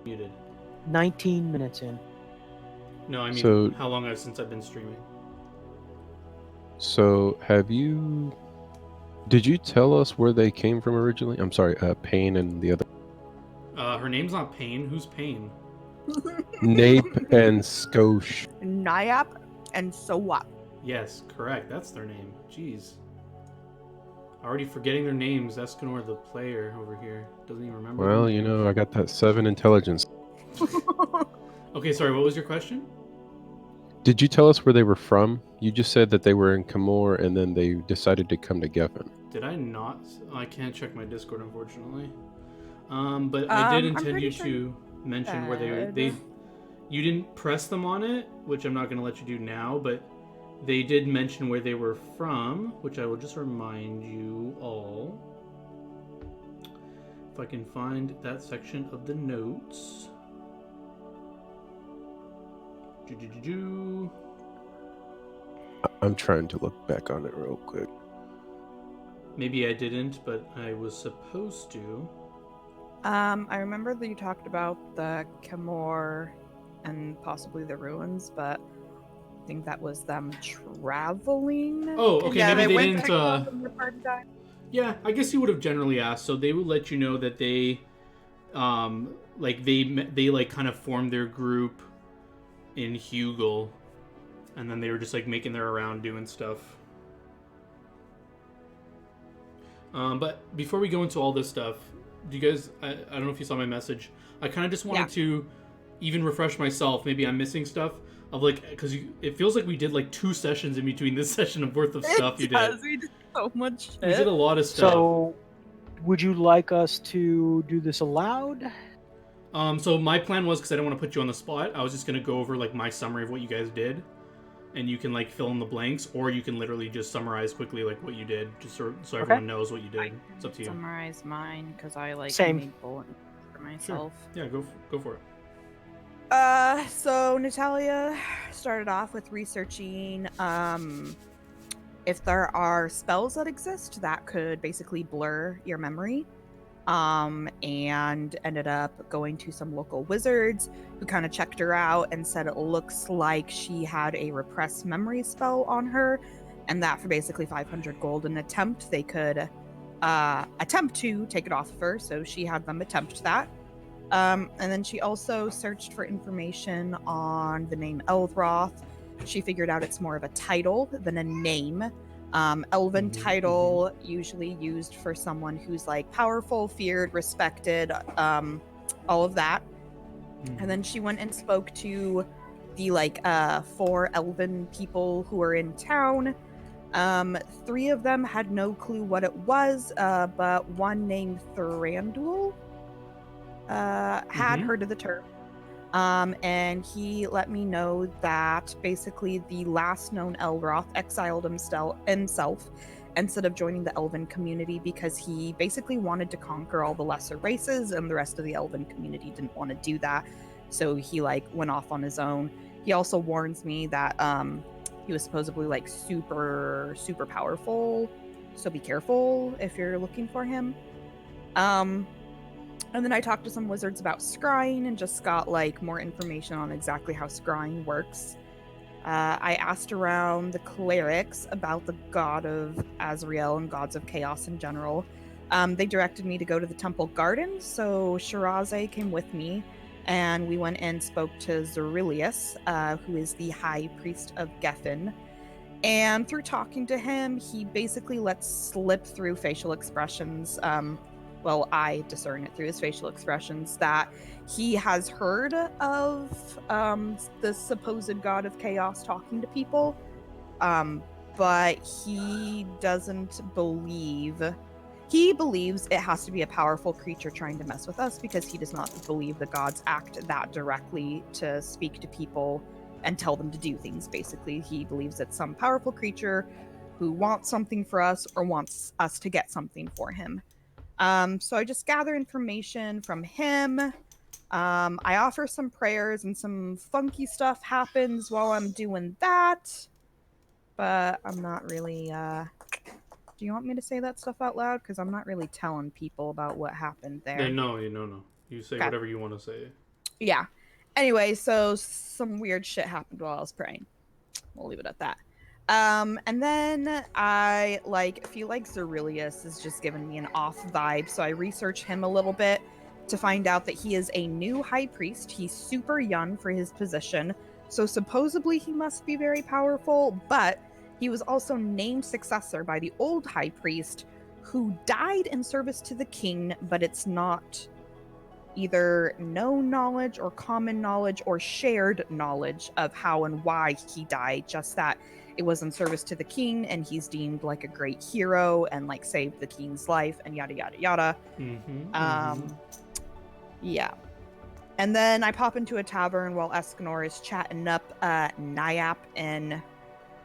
Muted. 19 minutes in. No, I mean, So- how long since I've been streaming? So, did you tell us where they came from originally? I'm sorry, Payne and the other. Her name's not Payne. Who's Payne? Nape and Skosh. Nyap and so what? Yes, correct. That's their name. Jeez. Already forgetting their names. Escanor, the player over here, doesn't even remember. Well, their you names. know, I got that 7 intelligence. Okay, sorry. What was your question? Did you tell us where they were from? You just said that they were in Camor and then they decided to come to Geffen. Did I not? I can't check my Discord, unfortunately. But I did I'm intend pretty you sure to mention where they. You didn't press them on it, which I'm not going to let you do now, but they did mention where they were from, which I will just remind you all. If I can find that section of the notes. I'm trying to look back on it real quick. Maybe I didn't, but I was supposed to. I remember that you talked about the Camor and possibly the ruins, but I think that was them traveling. Oh, okay, Yeah, maybe they went didn't, to kill them, your party died. Yeah, I guess you would have generally asked. So they would let you know that they, they like kind of formed their group in Hugel, and then they were just like making their around doing stuff. But before we go into all this stuff, do you guys? I don't know if you saw my message. I kind of just wanted to even refresh myself. Maybe I'm missing stuff of like because it feels like we did like 2 sessions in between this session of worth of stuff you did. We did so much shit. We did a lot of stuff. So, would you like us to do this aloud? So my plan was, because I don't want to put you on the spot, I was just gonna go over like my summary of what you guys did, and you can like fill in the blanks, or you can literally just summarize quickly like what you did, just so everyone knows what you did. It's up to you. Summarize mine because I like Same. made bullet for myself. Yeah, go for it. So Natalia started off with researching if there are spells that exist that could basically blur your memory. And ended up going to some local wizards who kind of checked her out and said it looks like she had a repressed memory spell on her, and that for basically 500 gold an attempt, they could attempt to take it off of her, so she had them attempt that. And then she also searched for information on the name Elthroth. She figured out it's more of a title than a name. Elven title, usually used for someone who's like powerful, feared, respected, all of that. And then she went and spoke to the 4 elven people who were in town. 3 of them had no clue what it was, but one named Thranduil had heard of the term. And he let me know that basically the last known Elroth exiled himself instead of joining the elven community because he basically wanted to conquer all the lesser races, and the rest of the elven community didn't want to do that, so he went off on his own. He also warns me that he was supposedly super powerful, so be careful if you're looking for him. And then I talked to some wizards about scrying and just got more information on exactly how scrying works. I asked around the clerics about the god of Azrael and gods of chaos in general. They directed me to go to the temple garden, so Shiraze came with me, and we went and spoke to Zerilius, who is the high priest of Geffen. And through talking to him, he basically lets slip through facial expressions, I discern it through his facial expressions, that he has heard of the supposed god of chaos talking to people, but he doesn't believe... He believes it has to be a powerful creature trying to mess with us because he does not believe the gods act that directly to speak to people and tell them to do things, basically. He believes it's some powerful creature who wants something for us or wants us to get something for him. So I just gather information from him. I offer some prayers and some funky stuff happens while I'm doing that. But I'm not really, do you want me to say that stuff out loud? Because I'm not really telling people about what happened there. No. You say whatever you want to say. Yeah. Anyway, so some weird shit happened while I was praying. We'll leave it at that. And then I feel like Zerilius is just giving me an off vibe, so I research him a little bit to find out that he is a new high priest. He's super young for his position, so supposedly he must be very powerful, but he was also named successor by the old high priest who died in service to the king, but it's not either known knowledge or common knowledge or shared knowledge of how and why he died, just that it was in service to the king and he's deemed like a great hero and like saved the king's life and yada yada yada. Yeah. And then I pop into a tavern while Escanor is chatting up Nyap and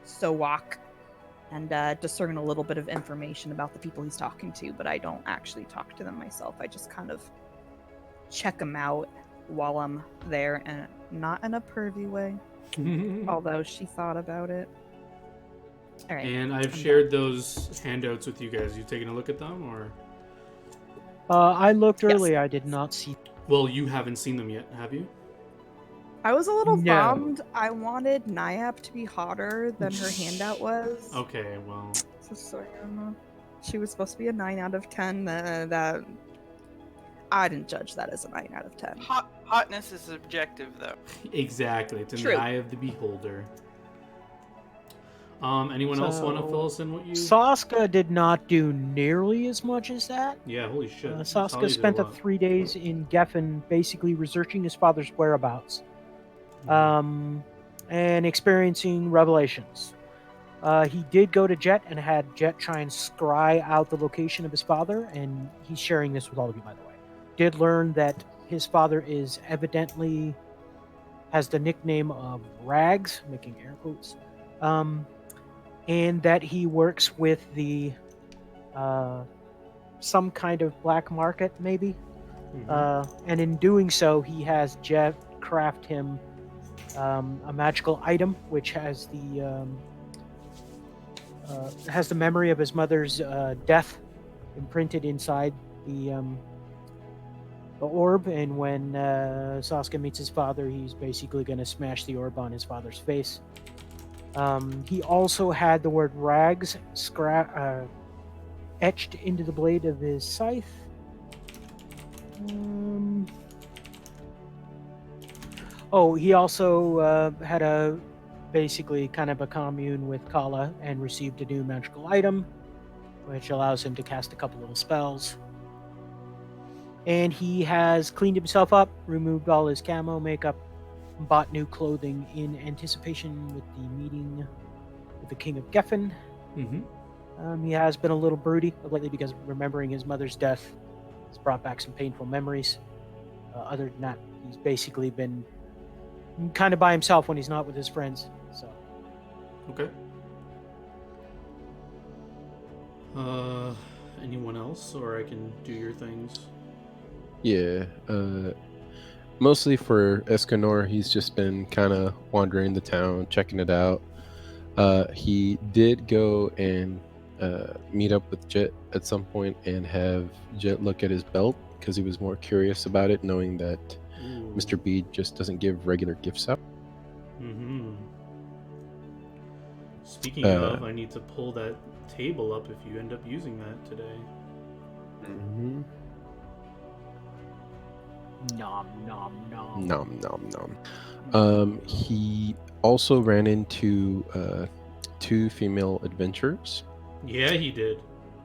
Sowak and discern a little bit of information about the people he's talking to, but I don't actually talk to them myself. I just kind of check them out while I'm there, and not in a pervy way, although she thought about it. All right. And I've shared those handouts with you guys. You taking a look at them, or? I looked Yes. earlier. I did not see. Well, you haven't seen them yet, have you? I was a little No. bummed. I wanted Nyap to be hotter than her handout was. Okay, well. So she was supposed to be a 9 out of 10. That I didn't judge that as a 9 out of 10. Hotness is subjective, though. Exactly. It's in True. the eye of the beholder. Anyone else want to fill us in what you... Saska did not do nearly as much as that. Yeah, holy shit. Saska spent the 3 days in Geffen basically researching his father's whereabouts. And experiencing revelations. He did go to Jet and had Jet try and scry out the location of his father, and he's sharing this with all of you, by the way. Did learn that his father is evidently has the nickname of Rags, making air quotes, and that he works with the some kind of black market, maybe. And in doing so, he has Jet craft him a magical item which has the memory of his mother's death imprinted inside the orb, and when Saska meets his father, he's basically going to smash the orb on his father's face. He also had the word rags etched into the blade of his scythe. He also had basically kind of a commune with Kala and received a new magical item, which allows him to cast a couple little spells. And he has cleaned himself up, removed all his camo makeup, bought new clothing in anticipation with the meeting with the King of Geffen. He has been a little broody lately because remembering his mother's death has brought back some painful memories. Other than that, he's basically been kind of by himself when he's not with his friends. So. Okay. Anyone else, or I can do your things? Yeah. Mostly for Escanor, he's just been kind of wandering the town, checking it out. He did go and meet up with Jet at some point and have Jet look at his belt because he was more curious about it, knowing that Mr. Bede just doesn't give regular gifts out. Speaking of, I need to pull that table up if you end up using that today. Nom nom nom. Nom nom nom. He also ran into 2 female adventurers. Yeah, he did.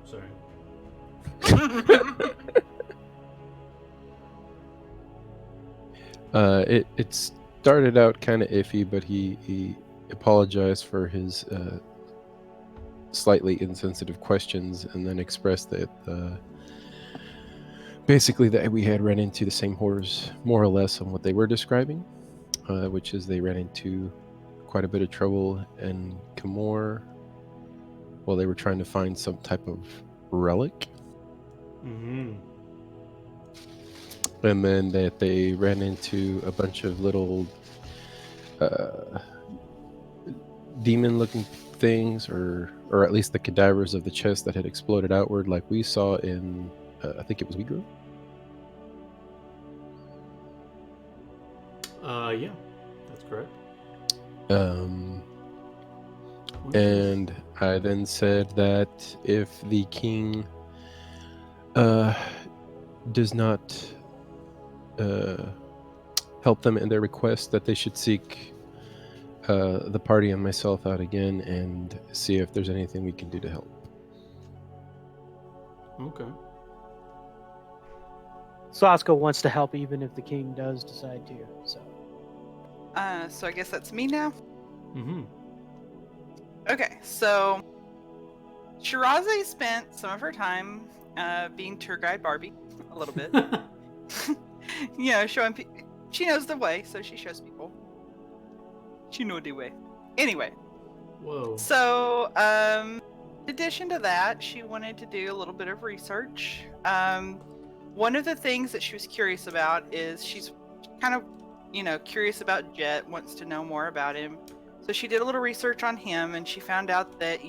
Sorry. It started out kind of iffy, but he apologized for his slightly insensitive questions, and then expressed that basically that we had run into the same horrors more or less on what they were describing, which is they ran into quite a bit of trouble in Camor while they were trying to find some type of relic. And then that they ran into a bunch of little demon-looking things, or at least the cadavers of the chest that had exploded outward, like we saw in I think it was Uyghur. Yeah, that's correct. And I then said that if the king does not help them in their request, that they should seek the party and myself out again and see if there's anything we can do to help. Okay. Saska wants to help even if the king does decide to. So So I guess that's me now. Mm-hmm. Okay, so Shiraze spent some of her time being tour guide Barbie a little bit. Showing she knows the way, so she shows people. She know the way. Anyway. Whoa. So, in addition to that, she wanted to do a little bit of research. One of the things that she was curious about is she's kind of, curious about Jet, wants to know more about him. So she did a little research on him, and she found out that,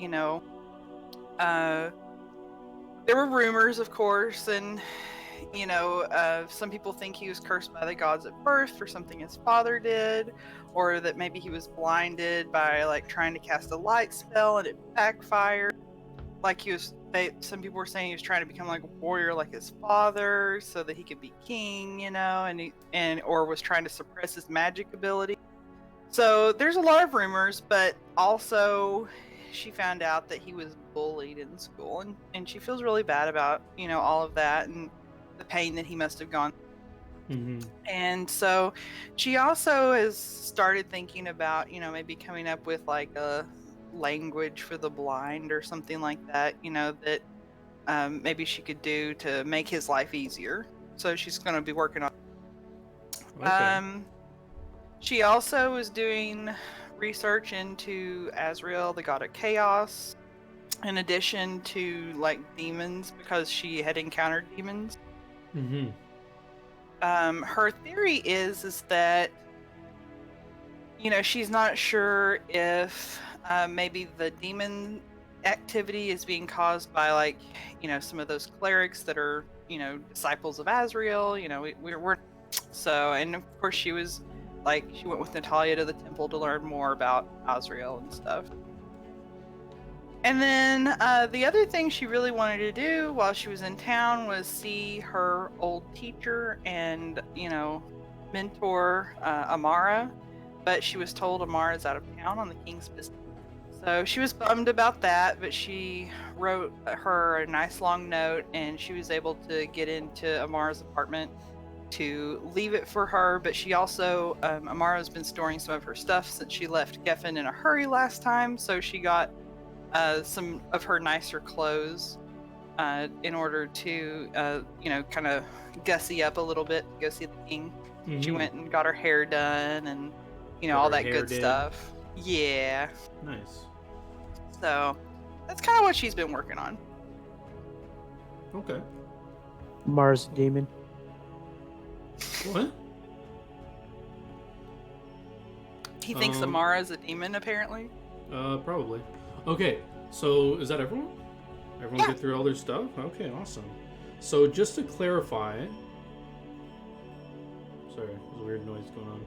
there were rumors, of course, and, some people think he was cursed by the gods at birth for something his father did, or that maybe he was blinded by, like, trying to cast a light spell and it backfired. Like, some people were saying he was trying to become like a warrior like his father so that he could be king, or was trying to suppress his magic ability. So there's a lot of rumors, but also she found out that he was bullied in school, and she feels really bad about, all of that and the pain that he must have gone. Mm-hmm. And so she also has started thinking about, maybe coming up with like a language for the blind or something like that, that maybe she could do to make his life easier. So she's going to be working on. Okay. She also was doing research into Azrael, the god of chaos, in addition to like demons, because she had encountered demons. Mm-hmm. Her theory is that, she's not sure if maybe the demon activity is being caused by, like, some of those clerics that are, disciples of Azrael. We're so, and of course she was like, she went with Natalia to the temple to learn more about Azrael and stuff. And then the other thing she really wanted to do while she was in town was see her old teacher and, mentor, Amara. But she was told Amara's out of town on the king's business. So she was bummed about that, but she wrote her a nice long note, and she was able to get into Amara's apartment to leave it for her. But she also, Amara's been storing some of her stuff since she left Geffen in a hurry last time, so she got some of her nicer clothes in order to, kind of gussy up a little bit to go see the king. Mm-hmm. She went and got her hair done and, Got all her that hair good did. stuff. Yeah. Nice. So that's kind of what she's been working on. Okay. Mars demon. What? He thinks Amara's a demon, apparently. Probably. Okay, so is that everyone? Everyone Yeah. get through all their stuff? Okay, awesome. So just to clarify... Sorry, there's a weird noise going on.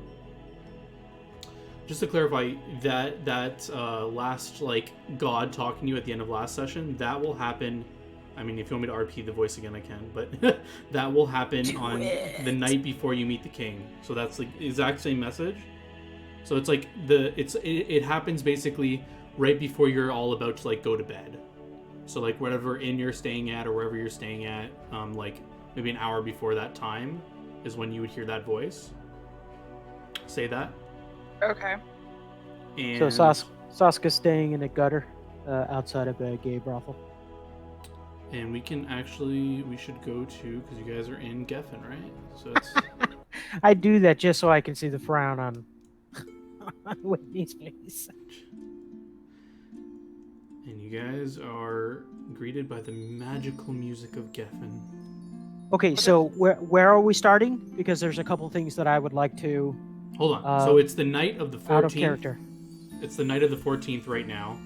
Just to clarify, that last, like, god talking to you at the end of last session, that will happen... I mean, if you want me to RP the voice again, I can, but that will happen on the night before you meet the king. So that's the exact same message. So it's like it happens basically right before you're all about to, like, go to bed. So, like, whatever inn you're staying at or wherever you're staying at, like maybe an hour before that time is when you would hear that voice say that. Okay. And So Saska's staying in a gutter outside of a gay brothel. And we should go to, because you guys are in Geffen, right? So it's I do that just so I can see the frown on Whitney's face. and you guys are greeted by the magical music of Geffen. Okay, so where are we starting? Because there's a couple things that I would like to. Hold on. So it's the night of the 14th. Out of character. It's the night of the 14th right now,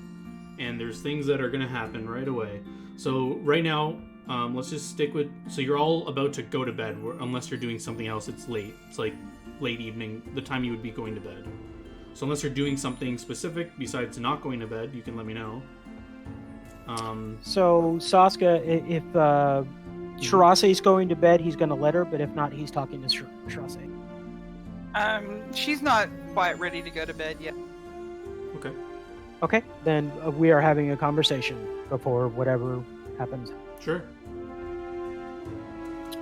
and there's things that are going to happen right away. So right now, let's just stick with. So you're all about to go to bed, unless you're doing something else. It's late. It's like late evening, the time you would be going to bed. So unless you're doing something specific besides not going to bed, you can let me know. So Saska, if Shirase is going to bed, he's going to let her. But if not, he's talking to Shirase. She's not quite ready to go to bed yet. Okay. Okay, then we are having a conversation before whatever happens. Sure.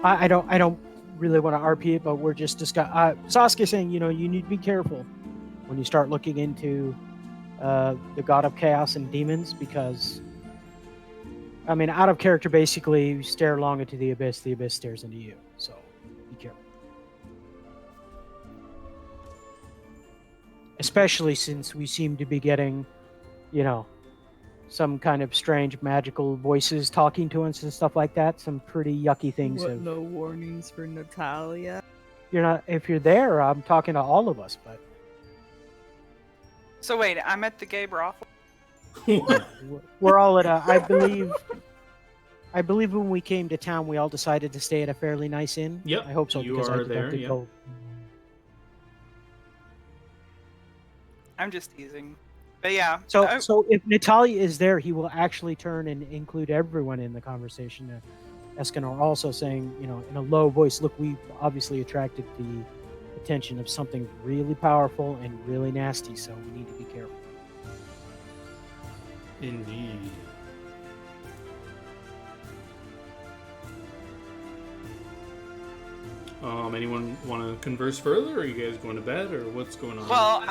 I don't really want to RP it, but we're just discussing. Saskia saying, you need to be careful when you start looking into the God of Chaos and demons, because, I mean, out of character, basically, you stare long into the abyss stares into you. So be careful. Especially since we seem to be getting, some kind of strange magical voices talking to us and stuff like that. Some pretty yucky things. No warnings for Natalia. If you're there, I'm talking to all of us, but. So wait, I'm at the gay brothel. We're all at I believe when we came to town, we all decided to stay at a fairly nice inn. Yep. I hope so. You because are I there, did yep. go. I'm just teasing. But yeah. So if Natalia is there, he will actually turn and include everyone in the conversation. Escanor also saying, in a low voice, look, we obviously attracted the attention of something really powerful and really nasty, so we need to be careful. Indeed. Anyone want to converse further, or are you guys going to bed, or what's going on? Well,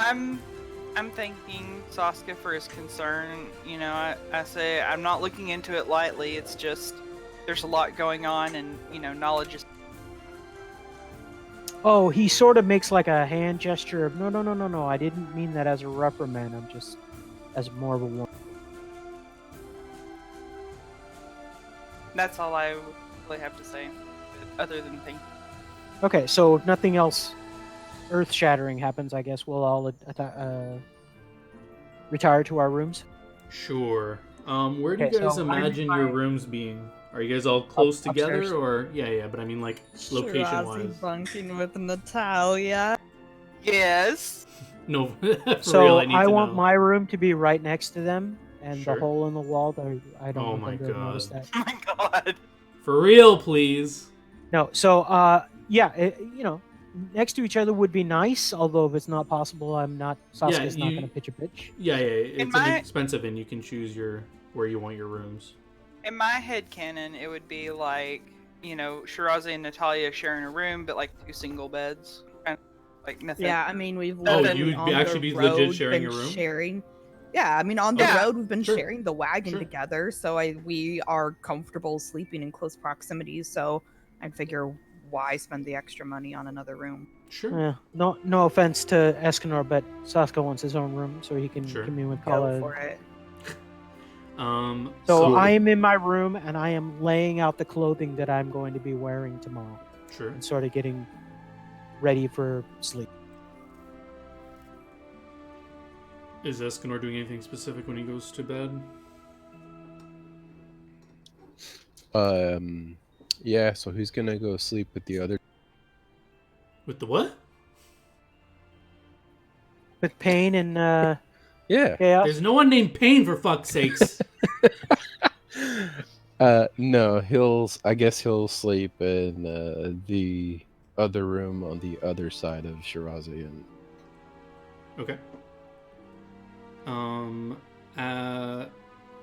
I'm thanking Saska for his concern. I say I'm not looking into it lightly. It's just there's a lot going on, and knowledge is. Oh, he sort of makes like a hand gesture of no. I didn't mean that as a reprimand. I'm just as more of a warning. That's all I really have to say, other than thank you. Okay, so if nothing else earth-shattering happens, I guess we'll all retire to our rooms. Sure. Where do you Okay, guys so imagine your rooms being? Are you guys all close together, upstairs. or yeah? But I mean, like location-wise. Bunking with Natalia. Yes. No, for So real, I need to want know. my room to be right next to them, and Sure. the hole in the wall. I don't Oh want my them to notice God. that. Oh my god. For real, please. No, so next to each other would be nice. Although if it's not possible, Saskia's not going to pitch a pitch. Yeah. It's my- an expensive, and you can choose where you want your rooms. In my head canon, it would be like, Shirazi and Natalia sharing a room, but like 2 single beds. Kind of like nothing. Yeah, I mean, we've Oh, literally you would on actually the be legit road sharing been a room? sharing. Yeah, I mean, on the Yeah, road we've been sure. sharing the wagon Sure. together, so we are comfortable sleeping in close proximity. So I figure, why spend the extra money on another room? Sure. No offense to Escanor, but Saska wants his own room so he can Sure. commune with Go Kala. for it. So I am in my room and I am laying out the clothing that I'm going to be wearing tomorrow Sure. and sort of getting ready for sleep. Is Escanor doing anything specific when he goes to bed? Yeah, so who's gonna go sleep with the other? With the what? With pain and Yeah. chaos. There's no one named Pain, for fuck's sakes. No, I guess he'll sleep in the other room on the other side of Shirazi and Okay.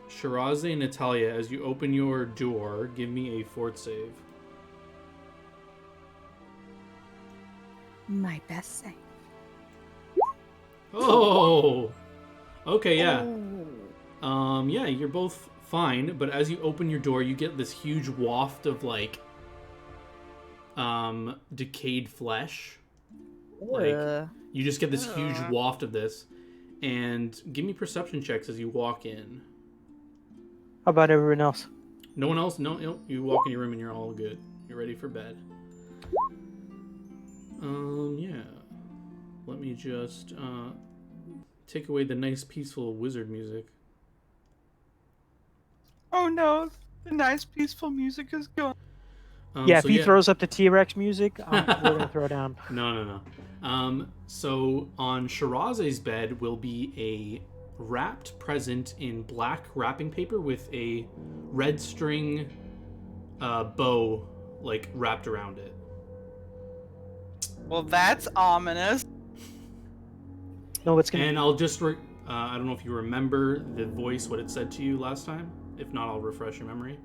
Shirazi and Natalia, as you open your door, give me a fort save. My best save. Oh. Okay, yeah. Oh. Yeah, you're both fine, but as you open your door, you get this huge waft of decayed flesh. Like, you just get this huge waft of this. And give me perception checks as you walk in. How about everyone else? No one else? No, you walk in your room and you're all good. You're ready for bed. Yeah. Let me just take away the nice, peaceful wizard music. Oh no. The nice peaceful music is gone. Yeah, if So he throws up the T-Rex music, we're gonna throw down. No. So on Shiraze's bed will be a wrapped present in black wrapping paper with a red string bow like wrapped around it. Well, that's ominous. No, it's gonna. And I'll just I don't know if you remember the voice, what it said to you last time. If not, I'll refresh your memory.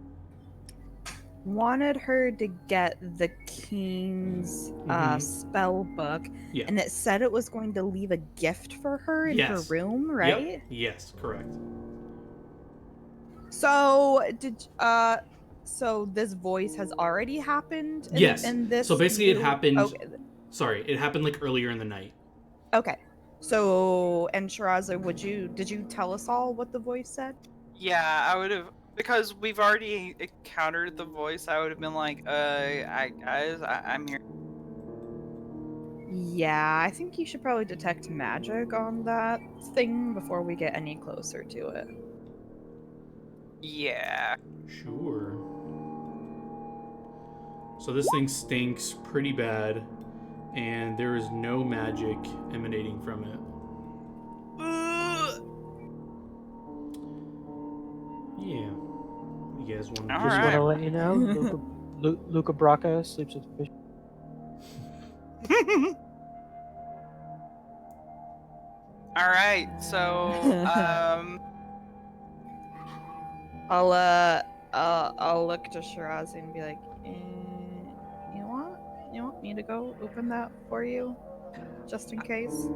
Wanted her to get the king's spell book, Yeah. and it said it was going to leave a gift for her in her room, right? Yep. Yes, correct. So so this voice has already happened Yes. in this. So basically it happened. Okay. Sorry, it happened like earlier in the night. Okay. So, and Shiraza, did you tell us all what the voice said? Yeah, I would have, because we've already encountered the voice. I would have been like, I'm here. Yeah, I think you should probably detect magic on that thing before we get any closer to it. Yeah. Sure. So this thing stinks pretty bad, and there is no magic emanating from it. Yeah. You guys want to All Just right. want to let you know, Luca Braca sleeps with fish. All right. So, I'll look to Shirazi and be like, you want me to go open that for you, just in case?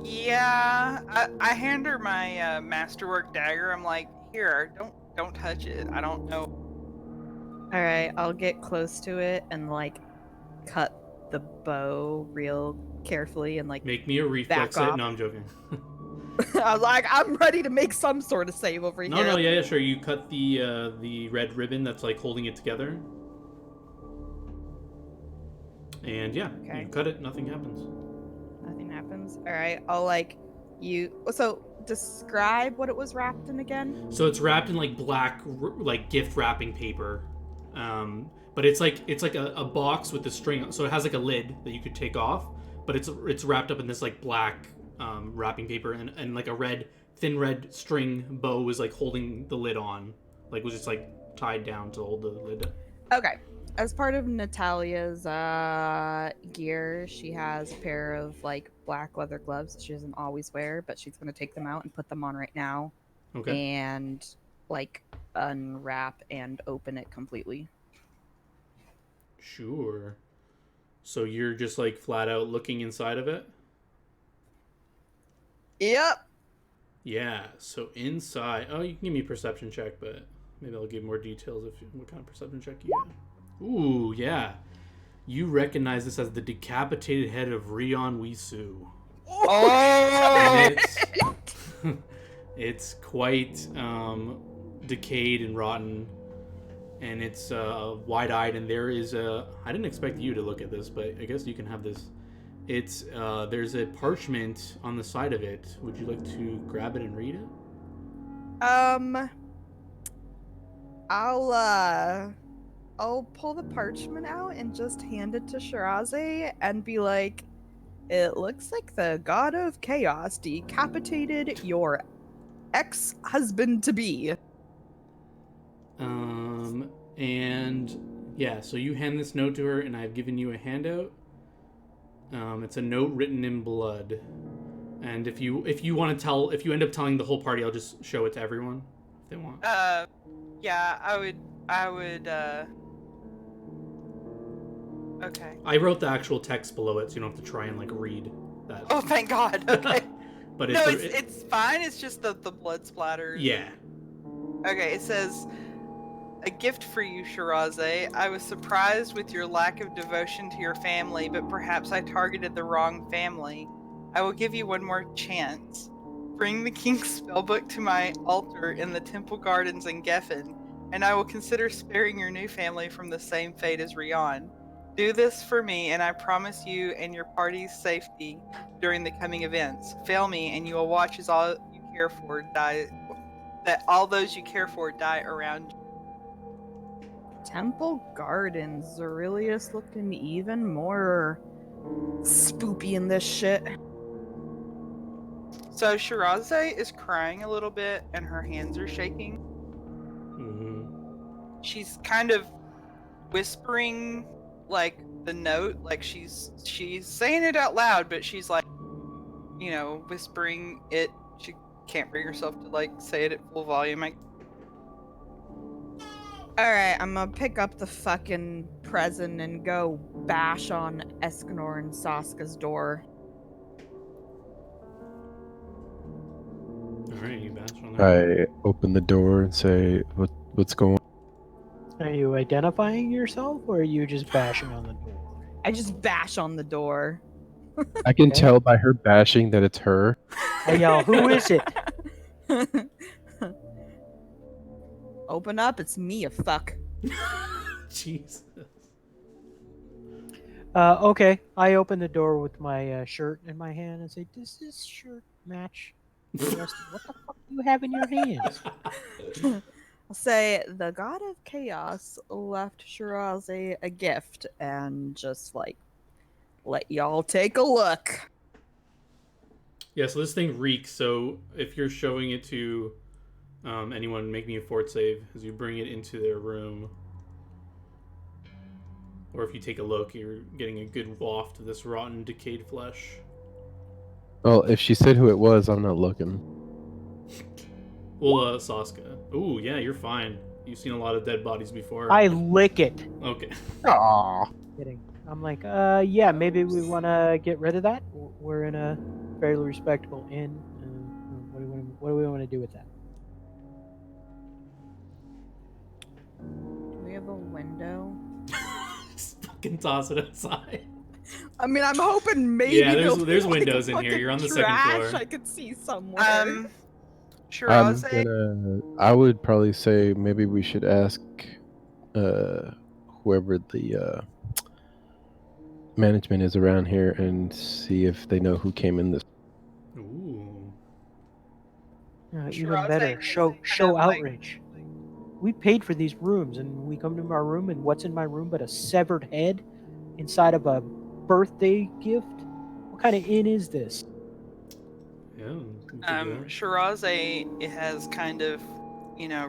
yeah, I hand her my masterwork dagger. I'm like, here, don't touch it. I don't know. All right, I'll get close to it and like cut the bow real carefully and like make me a reflex back save? off. No, I'm joking. I'm ready to make some sort of save over here. No, yeah, sure. You cut the red ribbon that's like holding it together, and yeah, Okay. you cut it. Nothing happens. Nothing happens. All right, I'll like you. So describe what it was wrapped in again. So it's wrapped in like black, like gift wrapping paper, but it's like a box with the string. So it has like a lid that you could take off, but it's wrapped up in this like black wrapping paper, and like a thin red string bow is like holding the lid on, like was just like tied down to hold the lid. Okay. As part of Natalia's gear, she has a pair of like black leather gloves that she doesn't always wear, but she's going to take them out and put them on right now. Okay. And like unwrap and open it completely. Sure. So you're just like flat out looking inside of it? Yep. Yeah. So inside. Oh, you can give me a perception check, but maybe I'll give more details what kind of perception check you get. Ooh, yeah. You recognize this as the decapitated head of Rion Wisu. Oh! And it's quite decayed and rotten, and it's wide-eyed, and there is a... I didn't expect you to look at this, but I guess you can have this. It's there's a parchment on the side of it. Would you like to grab it and read it? I'll pull the parchment out and just hand it to Shiraze and be like, it looks like the god of chaos decapitated your ex-husband-to-be. And yeah, so you hand this note to her, and I've given you a handout. It's a note written in blood, and if you end up telling the whole party, I'll just show it to everyone if they want. Yeah, I would. Okay. I wrote the actual text below it, so you don't have to try and like read that. Oh, thank God. Okay. But No, it's fine. It's just the blood splatters. Yeah. Okay, it says, a gift for you, Shiraze. I was surprised with your lack of devotion to your family, but perhaps I targeted the wrong family. I will give you one more chance. Bring the king's spellbook to my altar in the temple gardens in Geffen, and I will consider sparing your new family from the same fate as Rion. Do this for me, and I promise you and your party's safety during the coming events. Fail me, and you will watch as all you care for die. That all those you care for die around you. Temple Gardens. Aurelius looking even more spoopy in this shit. So Shiraze is crying a little bit and her hands are shaking. Mm-hmm. She's kind of whispering like the note, like she's saying it out loud, but she's like, whispering it. She can't bring herself to like say it at full volume. Alright, I'm gonna pick up the fucking present and go bash on Escanor and Saska's door. All right, you bash on there. I open the door and say, "What's going on?" Are you identifying yourself, or are you just bashing on the door? I just bash on the door. I can Okay. tell by her bashing that it's her. I yell, "Who is it?" Open up, it's me, you fuck. Jesus. Okay. I open the door with my shirt in my hand and say, "Does this shirt match the rest of what the fuck do you have in your hands?" I'll say the god of chaos left Shiraze a gift and just like let y'all take a look. Yeah, so this thing reeks. So if you're showing it to anyone, make me a fort save as you bring it into their room. Or if you take a look, you're getting a good waft of this rotten, decayed flesh. Well, if she said who it was, I'm not looking. Well, Saska. Ooh, yeah, you're fine. You've seen a lot of dead bodies before. I lick it. Okay. Aww. Kidding. I'm like, yeah, maybe we want to get rid of that. We're in a fairly respectable inn. What do we want to do with that? Do we have a window? Just fucking toss it outside. I mean, I'm hoping maybe Yeah, there'll there's be, like, windows a in here. fucking You're on the second trash floor. I could see somewhere. Shiraze. I would probably say maybe we should ask whoever the management is around here and see if they know who came in this. Ooh. Even Shiraze better, is show kind of like- outrage. We paid for these rooms, and we come to my room, and what's in my room but a severed head inside of a birthday gift? What kind of inn is this? Yeah. you could do that. Shiraze has kind of,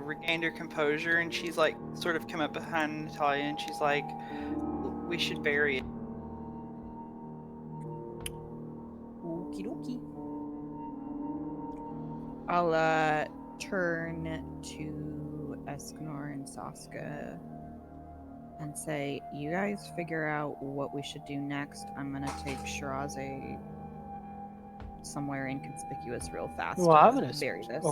regained her composure, and she's like sort of come up behind Natalia, and she's like, "We should bury it." Okie dokie. I'll turn to Escanor and Saska and say, you guys figure out what we should do next. I'm gonna take Shiraze somewhere inconspicuous real fast. Well, I'm to gonna bury this.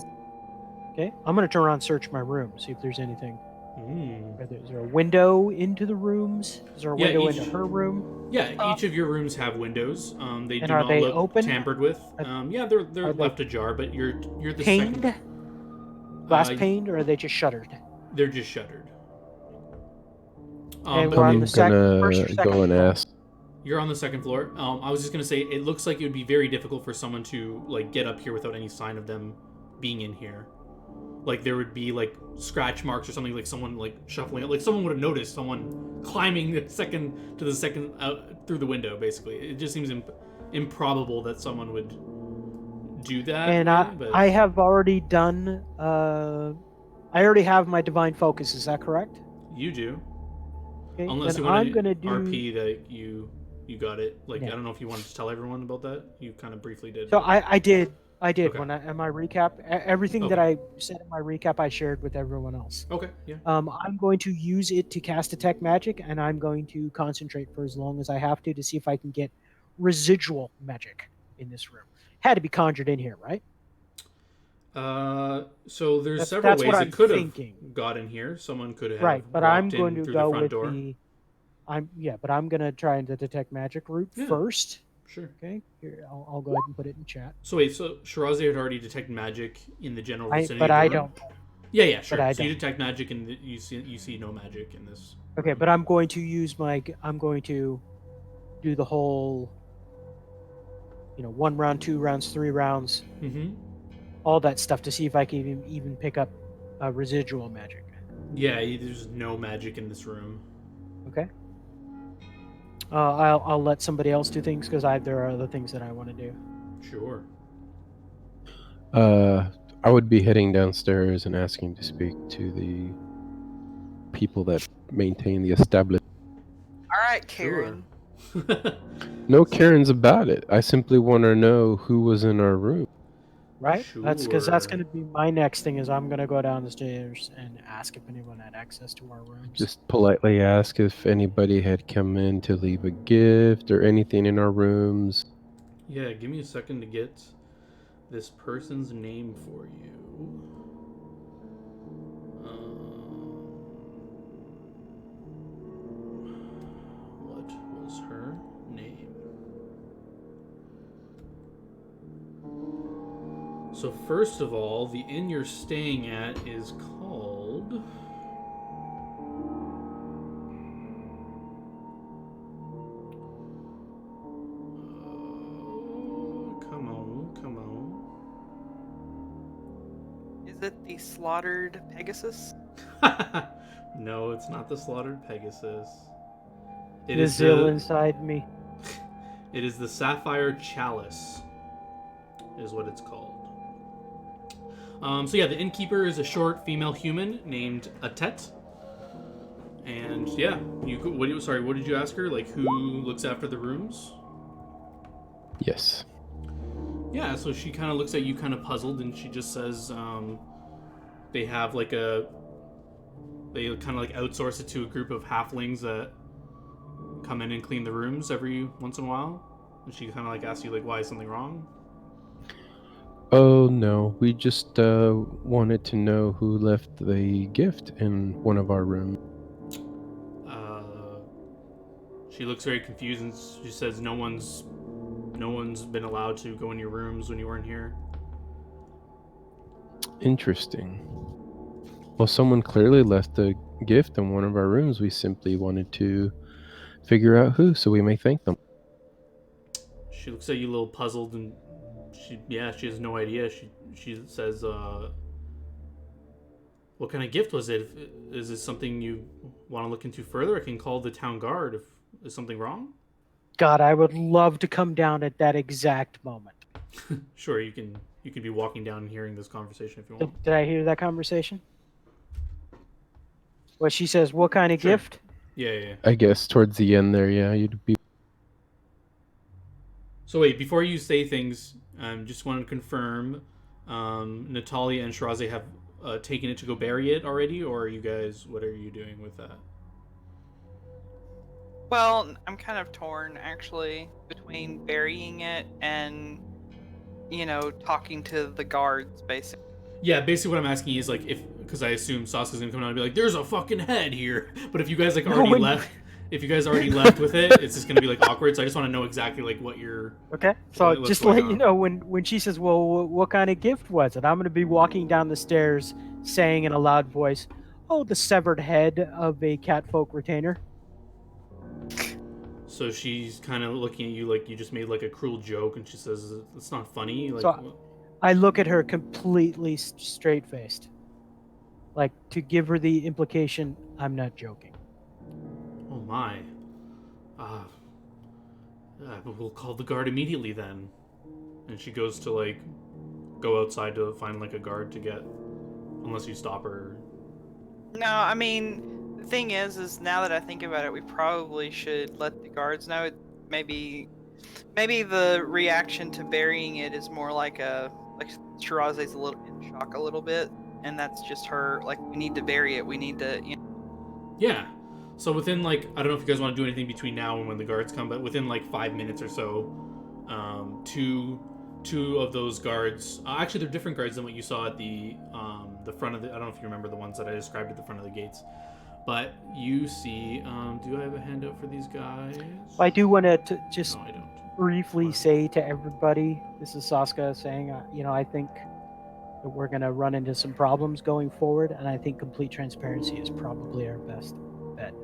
Okay, I'm gonna turn around and search my room, see if there's anything. Mm. Is there a window into the rooms? Is there a Yeah, window each- into her room? Yeah, each of your rooms have windows. They And do are not they look open? tampered with. Yeah, they're Are they left ajar, but you're the Paned? second. Glass Uh, paned, or are they just shuttered? They're just shuttered. And But we're on I'm the second, first or gonna second go and floor? ask. you're on the second floor. I was just gonna say it looks like it would be very difficult for someone to like get up here without any sign of them being in here. Like there would be like scratch marks or something, like someone like shuffling it. Like someone would have noticed someone climbing the second through the window. Basically, it just seems improbable that someone would do that. And but I have already done. I already have my divine focus. Is that correct? you do. Okay, Unless then you want I'm to gonna do. RP that you got it. Like Yeah. I don't know if you wanted to tell everyone about that. You kind of briefly did. So I did. Okay. When in my recap, everything that Okay. I said in my recap, I shared with everyone else. Okay. Yeah. I'm going to use it to cast detect magic, and I'm going to concentrate for as long as I have to see if I can get residual magic in this room. Had to be conjured in here, right? So there's That's- several that's what ways I'm it could thinking. have got in here. Someone could have Right, but walked I'm going in to through go the front with door. but I'm going to try the detect magic route Yeah. first. Sure. Okay, here I'll go ahead and put it in chat. So wait, so Shiraze had already detected magic in the general vicinity. But of the I room? don't. Yeah, sure. I So you don't. detect magic, and you see no magic in this. Okay, room. but I'm going to use I'm going to do the whole, 1 round, 2 rounds, 3 rounds, Mm-hmm. all that stuff to see if I can even pick up residual magic. Yeah, there's no magic in this room. Okay. I'll let somebody else do things because there are other things that I want to do. Sure. I would be heading downstairs and asking to speak to the people that maintain the establishment. All right, Sure. Karen. No Karens about it. I simply want to know who was in our room. Right? That's because that's Sure. going to be my next thing. Is I'm going to go down the stairs and ask if anyone had access to our rooms. Just politely ask if anybody had come in to leave a gift or anything in our rooms. Yeah, give me a second to get this person's name for you. What was her name? So first of all, the inn you're staying at is called... come on. Is it the slaughtered Pegasus? No, it's not the slaughtered Pegasus. It The is zeal the, inside me. it is the Sapphire Chalice, is what it's called. So yeah, the innkeeper is a short female human named Atet. And yeah, what did you ask her? Like, who looks after the rooms? Yes. Yeah, so she kind of looks at you kind of puzzled, and she just says they have they kind of like outsource it to a group of halflings that come in and clean the rooms every once in a while. And she kind of like asks you like, why is something wrong? Oh no, we just wanted to know who left the gift in one of our rooms. She looks very confused and she says, no one's been allowed to go in your rooms when you weren't here. Interesting. Well, someone clearly left a gift in one of our rooms. We simply wanted to figure out who, so we may thank them. She looks at you a little puzzled, and she has no idea. She says, what kind of gift was it? Is this something you want to look into further? I can call the town guard if there's something wrong. God, I would love to come down at that exact moment. Sure, you can be walking down and hearing this conversation if you want. Did I hear that conversation? Well, she says, what kind of Sure. gift? Yeah. I guess towards the end there, yeah, you'd be. So wait, before you say things, just wanted to confirm, Natalia and Shiraze have taken it to go bury it already, or are you guys, what are you doing with that? Well, I'm kind of torn actually between burying it and, talking to the guards basically. Yeah, basically what I'm asking is like because I assume Sasuke's gonna come down and be like, "There's a fucking head here," but if you guys left, if you guys already left with it, it's just gonna be like awkward. So I just want to know exactly like what you're. Okay, so what's just to going let on. you know, when she says, well, what kind of gift was it? I'm going to be walking down the stairs saying in a loud voice, oh, the severed head of a catfolk retainer. So she's kind of looking at you like you just made like a cruel joke, and she says, "It's not funny." Like, So I look at her completely straight-faced, like to give her the implication I'm not joking. oh my. We'll call the guard immediately then. And she goes to like go outside to find like a guard to get, unless you stop her. No, I mean, the thing is now that I think about it, we probably should let the guards know. Maybe the reaction to burying it is more like Shiraze's a little in shock a little bit, and that's just her like, we need to bury it. We need to. Yeah. So within like, I don't know if you guys want to do anything between now and when the guards come, but within like 5 minutes or so, two of those guards, actually they're different guards than what you saw at the front of the, I don't know if you remember the ones that I described at the front of the gates, but you see, do I have a handout for these guys? I do want to just No, I don't. briefly say to everybody, this is Sasuke saying, I think that we're going to run into some problems going forward, and I think complete transparency is probably our best bet.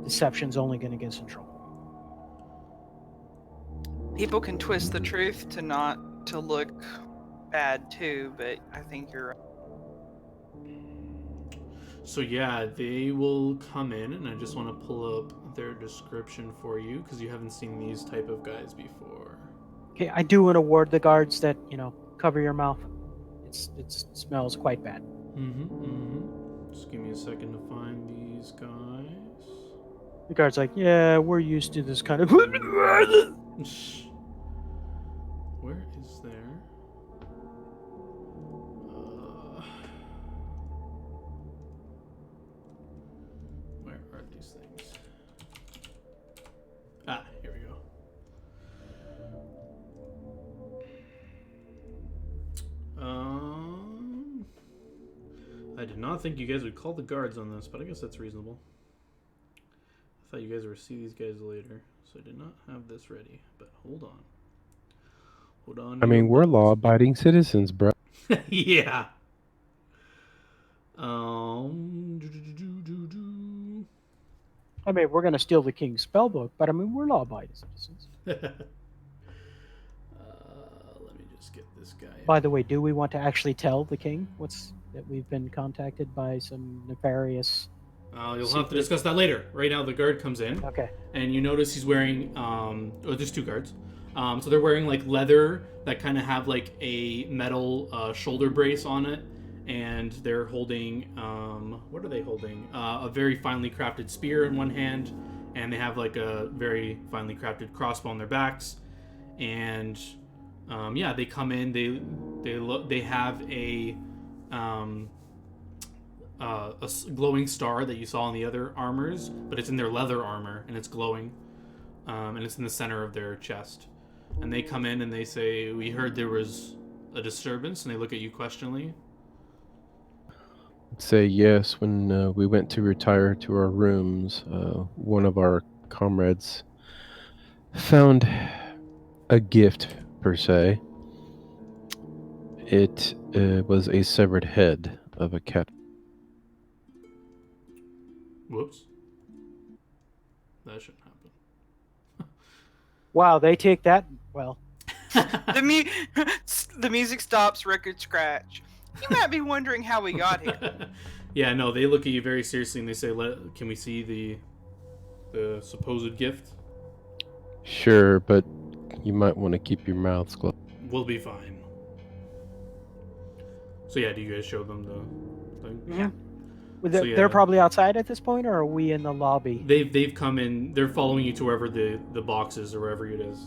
Deception's only going to get us in trouble. People can twist the truth to look bad too, but I think you're right. So yeah, they will come in, and I just want to pull up their description for you because you haven't seen these type of guys before. Okay, I do want to ward the guards that cover your mouth. It smells quite bad. Just give me a second to find these guys. The guard's like, yeah, we're used to this kind of. Where is there? Where are these things? Ah, here we go. I did not think you guys would call the guards on this, but I guess that's reasonable. I thought you guys would see these guys later, so I did not have this ready. But hold on. Hold on. I mean, we're law-abiding citizens, bro. Yeah. I mean, we're gonna steal the king's spellbook, but I mean, we're law-abiding citizens. Let me just get this guy. By the way, do we want to actually tell the king that we've been contacted by some nefarious? You'll have to discuss that later. Right now, the guard comes in. Okay. And you notice he's wearing, there's two guards. So they're wearing like leather that kind of have like a metal shoulder brace on it. And they're holding, what are they holding? A very finely crafted spear in one hand. And they have like a very finely crafted crossbow on their backs. And yeah, they come in, they have a glowing star that you saw in the other armors, but it's in their leather armor and it's glowing, and it's in the center of their chest. And they come in and they say, "We heard there was a disturbance," and they look at you questioningly. Say yes. When we went to retire to our rooms, one of our comrades found a gift, per se. It was a severed head of a cat. Whoops. That shouldn't happen. Wow, they take that well. The music stops, record scratch. You might be wondering how we got here. Yeah, no, they look at you very seriously and they say, "Can we see the supposed gift?" Sure, but you might want to keep your mouths closed. We'll be fine. So yeah, do you guys show them the thing? Yeah. So, yeah. They're probably outside at this point, or are we in the lobby? They've come in. They're following you to wherever the box is or wherever it is.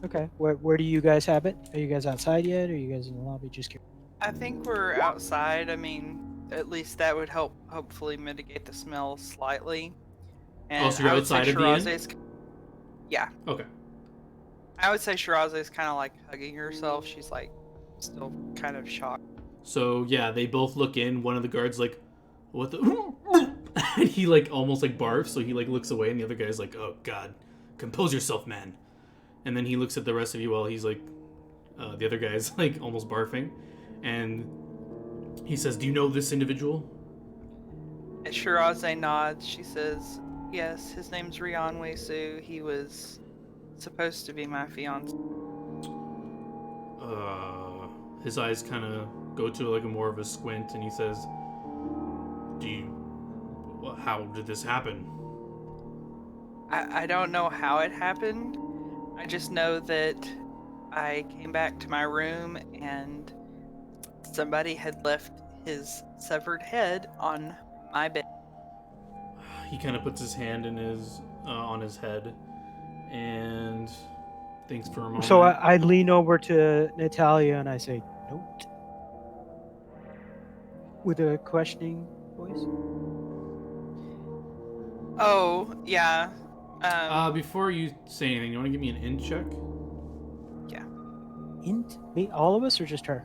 Okay. Where do you guys have it? Are you guys outside yet? Or are you guys in the lobby? Just curious. I think we're outside. I mean, at least that would help hopefully mitigate the smell slightly. And so you're I would say outside of the inn? Shiraze's- Yeah. Okay. I would say Shiraze's kind of like hugging herself. She's like still kind of shocked. So yeah, they both look in. One of the guards like, "What the?" And he like almost like barfs. So he like looks away, and the other guy's like, "Oh God, compose yourself, man." And then he looks at the rest of you while he's like, the other guy's like almost barfing, and he says, "Do you know this individual?" And Shiraze nods. She says, "Yes, his name's Rian Wesu. He was supposed to be my fiance." His eyes kind of go to like a more of a squint, and he says, how did this happen?" I don't know how it happened. I just know that I came back to my room and somebody had left his severed head on my bed. He kind of puts his hand in his on his head and thinks for a moment. So I lean over to Natalia and I say, "Note," with a questioning voice. Oh, yeah. Before you say anything, you want to give me an int check? Yeah. Int? Me? All of us or just her?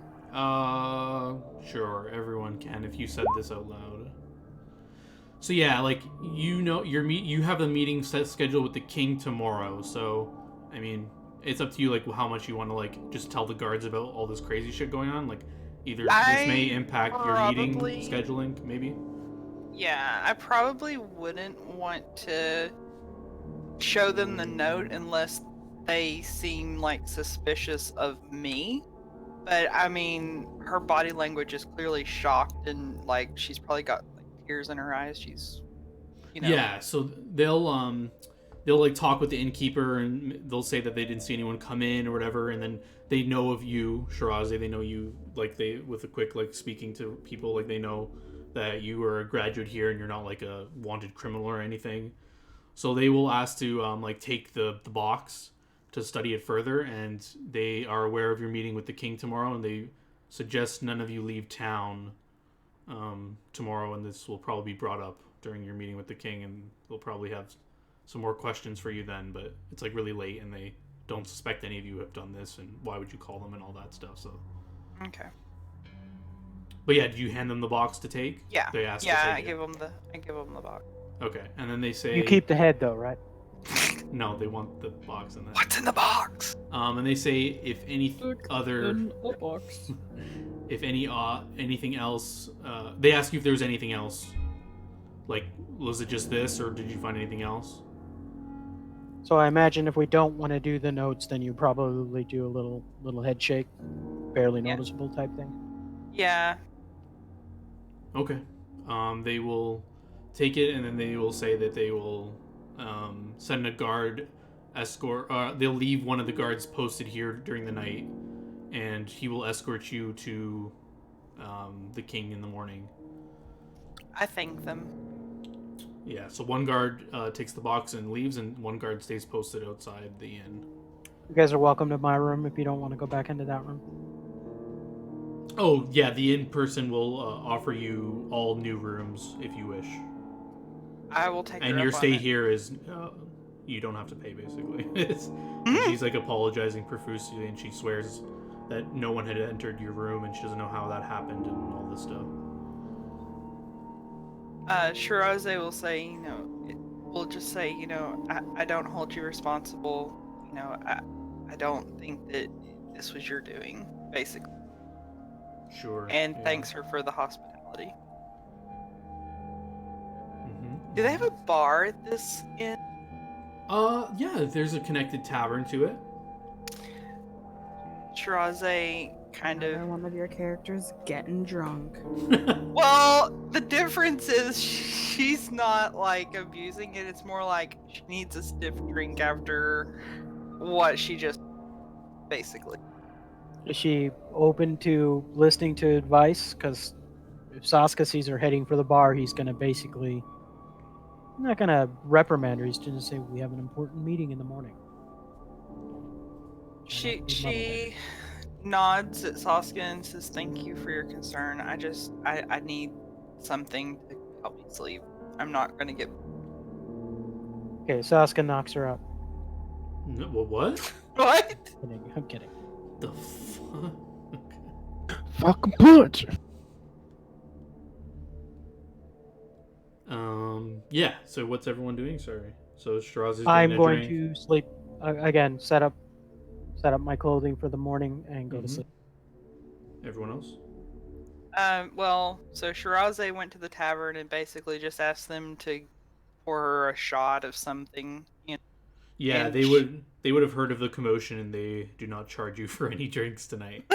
Sure, everyone can if you said this out loud. So yeah, like, you have a meeting scheduled with the king tomorrow, so, I mean, it's up to you, like, how much you want to, like, just tell the guards about all this crazy shit going on, like, either this may impact your meeting scheduling, maybe? Yeah, I probably wouldn't want to show them the note unless they seem, like, suspicious of me. But, I mean, her body language is clearly shocked and, like, she's probably got, like, tears in her eyes. She's, Yeah, so they'll like talk with the innkeeper, and they'll say that they didn't see anyone come in or whatever, and then they know of you, Shirazi. They know you, like, they with a quick like speaking to people, like they know that you are a graduate here and you're not like a wanted criminal or anything. So they will ask to like take the box to study it further, and they are aware of your meeting with the king tomorrow, and they suggest none of you leave town tomorrow, and this will probably be brought up during your meeting with the king, and they'll probably have some more questions for you then, but it's like really late and they don't suspect any of you have done this, and why would you call them and all that stuff. So okay. but yeah, do you hand them the box to take? Yeah. They ask Yeah, to I take give them the box. Okay, and then they say You keep the head though, right? no, they want the box in there. What's in the box? And they say if any other box. if any anything else, they ask you if there's anything else, like was it just this or did you find anything else? So I imagine if we don't want to do the notes, then you probably do a little head shake, barely Yeah. noticeable type thing. Yeah. Okay. They will take it, and then they will say that they will send a guard escort. They'll leave one of the guards posted here during the night, and he will escort you to the king in the morning. I thank them. Yeah, so one guard takes the box and leaves, and one guard stays posted outside the inn. You guys are welcome to my room if you don't want to go back into that room. Oh, yeah, the inn person will offer you all new rooms if you wish. I will take And her your up on stay it. here is, you don't have to pay, basically. And she's like apologizing profusely, and she swears that no one had entered your room, and she doesn't know how that happened and all this stuff. Shiraze will say, we'll just say, I don't hold you responsible. I don't think that this was your doing, basically. Sure. And yeah. thanks her for the hospitality. Mm-hmm. Do they have a bar at this inn? Yeah, there's a connected tavern to it. Shiraze kind Another of... one of your characters getting drunk. Well, the difference is she's not, like, abusing it. It's more like she needs a stiff drink after what she just... Basically. Is she open to listening to advice? Because if Sasuke sees her heading for the bar, he's going to basically... not going to reprimand her. He's going to say, we have an important meeting in the morning. Try not to be She nods at Sasuke and says, thank you for your concern. I need something to help me sleep. I'm not gonna get... muddled. Okay, Sasuke knocks her up. No, what? What? I'm kidding. The fuck? Fucking punch. Yeah, so what's everyone doing? Sorry. So Shirazi's getting I'm a going drink. to sleep. Again, set up my clothing for the morning and go to Mhm. sleep. Everyone else? Well, so Shiraze went to the tavern and basically just asked them to pour her a shot of something. Yeah, And they would have heard of the commotion, and they do not charge you for any drinks tonight.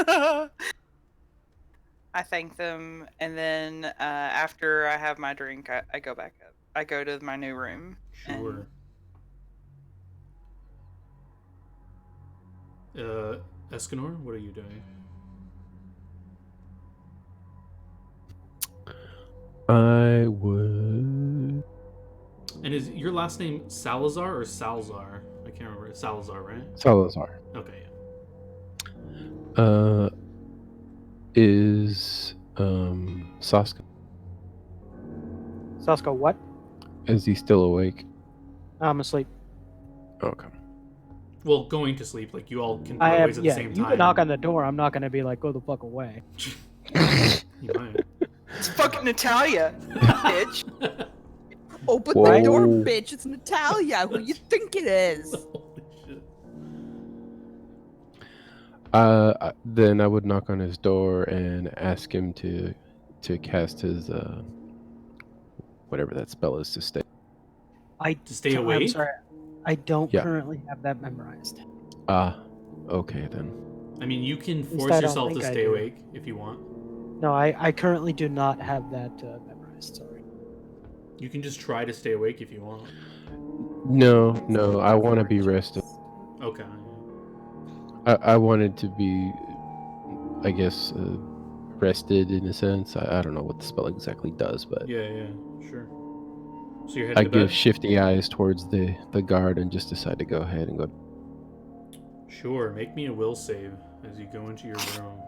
I thank them, and then after I have my drink, I go back up. I go to my new room. Sure. Escanor, what are you doing? I would. And is your last name Salazar or Salzar? I can't remember. It's Salazar, right? Salazar. Okay, yeah. Is Sasuke? Sasuke, what? Is he still awake? I'm asleep. Okay. Well, going to sleep, like you all can I always have, at yeah, the same you time. can knock on the door. I'm not going to be like, go the fuck away. You might. It's fucking Natalia, bitch. Open Whoa. the door, bitch. It's Natalia. Who you think it is? Holy shit. Then I would knock on his door and ask him to cast his whatever that spell is to stay. To stay I'm awake? sorry. I don't Yeah. currently have that memorized. Okay then. I mean, you can force Instead, I don't yourself to think I stay do. awake if you want. No, I currently do not have that memorized. Sorry. You can just try to stay awake if you want. No, I want to be rested. Okay. I wanted to be, I guess, rested in a sense. I don't know what the spell exactly does, but Yeah, sure. So you're I heading to give bed? shifty eyes towards the guard and just decide to go ahead and go. Sure. Make me a will save as you go into your room.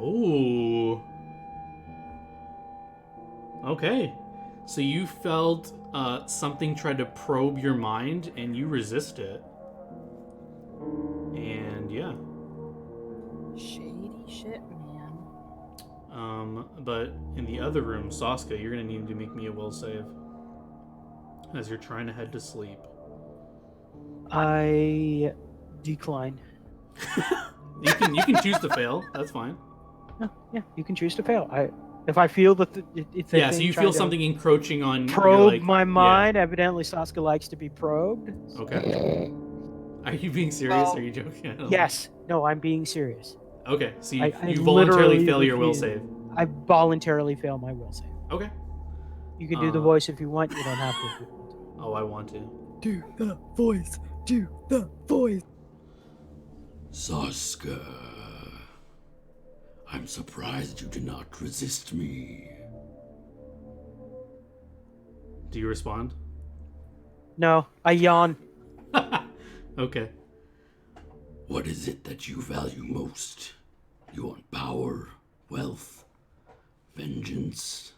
Oh. Okay. So you felt something tried to probe your mind, and you resist it. And yeah. Shady shit, man. But in the other room, Saska, you're gonna need to make me a will save as you're trying to head to sleep. I decline. You can choose to fail. That's fine. Yeah, you can choose to fail. If I feel that it's a Yeah. So thing you trying feel to something encroaching on your probe like my yeah. mind. Evidently, Saska likes to be probed. Okay. Are you being serious? Well, Or are you joking? I don't know. Yes. No, I'm being serious. Okay. So you, I you voluntarily literally fail your will refuse. save. I voluntarily fail my will save. Okay. You can do the voice if you want. You don't have to if you want to. Oh, I want to. Do the voice. Do the voice. Saska, I'm surprised you did not resist me. Do you respond? No, I yawn. Okay. What is it that you value most? You want power, wealth, vengeance?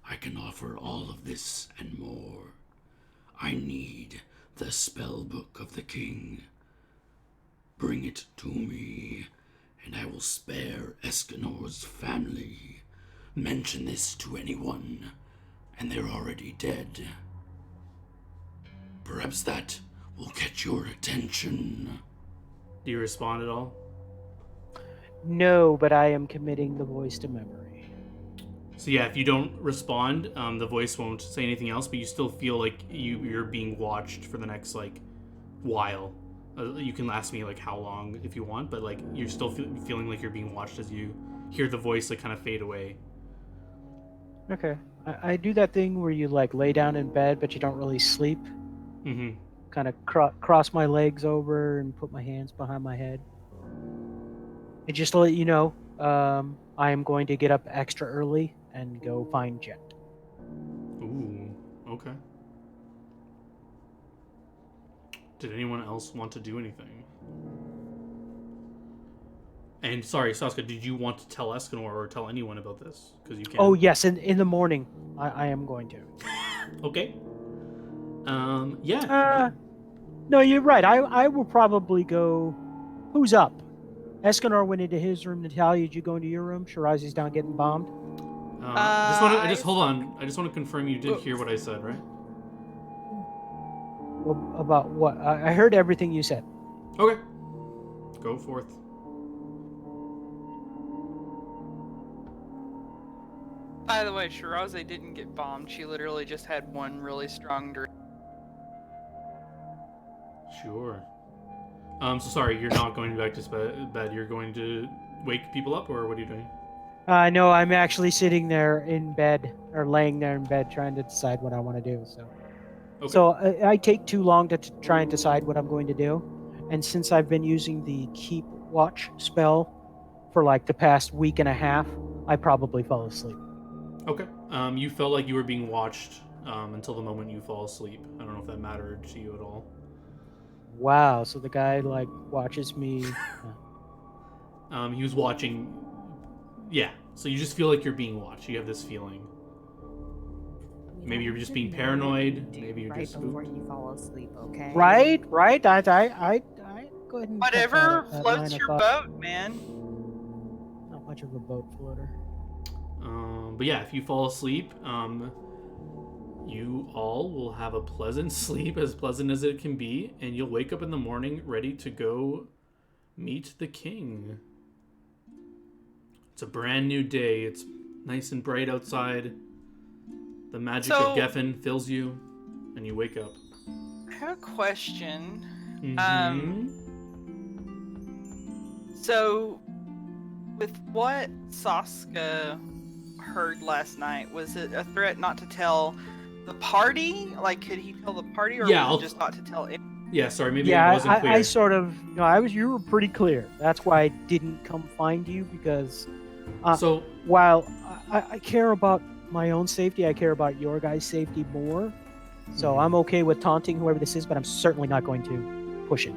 I can offer all of this and more. I need the spell book of the king. Bring it to me, and I will spare Escanor's family. Mention this to anyone, and they're already dead. Perhaps that will get your attention. Do you respond at all? No, but I am committing the voice to memory. So yeah, if you don't respond, the voice won't say anything else, but you still feel like you're being watched for the next like while. You can ask me like how long if you want, but like you're still feeling like you're being watched as you hear the voice like kind of fade away. Okay. I do that thing where you like lay down in bed, but you don't really sleep. Mm-hmm. Kind of cross my legs over and put my hands behind my head. And just to let you know, I am going to get up extra early and go find Jet. Ooh. Okay. Did anyone else want to do anything? And sorry, Saska, did you want to tell Escanor or tell anyone about this? Because you can. Oh yes, in the morning, I am going to. Okay. Yeah. No, you're right. I will probably go. Who's up? Escanor went into his room. Natalia, did you go into your room? Shirazi's down getting bombed. Hold on. I just want to confirm you did hear what I said, right? Well, about what? I heard everything you said. Okay. Go forth. By the way, Shiraze didn't get bombed. She literally just had one really strong drink. Sure. So sorry, you're not going back to bed. You're going to wake people up, or what are you doing? No, I'm actually sitting there in bed or laying there in bed trying to decide what I want to do. So, Okay. so I take too long to try and decide what I'm going to do, and since I've been using the keep watch spell for like the past week and a half, I probably fall asleep. Okay. You felt like you were being watched until the moment you fall asleep. I don't know if that mattered to you at all. Wow. So the guy like watches me. He was watching. Yeah. So you just feel like you're being watched. You have this feeling. Maybe you're just being paranoid. Maybe you're right just before spooked. you fall asleep, okay? Right. I go ahead and put Whatever that floats line of your thought. boat, man. Not much of a boat floater. But yeah, if you fall asleep, you all will have a pleasant sleep, as pleasant as it can be, and you'll wake up in the morning ready to go meet the king. It's a brand new day. It's nice and bright outside. The magic of Geffen fills you, and you wake up. I have a question. Mm-hmm. So, With what Saska heard last night, was it a threat not to tell the party? Like, could he tell the party, or Yeah, was I'll- it just not to tell it? Yeah, sorry, maybe Yeah, it wasn't clear. I sort of, you were pretty clear. That's why I didn't come find you, because So, while I care about my own safety, I care about your guys' safety more. So I'm okay with taunting whoever this is, but I'm certainly not going to push it.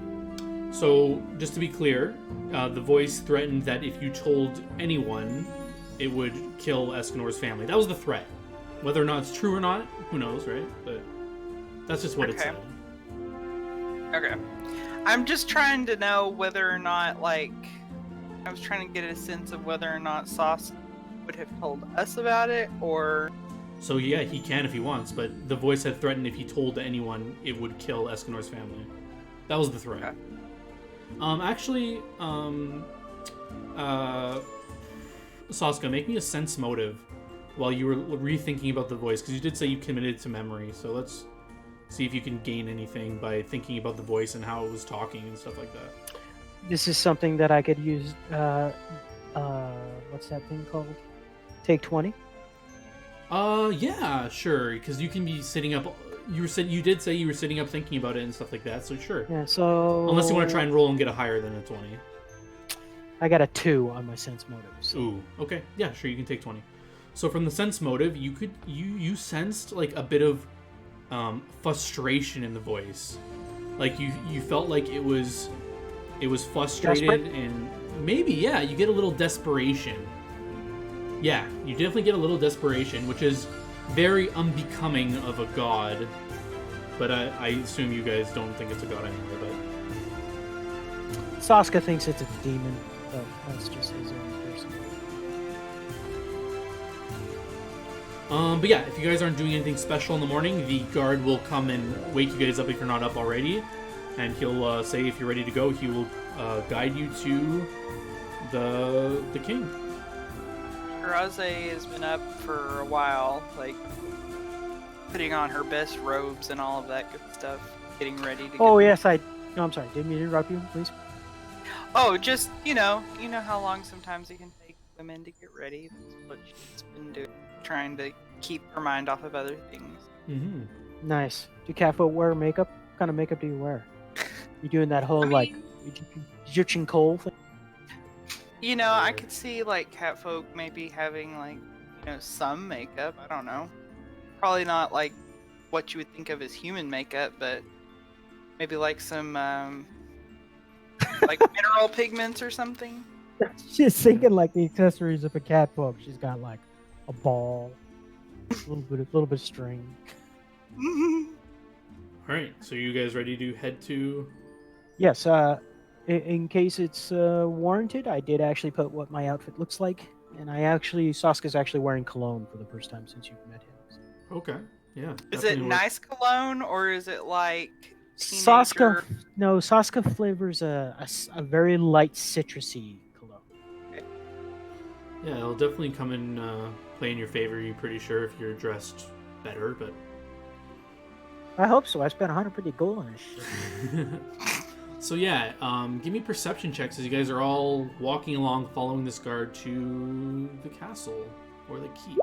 So, just to be clear, the voice threatened that if you told anyone, it would kill Escanor's family. That was the threat. Whether or not it's true or not, who knows, right? But that's just what it Okay. said. Okay. I'm just trying to know whether or not, like, I was trying to get a sense of whether or not Sauce would have told us about it, or... So yeah, he can if he wants, but the voice had threatened if he told anyone, it would kill Escanor's family. That was the threat. Okay. Saska, make me a sense motive while you were rethinking about the voice, because you did say you committed to memory, so let's see if you can gain anything by thinking about the voice and how it was talking and stuff like that. This is something that I could use. What's that thing called? Take 20. Yeah, sure, because you can be sitting up. You did say you were sitting up thinking about it and stuff like that, so sure. Yeah. So Unless you want to try and roll and get a higher than a 20. I got a 2 on my sense motive. So. Ooh, okay, yeah, sure, you can take 20. So from the sense motive, you sensed like a bit of frustration in the voice, like you felt like it was frustrated. Desperate? And maybe you get a little desperation. Yeah, you definitely get a little desperation, which is very unbecoming of a god. But I assume you guys don't think it's a god anyway. But Saska thinks it's a demon, but that's just his own personal. But yeah, if you guys aren't doing anything special in the morning, the guard will come and wake you guys up if you're not up already, and he'll say if you're ready to go, he will guide you to the king. Shiraze has been up for a while, like, putting on her best robes and all of that good stuff, getting ready to Oh get... yes, No, I'm sorry. Didn't mean to interrupt you. Please. Oh, just, you know how long sometimes it can take women to get ready. That's what she's been doing, trying to keep her mind off of other things. Mm-hmm. Nice. Do catfolk wear makeup? What kind of makeup do you wear? You doing that whole I mean- Egyptian coal thing? I could see, like, catfolk maybe having, like, some makeup. I don't know. Probably not, like, what you would think of as human makeup, but maybe, like, some, like, mineral pigments or something. She's thinking like the accessories of a catfolk. She's got like a ball, a little bit of string. All right, so you guys ready to head to? Yes. In case it's warranted, I did actually put what my outfit looks like, and Saska's actually wearing cologne for the first time since you've met him. So. Okay, yeah. Is it definitely worth- nice cologne, or is it, like, Saska, teenager? no, Saska flavors a very light citrusy cologne. Yeah, it'll definitely come and play in your favor. You're pretty sure if you're dressed better, but. I hope so. I spent 150 gold on this shit. So yeah, give me perception checks as you guys are all walking along, following this guard to the castle or the keep.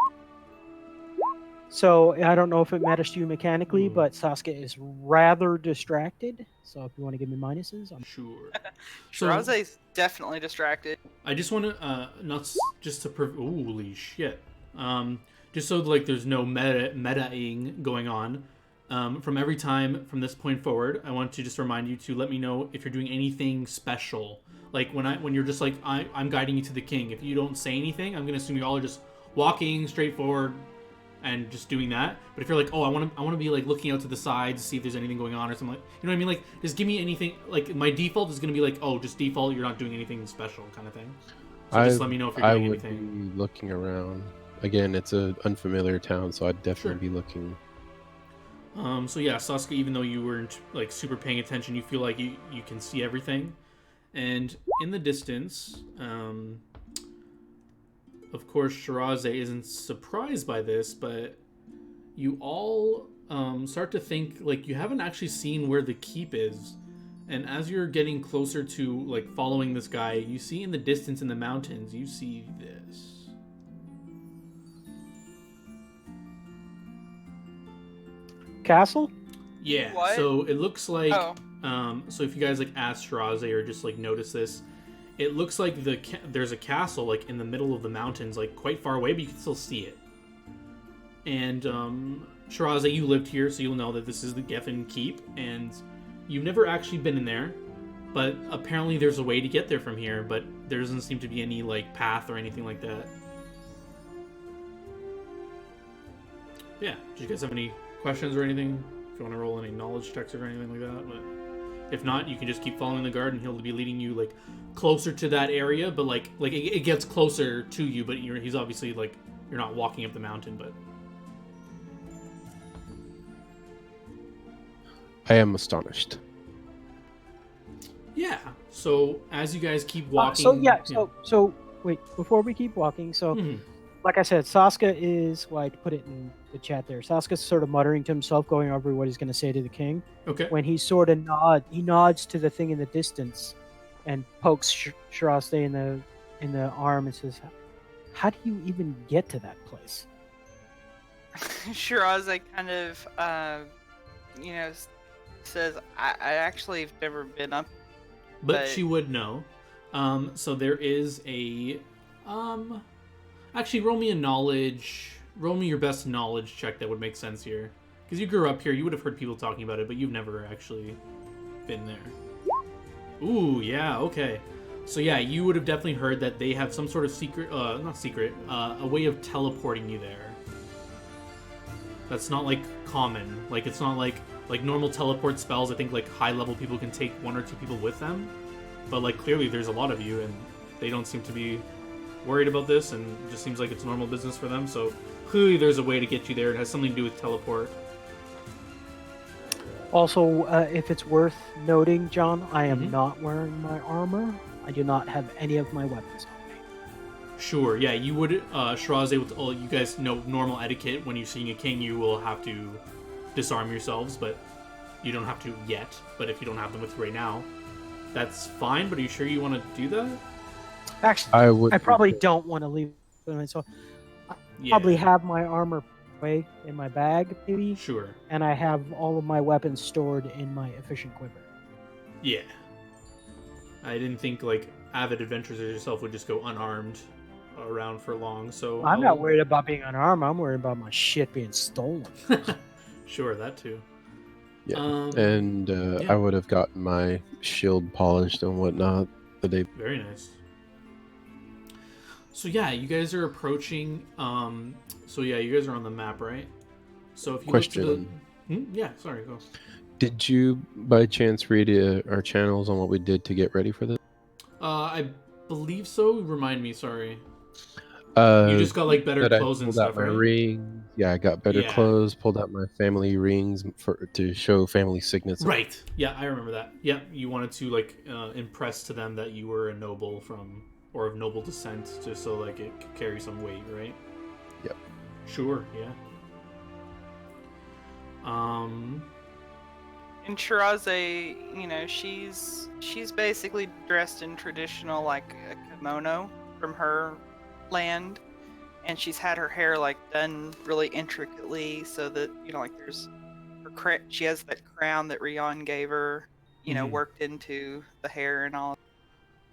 So I don't know if it matters to you mechanically, but Saska is rather distracted. So if you want to give me minuses, Sure. Shiraze's definitely distracted. I just want to holy shit. Just so like there's no meta-ing going on. From every time from this point forward, I want to just remind you to let me know if you're doing anything special. Like when you're just like I'm guiding you to the king. If you don't say anything, I'm gonna assume you all are just walking straight forward and just doing that. But if you're like, oh, I want to be like looking out to the sides to see if there's anything going on or something, like, you know what I mean? Like, just give me anything. Like my default is gonna be like, oh, just default. You're not doing anything special, kind of thing. So just let me know if you're doing anything. I would be looking around. Again, it's an unfamiliar town, so I'd definitely be looking. So yeah, Saska, even though you weren't like super paying attention, you feel like you can see everything. And in the distance, of course, Shiraze isn't surprised by this, but you all start to think like you haven't actually seen where the keep is. And as you're getting closer to like following this guy, you see in the distance in the mountains, you see this. Castle? Yeah. What? So it looks like. Oh. So if you guys like ask Shiraze or just like notice this, it looks like there's a castle like in the middle of the mountains, like quite far away, but you can still see it. And Shiraze, you lived here, so you'll know that this is the Geffen Keep, and you've never actually been in there, but apparently there's a way to get there from here, but there doesn't seem to be any like path or anything like that. Yeah. Do you guys have any questions or anything? If you want to roll any knowledge checks or anything like that, but if not, you can just keep following the guard, and he'll be leading you like closer to that area. But like it gets closer to you, but he's obviously like you're not walking up the mountain. But I am astonished. yeah. So as you guys keep walking, So wait, before we keep walking, so. Mhm. Like I said, Saska is, well, I put it in the chat there. Saska's sort of muttering to himself, going over what he's going to say to the king. Okay. When he sort of nods to the thing in the distance and pokes Shiraste in the arm and says, "How do you even get to that place?" Shiraze kind of, says, I actually have never been up. But she would know. So there is a actually roll me your best knowledge check that would make sense here. Because you grew up here, you would have heard people talking about it, but you've never actually been there. Ooh, yeah, okay. So yeah, you would have definitely heard that they have some sort of secret, a way of teleporting you there. That's not like common. Like it's not like normal teleport spells. I think like high level people can take 1 or 2 people with them. But like clearly there's a lot of you, and they don't seem to be worried about this, and it just seems like it's normal business for them. So clearly there's a way to get you there. It has something to do with teleport. Also, if it's worth noting, John, I am Mhm. not wearing my armor. I do not have any of my weapons on me. Sure, yeah, you would, Shiraze, with all you guys know normal etiquette, when you're seeing a king, you will have to disarm yourselves, but you don't have to yet. But if you don't have them with you right now, that's fine, but are you sure you want to do that? Actually, I probably don't want to leave them, so I Yeah. probably have my armor away in my bag, maybe. Sure. And I have all of my weapons stored in my efficient quiver. Yeah. I didn't think, like, avid adventurers as yourself would just go unarmed around for long, so... I'm not worried about being unarmed. I'm worried about my shit being stolen. Sure, that too. Yeah. Yeah. I would have gotten my shield polished and whatnot the day. Very nice. So yeah, you guys are approaching. So yeah, you guys are on the map, right? So if you Question. look to the, yeah, sorry, go. Did you by chance read our channels on what we did to get ready for this? I believe so. Remind me, sorry. You just got like better that clothes I and pulled out stuff, my right? rings. Yeah, I got better Yeah. clothes. Pulled out my family rings to show family signets. Right. Yeah, I remember that. Yeah, you wanted to like impress to them that you were a noble from or of noble descent, just so like it could carry some weight, right? Yep. Sure. Yeah. And Shiraze, she's basically dressed in traditional like a kimono from her land, and she's had her hair like done really intricately so that like there's she has that crown that Rion gave her, worked into the hair and all.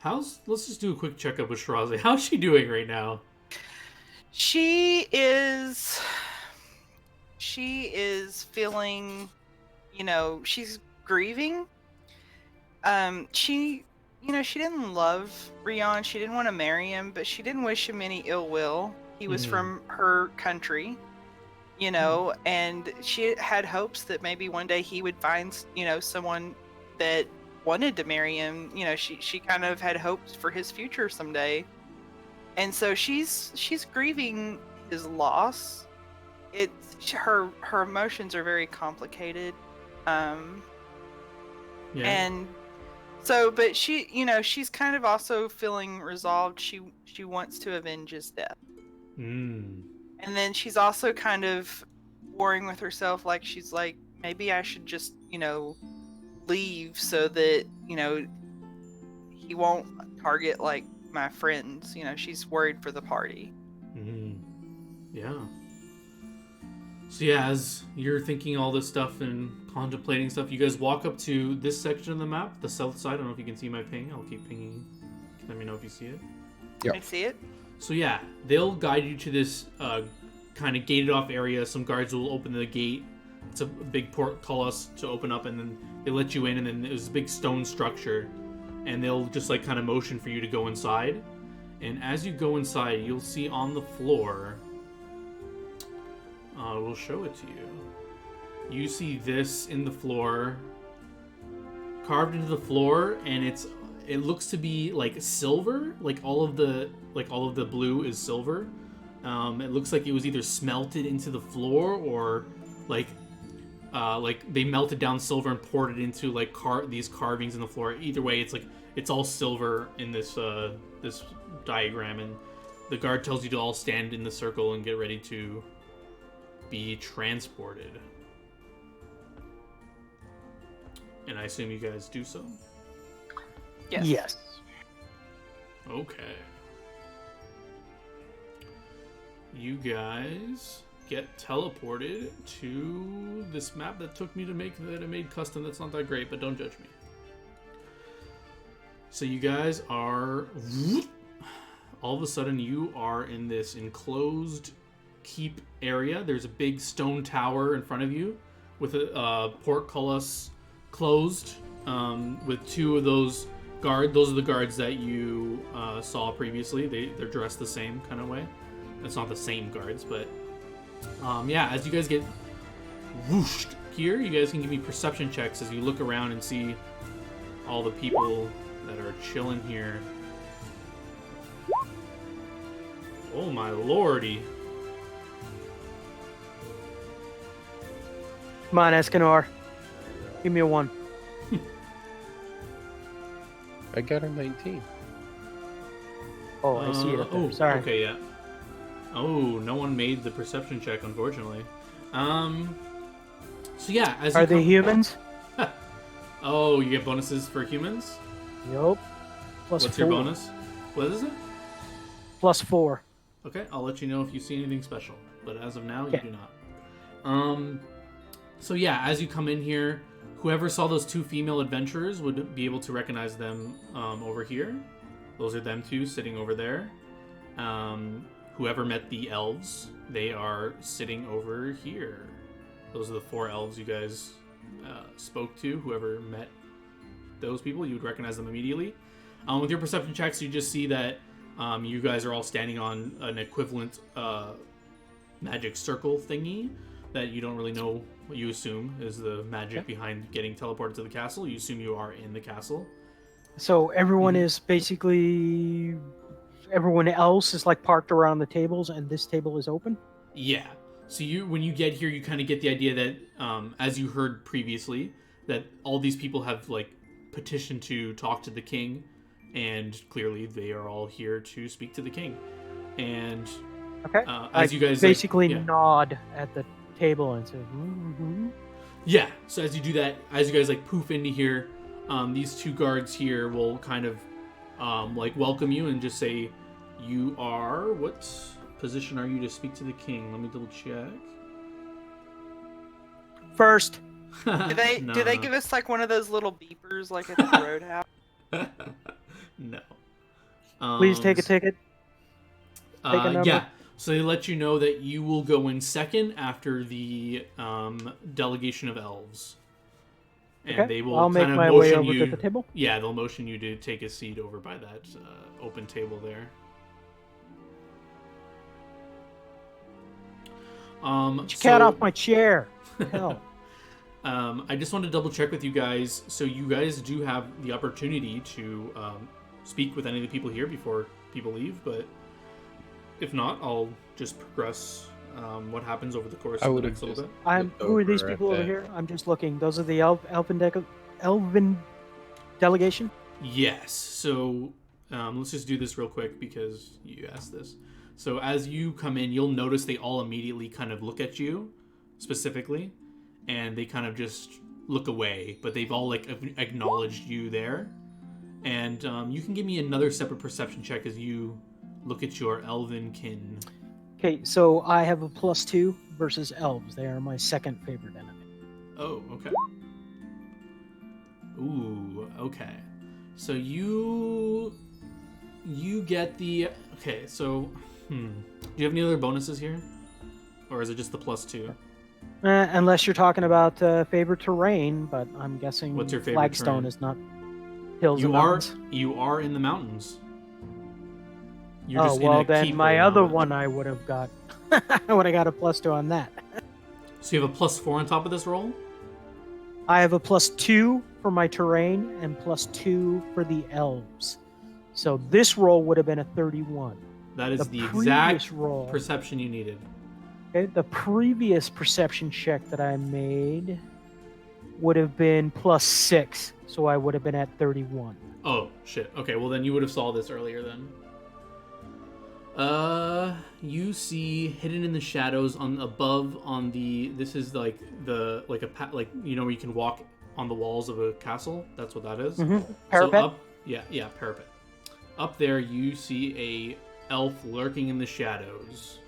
Let's just do a quick checkup with Shiraze. How's she doing right now? She is feeling, she's grieving. She didn't love Rion. She didn't want to marry him, but she didn't wish him any ill will. He was from her country, and she had hopes that maybe one day he would find, someone that wanted to marry him. She kind of had hopes for his future someday. And so she's grieving his loss. Her emotions are very complicated. Yeah. And so, but she's kind of also feeling resolved. She wants to avenge his death. Mm. And then she's also kind of warring with herself, like she's like, maybe I should just, leave so that, he won't target, like, my friends. She's worried for the party. Yeah. So yeah, as you're thinking all this stuff and contemplating stuff, you guys walk up to this section of the map, the south side. I don't know if you can see my ping. I'll keep pinging. Let me know if you see it. Yep. I see it. So yeah, they'll guide you to this kind of gated off area. Some guards will open the gate. It's a big portcullis to open up, and then they let you in, and then there's a big stone structure, and they'll just like kind of motion for you to go inside. And as you go inside, you'll see on the floor, we'll show it to you. You see this in the floor, carved into the floor, and it looks to be like silver, like all of the blue is silver. It looks like it was either smelted into the floor or like they melted down silver and poured it into like these carvings in the floor. Either way, it's all silver in this this diagram, and the guard tells you to all stand in the circle and get ready to be transported. And I assume you guys do so. Yes. Okay. You guys get teleported to this map that took me to make, that I made custom. That's not that great, but don't judge me. So you guys are, all of a sudden you are in this enclosed keep area. There's a big stone tower in front of you with a portcullis closed, with two of those guards. Those are the guards that you saw previously. They're dressed the same kind of way. It's not the same guards, but yeah, as you guys get whooshed here, you guys can give me perception checks as you look around and see all the people that are chilling here. Oh my lordy. Come on, Escanor. Give me a 1. I got a 19. Oh, I see it up there. Sorry. Okay, yeah. Oh, no one made the perception check, unfortunately. So yeah, as Are they humans? Oh, you get bonuses for humans? Yup. Plus What's 4. your bonus? What is it? Plus 4. Okay, I'll let you know if you see anything special. But as of now, you Yeah. do not. So yeah, as you come in here, whoever saw those two female adventurers would be able to recognize them over here. Those are them two sitting over there. Whoever met the elves, they are sitting over here. Those are the 4 elves you guys spoke to. Whoever met those people, you would recognize them immediately. With your perception checks, you just see that you guys are all standing on an equivalent magic circle thingy that you don't really know what you assume is the magic behind getting teleported to the castle. You assume you are in the castle. So everyone is basically... Everyone else is like parked around the tables, and this table is open? Yeah. So when you get here, you kind of get the idea that, as you heard previously, that all these people have like petitioned to talk to the king, and clearly they are all here to speak to the king. And Okay. as you guys basically like, yeah. nod at the table and say, mm-hmm. Yeah. So as you do that, as you guys like poof into here, these 2 guards here will kind of like welcome you and just say, you are, what position are you to speak to the king? Let me double check. First. Do they give us like one of those little beepers like at the roadhouse? No. Please take a ticket. Take a number. Yeah. So they let you know that you will go in second after the delegation of elves. And Okay. they will I'll make kind of my way motion over you to the table. Yeah, they'll motion you to take a seat over by that open table there. Get your cat off my chair. Hell. I just wanted to double check with you guys. So you guys do have the opportunity to speak with any of the people here before people leave, but if not, I'll just progress what happens over the course of the next little bit. Who are these people over here? I'm just looking. Those are the Elven delegation? Yes. So let's just do this real quick because you asked this. So as you come in, you'll notice they all immediately kind of look at you specifically, and they kind of just look away, but they've all like acknowledged you there. And you can give me another separate perception check as you look at your elven kin. Okay, so I have a +2 versus elves. They are my second favorite enemy. Oh, okay. Ooh, okay. So you get the okay. So, do you have any other bonuses here, or is it just the +2? Unless you're talking about favorite terrain, but I'm guessing What's your favorite Flagstone terrain? is not hills and mountains. You are in the mountains. You're Oh just well, in a then keep my right now, other but- one I would have got. I would have got a +2 on that. So you have a +4 on top of this roll. I have a +2 for my terrain and +2 for the elves. So this roll would have been a 31. That is the previous exact roll. perception you needed. Okay, the previous perception check that I made would have been +6, so I would have been at 31. Oh shit. Okay, well then you would have saw this earlier then. You see hidden in the shadows this is like like you know where you can walk on the walls of a castle. That's what that is. Parapet? So parapet. Up there you see a elf lurking in the shadows.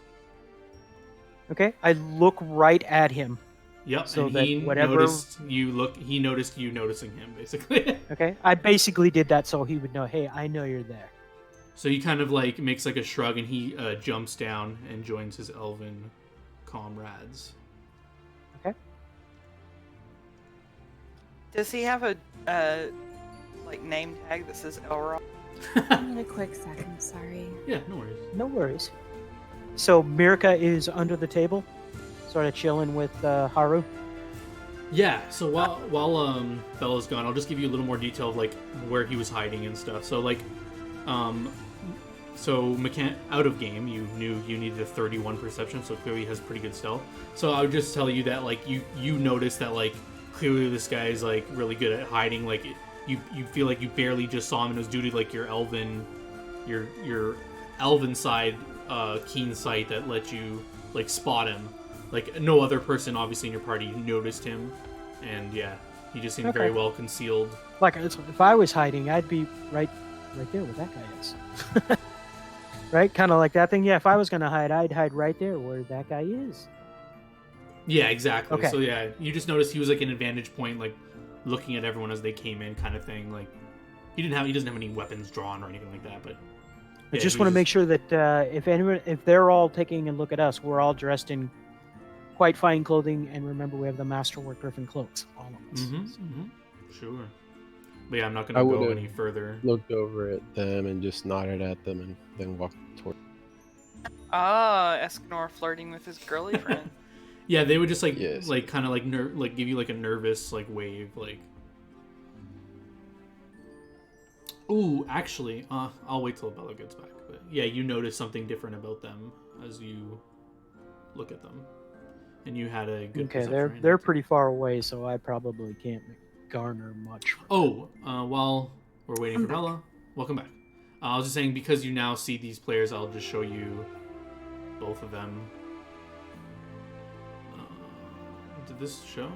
Okay, I look right at him. Yep, So and that he whatever- noticed he noticed you noticing him basically. Okay, I basically did that so he would know, hey, I know you're there. So he kind of like makes like a shrug and he jumps down and joins his elven comrades. Okay. Does he have a like name tag that says Elrond? Wait a quick second, sorry. Yeah, no worries. No worries. So Mirka is under the table, sort of chilling with Haru. Yeah, so while Bella's gone, I'll just give you a little more detail of like where he was hiding and stuff. So like out of game, you knew you needed a 31 perception, so clearly he has pretty good stealth. So I would just tell you that like you notice that like clearly this guy is like really good at hiding. Like you feel like you barely just saw him and it was due to like your elven side keen sight that let you like spot him. Like no other person obviously in your party noticed him, and yeah, he just seemed very well concealed. Like if I was hiding, I'd be right there where that guy is. Right, kind of like that thing. Yeah, if I was gonna hide, I'd hide right there where that guy is. Yeah, exactly. Okay. So yeah, you just noticed he was like an advantage point, like looking at everyone as they came in, kind of thing. Like he doesn't have any weapons drawn or anything like that. But I yeah, just he want to was make sure that if they're all taking a look at us, we're all dressed in quite fine clothing, and remember we have the Masterwork Griffin cloaks, all of us. Sure. But yeah, I'm not I gonna go would've any further. Looked over at them and just nodded at them and then walked toward. Ah, Escanor flirting with his girly friend. Yeah, they would just like Yes. like kind of like give you like a nervous like wave like. Ooh, actually, I'll wait till Bella gets back. But yeah, you notice something different about them as you look at them, and you had a good. Okay, perception right they're now. pretty far away, so I probably can't garner much. From Oh, while we're waiting for Bella, welcome back. I was just saying because you now see these players, I'll just show you both of them. Did this show?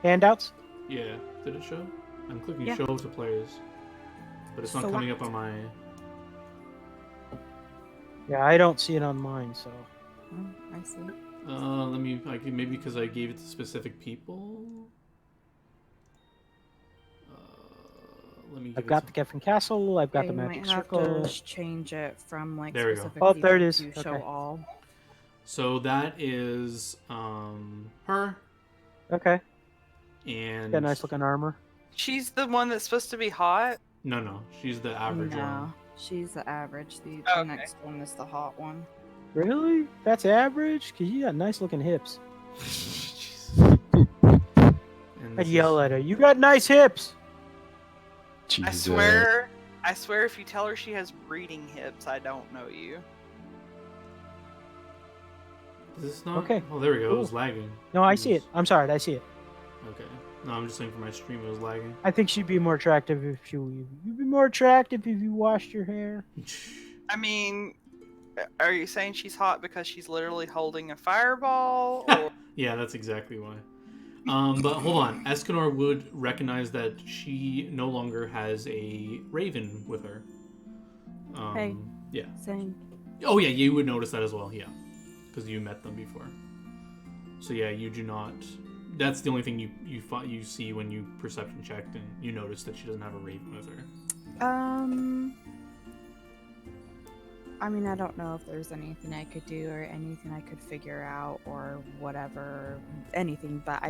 handouts. Yeah, did it show? I'm clicking Yeah. show to players, but it's not So coming what? up on my. Yeah, I don't see it on mine, so Oh, I see. Let me. Maybe because I gave it to specific people. Let me. Give I've got the Griffin Castle. I've got Okay, the you Magic might have Circle. to change it from like There we go. specific Oh, there it people is. to show Okay. all. So that is her Okay, and. got nice looking armor. She's the one that's supposed to be hot. No, she's the average No, one. she's the average. The Okay. next one is the hot one. Really? That's average? Cause you got nice looking hips. And I'd this yell is- at her. You got nice hips. Jesus. I swear if you tell her she has breeding hips, I don't know you. Is this not? Okay, Oh, there we go. It was cool. lagging. No, I see it. I'm sorry, I see it. Okay. No, I'm just saying for my stream it was lagging. I think she'd be more attractive if you'd be more attractive if you washed your hair. I mean, are you saying she's hot because she's literally holding a fireball? Or... Yeah, that's exactly why. But hold on, Escanor would recognize that she no longer has a raven with her. Hey. Yeah. Same. Oh yeah, you would notice that as well. Yeah, because you met them before. So yeah, you do not. That's the only thing you see when you perception checked, and you notice that she doesn't have a raven with her. I mean, I don't know if there's anything I could do or anything I could figure out or whatever, anything, but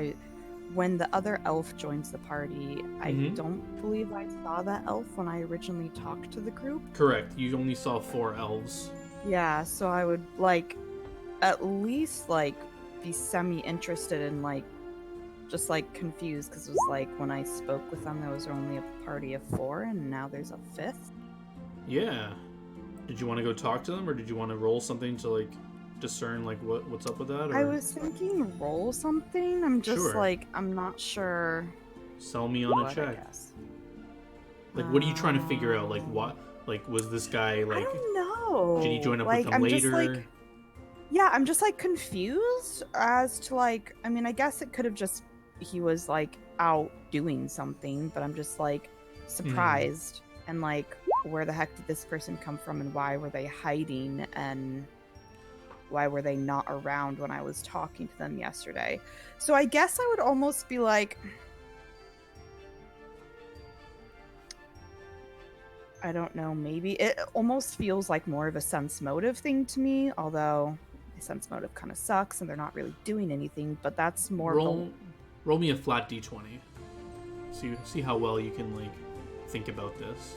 when the other elf joins the party, I don't believe I saw that elf when I originally talked to the group. Correct. You only saw 4 elves. Yeah, so I would, at least, be semi-interested and, just, confused, because it was, when I spoke with them, there was only a party of 4, and now there's a 5th. Yeah. Did you want to go talk to them, or did you want to roll something to, discern, what's up with that? Or... I was thinking roll something. I'm just, Sure. I'm not sure. Sell me on a check. What are you trying to figure out? What? Was this guy, I don't know. Did he join up with them later? Yeah, I'm just, confused as to, I mean, I guess it could have just, he was, out doing something, but I'm just, surprised. And, where the heck did this person come from, and why were they hiding, and why were they not around when I was talking to them yesterday? So I guess I would almost be like, I don't know, maybe it almost feels like more of a sense motive thing to me, although the sense motive kind of sucks and they're not really doing anything, but that's more roll me a flat d20. See how well you can think about this.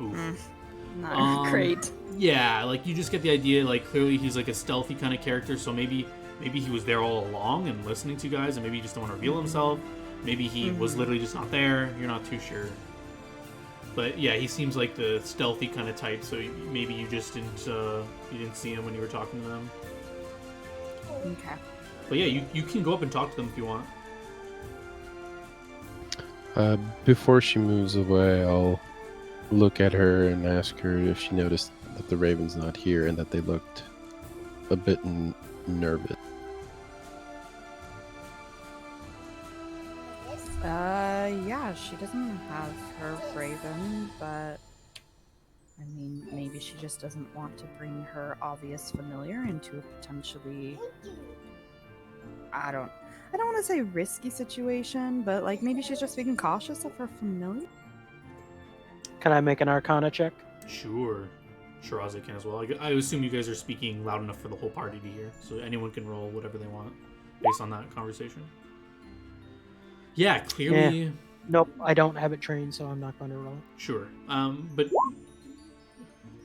Oof. Not great. Yeah, you just get the idea, clearly he's a stealthy kind of character, so maybe he was there all along and listening to you guys, and maybe he just don't want to reveal himself. Maybe he was literally just not there. You're not too sure. But yeah, he seems like the stealthy kind of type, so maybe you just didn't see him when you were talking to them. Okay. But yeah, you can go up and talk to them if you want. Before she moves away, I'll look at her and ask her if she noticed that the raven's not here and that they looked a bit nervous. Yeah, she doesn't have her raven, but I mean, maybe she just doesn't want to bring her obvious familiar into a potentially, I don't want to say risky situation, but maybe she's just being cautious of her familiar. Can I make an Arcana check? Sure. Shiraz can as well. I assume you guys are speaking loud enough for the whole party to hear, so anyone can roll whatever they want based on that conversation. Yeah, clearly. Yeah. Nope, I don't have it trained, so I'm not going to roll it. Sure. But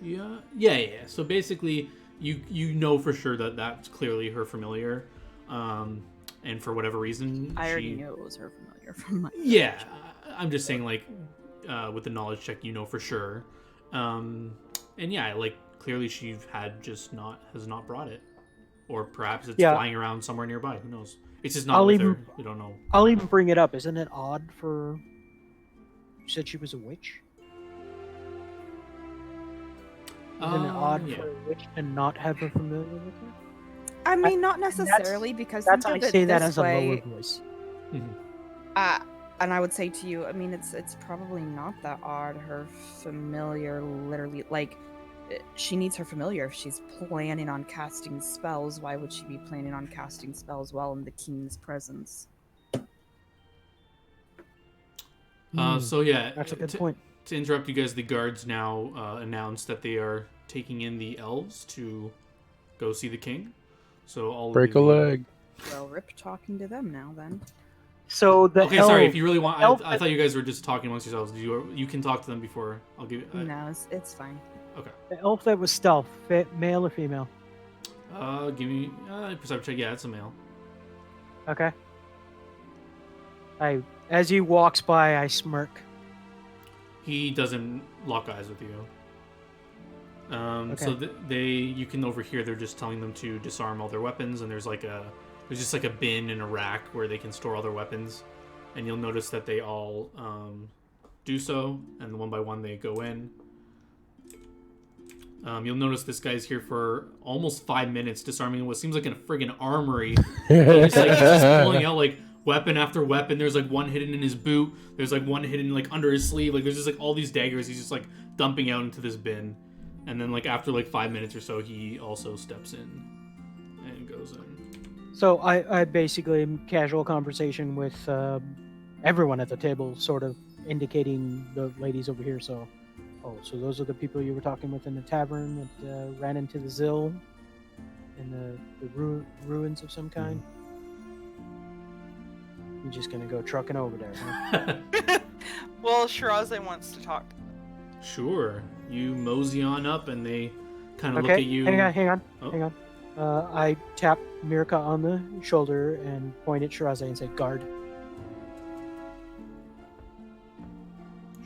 yeah. So basically, you know for sure that that's clearly her familiar, and for whatever reason, I already knew it was her familiar from my. Yeah, I'm just saying with the knowledge check, you know for sure, and yeah, clearly she has not brought it, or perhaps it's flying around somewhere nearby. Who knows? It's just not with her. We don't know. I'll even bring it up. Isn't it odd for... You said she was a witch? Isn't it odd for a witch to not have her familiar with her? I mean, not necessarily, because that's think I of say it that this as way. a lower voice. And I would say to you, I mean, it's probably not that odd. Her familiar, literally, she needs her familiar. If she's planning on casting spells, why would she be planning on casting spells while in the king's presence? So yeah, that's a good point. To interrupt you guys, the guards now announced that they are taking in the elves to go see the king. So all break a leg. Well, rip talking to them now then. So the sorry. If you really want, I thought you guys were just talking amongst yourselves. You can talk to them before. I'll give you. No, it's fine. Okay. The elf that was stealth, male or female? Give me perception check. Yeah, it's a male. Okay. As he walks by, I smirk. He doesn't lock eyes with you. Okay. So you can overhear. They're just telling them to disarm all their weapons, and there's just a bin and a rack where they can store all their weapons, and you'll notice that they all do so, and one by one they go in. You'll notice this guy's here for almost 5 minutes, disarming what seems like a friggin' armory. He's just pulling out like weapon after weapon. There's like one hidden in his boot. There's like one hidden like under his sleeve. Like there's just like all these daggers. He's just like dumping out into this bin. And then like after like 5 minutes or so, he also steps in and goes in. So I basically casual conversation with everyone at the table, sort of indicating the ladies over here. So, so those are the people you were talking with in the tavern that ran into the Zill in the ruins of some kind. You're just gonna go trucking over there, huh? Well, Shiraze wants to talk. Sure. You mosey on up, and they kind of Okay, look at you. hang on. Oh. I tap Mirka on the shoulder and point at Shiraze and say, "Guard."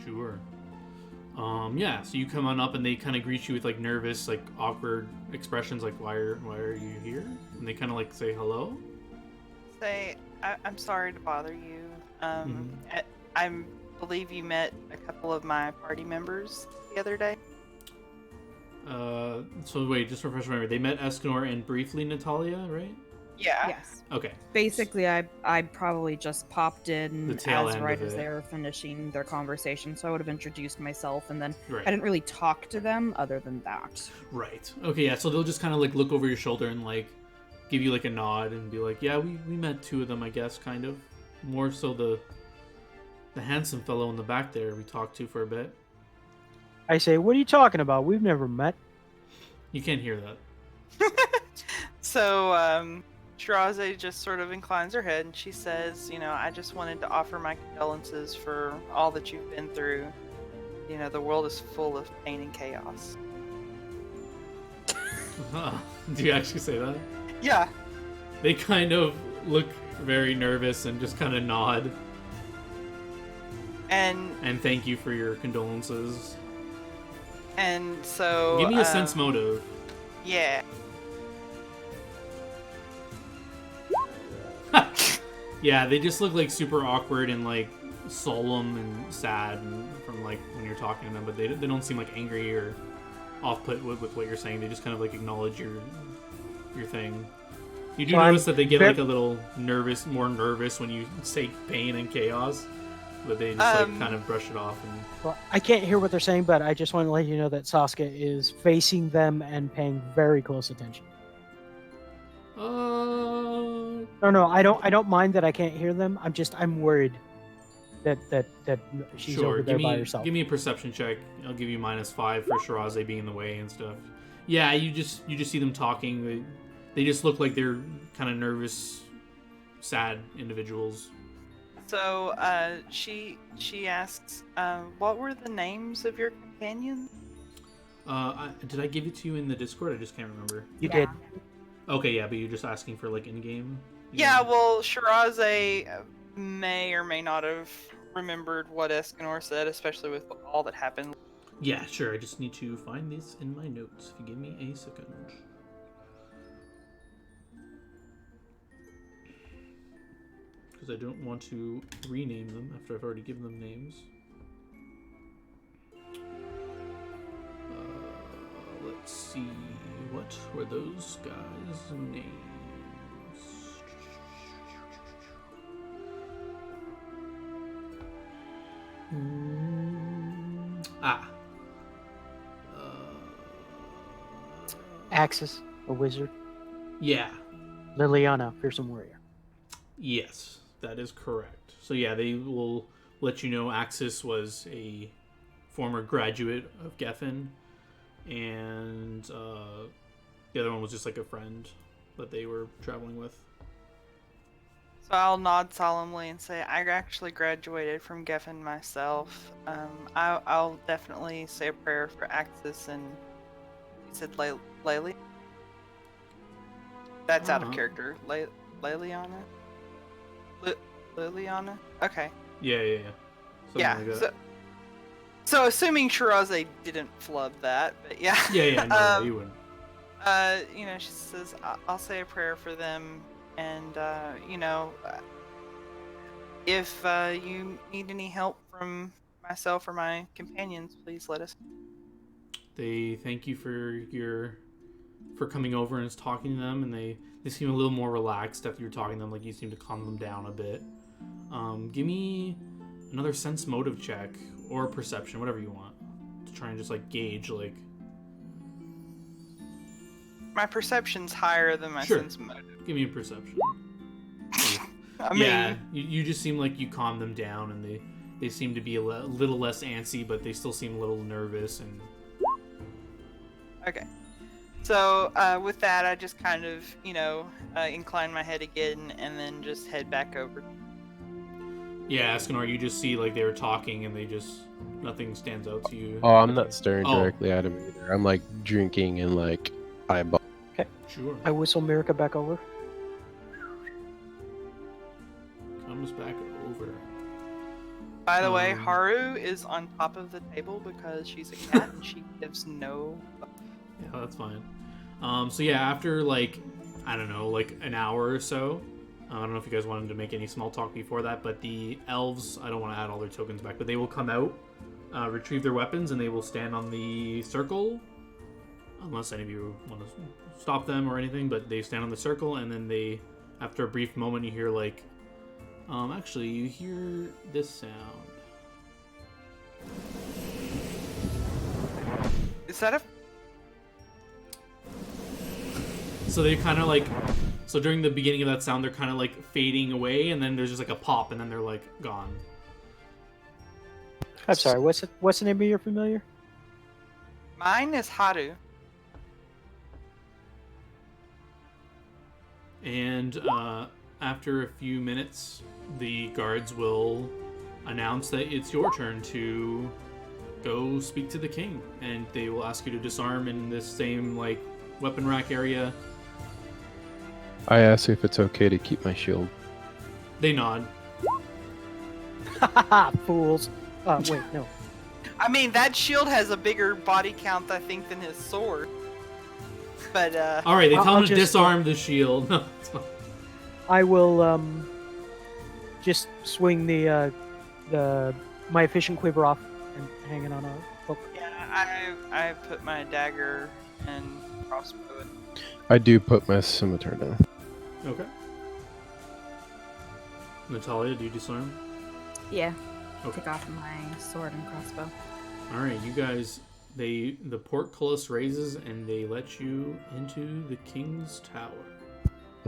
Sure. Yeah. So you come on up, and they kind of greet you with like nervous, like awkward expressions, like "Why are you here?" And they kind of like say hello. Say, I'm sorry to bother you. I believe you met a couple of my party members the other day. So wait, just refresh my memory. They met Escanor and briefly Natalia, right? Yeah. Yes. Okay. Basically, I probably just popped in The tail as end right of as it. they were finishing their conversation, so I would have introduced myself, and then Right. I didn't really talk to them other than that. Right. Okay, yeah, so they'll just kind of like look over your shoulder and like give you like a nod and be like, yeah, we met two of them, I guess, kind of. More so the handsome fellow in the back there we talked to for a bit. I say, "What are you talking about? We've never met." You can't hear that. So, Shiraze just sort of inclines her head and she says, I just wanted to offer my condolences for all that you've been through. The world is full of pain and chaos. Do you actually say that? Yeah. They kind of look very nervous and just kind of nod And thank you for your condolences. so Give me a sense motive. Yeah. Yeah, they just look like super awkward and like solemn and sad and from like when you're talking to them, but they don't seem like angry or off-put with what you're saying. They just kind of like acknowledge your thing. You do Well, notice that they get ve- like a little more nervous when you say pain and chaos, but they just like kind of brush it off. And Well, I can't hear what they're saying, but I just want to let you know that Sasuke is facing them and paying very close attention. No, I don't mind that I can't hear them. I'm worried that she's sure. over there by herself. Give me a perception check. I'll give you -5 for Shiraze being in the way and stuff. Yeah, you just see them talking. They just look like they're kind of nervous, sad individuals. So, she asks, what were the names of your companions? Did I give it to you in the Discord? I just can't remember. You Yeah. did. Okay, yeah, but you're just asking for like in-game. Yeah, well, Shiraze may or may not have remembered what Escanor said, especially with all that happened. Yeah, sure. I just need to find this in my notes. If you give me a second. Because I don't want to rename them after I've already given them names. Let's see. What were those guys' names? Ah. Axis, a wizard. Yeah. Liliana, fearsome warrior. Yes, that is correct. So yeah, they will let you know Axis was a former graduate of Geffen, and the other one was just like a friend that they were traveling with. So I'll nod solemnly and say, I actually graduated from Geffen myself. I'll definitely say a prayer for Axis and you said Layli? That's out of character. Liliana? Liliana? Okay. Yeah. Something Yeah. like that. So assuming Shiraze didn't flub that, but yeah. Yeah, no, you wouldn't. She says, I'll say a prayer for them, and, if you need any help from myself or my companions, please let us know. They thank you for coming over and talking to them, and they seem a little more relaxed after you're talking to them. Like you seem to calm them down a bit. Give me another sense motive check or perception, whatever you want, to try and just like gauge like. My perception's higher than my Sure. sense motive. Give me a perception. I Yeah, mean, you just seem like you calm them down, and they seem to be a little less antsy, but they still seem a little nervous. And okay. So with that, I just kind of, incline my head again and then just head back over. yeah, Escanor, you just see like they were talking, and nothing stands out to you. Oh, I'm not staring Oh. directly at him either. I'm like drinking and like eyeball. Sure. I whistle Mirica back over. Comes back over. By the way, Um. Haru is on top of the table because she's a cat and she gives no. Yeah, that's fine. So yeah, after like, I don't know, like an hour or so, I don't know if you guys wanted to make any small talk before that, but the elves, I don't want to add all their tokens back, but they will come out, retrieve their weapons, and they will stand on the circle, unless any of you want to stop them or anything, but they stand on the circle, and then they, after a brief moment, you hear like, actually, you hear this sound. Is that a? So they kind of like, so during the beginning of that sound, they're kind of like fading away, and then there's just like a pop, and then they're like gone. I'm sorry. What's the name of your familiar? Mine is Haru. And after a few minutes, the guards will announce that it's your turn to go speak to the king, and they will ask you to disarm in this same like weapon rack area. I ask if it's okay to keep my shield. They nod. Fools. Wait, no. I mean, that shield has a bigger body count, I think, than his sword. But All right, they tell I'll him to just- disarm the shield. No, it's fine. I will just swing my efficient quiver off and hang it on a hook. yeah, I put my dagger and crossbow in. I do put my scimitar down. Okay. Natalia, do you disarm? Yeah. Okay. Take off my sword and crossbow. All right, you guys. The portcullis raises, and they let you into the king's tower.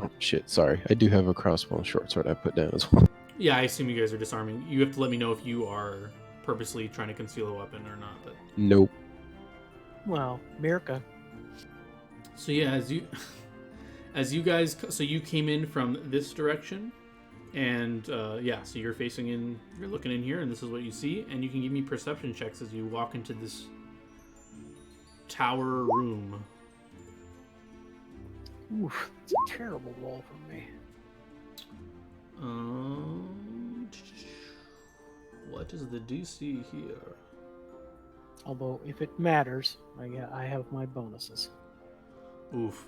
Oh shit, sorry. I do have a crossbow and short sword I put down as well. Yeah, I assume you guys are disarming. You have to let me know if you are purposely trying to conceal a weapon or not. But Nope. Well, Mirica. so yeah, as you guys, so you came in from this direction, and yeah, so you're facing in, you're looking in here, and this is what you see, and you can give me perception checks as you walk into this tower room. Oof, it's a terrible roll for me. What is the DC here? Although, if it matters, I have my bonuses. Oof.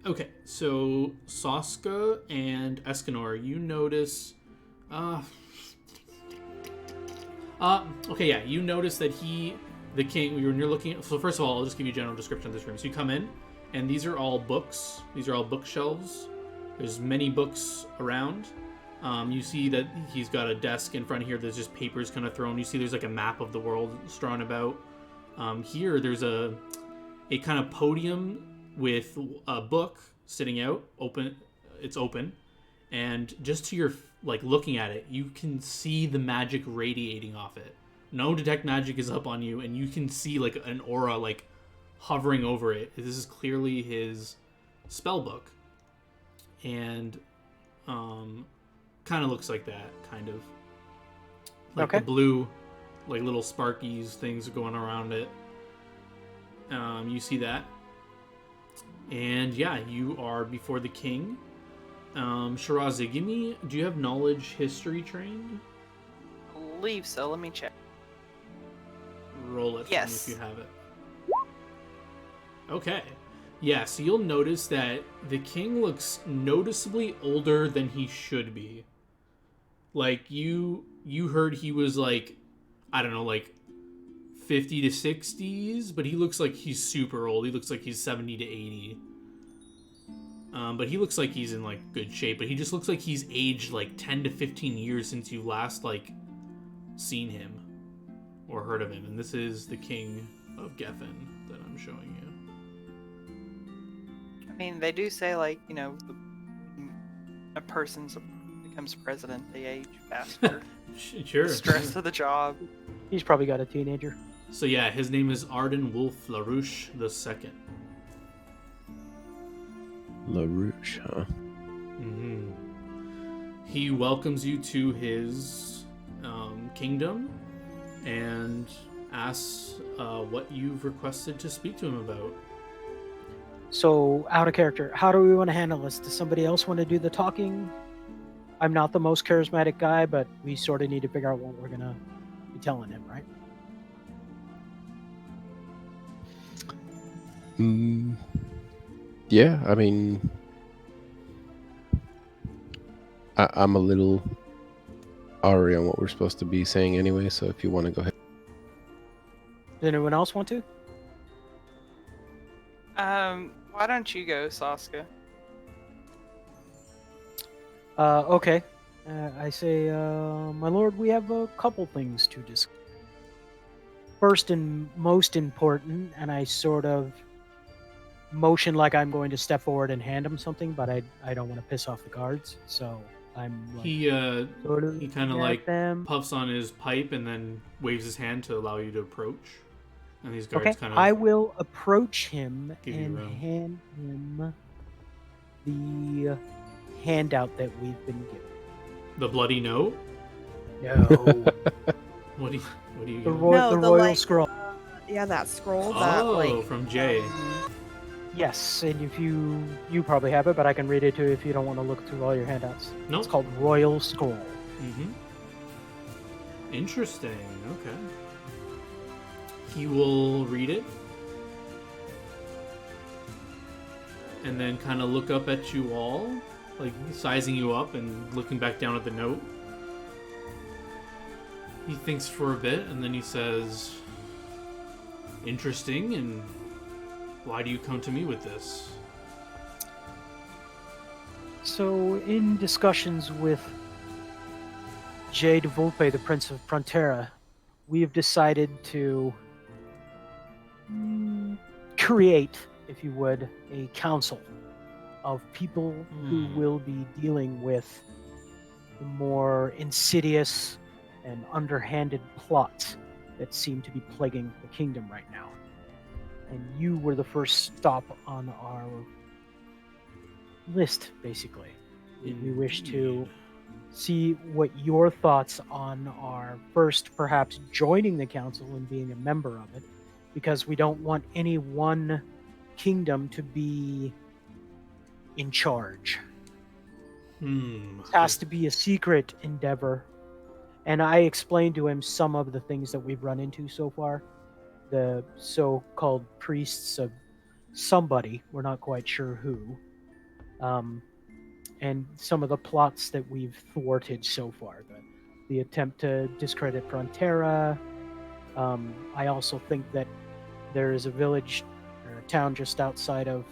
Okay, so Saska and Escanor, you notice. Okay, yeah, you notice that the king, when you're looking. So first of all, I'll just give you a general description of this room. So you come in, and these are all books. These are all bookshelves. There's many books around. You see that he's got a desk in front of here. There's just papers kind of thrown. You see there's like a map of the world strewn about. Here, there's a kind of podium with a book sitting out, open. It's open, and just to your like looking at it, you can see the magic radiating off it. No detect magic is up on you, and you can see like an aura like hovering over it. This is clearly his spell book, and kind of looks like that, kind of like Okay. the blue, like little sparkies things going around it. You see that, and yeah, you are before the king. Shirazi, do you have knowledge history trained? Believe so. Let me check. Roll it for me Yes. if you have it. Okay. Yeah, so you'll notice that the king looks noticeably older than he should be. Like you heard he was like I don't know, like 50 to 60s, but he looks like he's super old. He looks like he's 70 to 80. But he looks like he's in like good shape, but he just looks like he's aged like 10 to 15 years since you last like seen him or heard of him. And this is the king of Gethin that I'm showing you. I mean, they do say, like, a person becomes president, they age faster. Sure. The stress of the job. He's probably got a teenager. So yeah, his name is Arden Wolf LaRouche II. LaRouche, huh? Mm-hmm. He welcomes you to his kingdom and asks what you've requested to speak to him about. So, out of character, how do we want to handle this? Does somebody else want to do the talking? I'm not the most charismatic guy, but we sort of need to figure out what we're going to be telling him, right? Yeah, I mean, I'm a little awry on what we're supposed to be saying anyway, so if you want to go ahead. Does anyone else want to? Why don't you go, Saska? Okay. I say, my lord, we have a couple things to discuss. First and most important, and I sort of motion like I'm going to step forward and hand him something, but I don't want to piss off the guards, so I'm like, He sort he kind of at like them. puffs on his pipe and then waves his hand to allow you to approach. And these guards Okay, kind of I will approach him give you and room. hand him the handout that we've been given. The bloody note. No, What do you the, give? the No, the, royal like, scroll. Yeah, that scroll. That Oh, like. from Jay. Yes, and if you probably have it, but I can read it too if you don't want to look through all your handouts. Nope. It's called Royal Scroll. Mm-hmm. Interesting. Okay. He will read it and then kind of look up at you all, like sizing you up and looking back down at the note. He thinks for a bit and then he says, "Interesting, and why do you come to me with this?" So, in discussions with Jay de Volpe, the Prince of Frontera, we have decided to create, if you would, a council of people who will be dealing with the more insidious and underhanded plots that seem to be plaguing the kingdom right now. And you were the first stop on our list, basically. We wish to see what your thoughts on are first, perhaps joining the council and being a member of it, because we don't want any one kingdom to be in charge. It has to be a secret endeavor. And I explained to him some of the things that we've run into so far. The so-called priests of somebody, we're not quite sure who, and some of the plots that we've thwarted so far. The attempt to discredit Frontera. I also think that there is a village or a town just outside of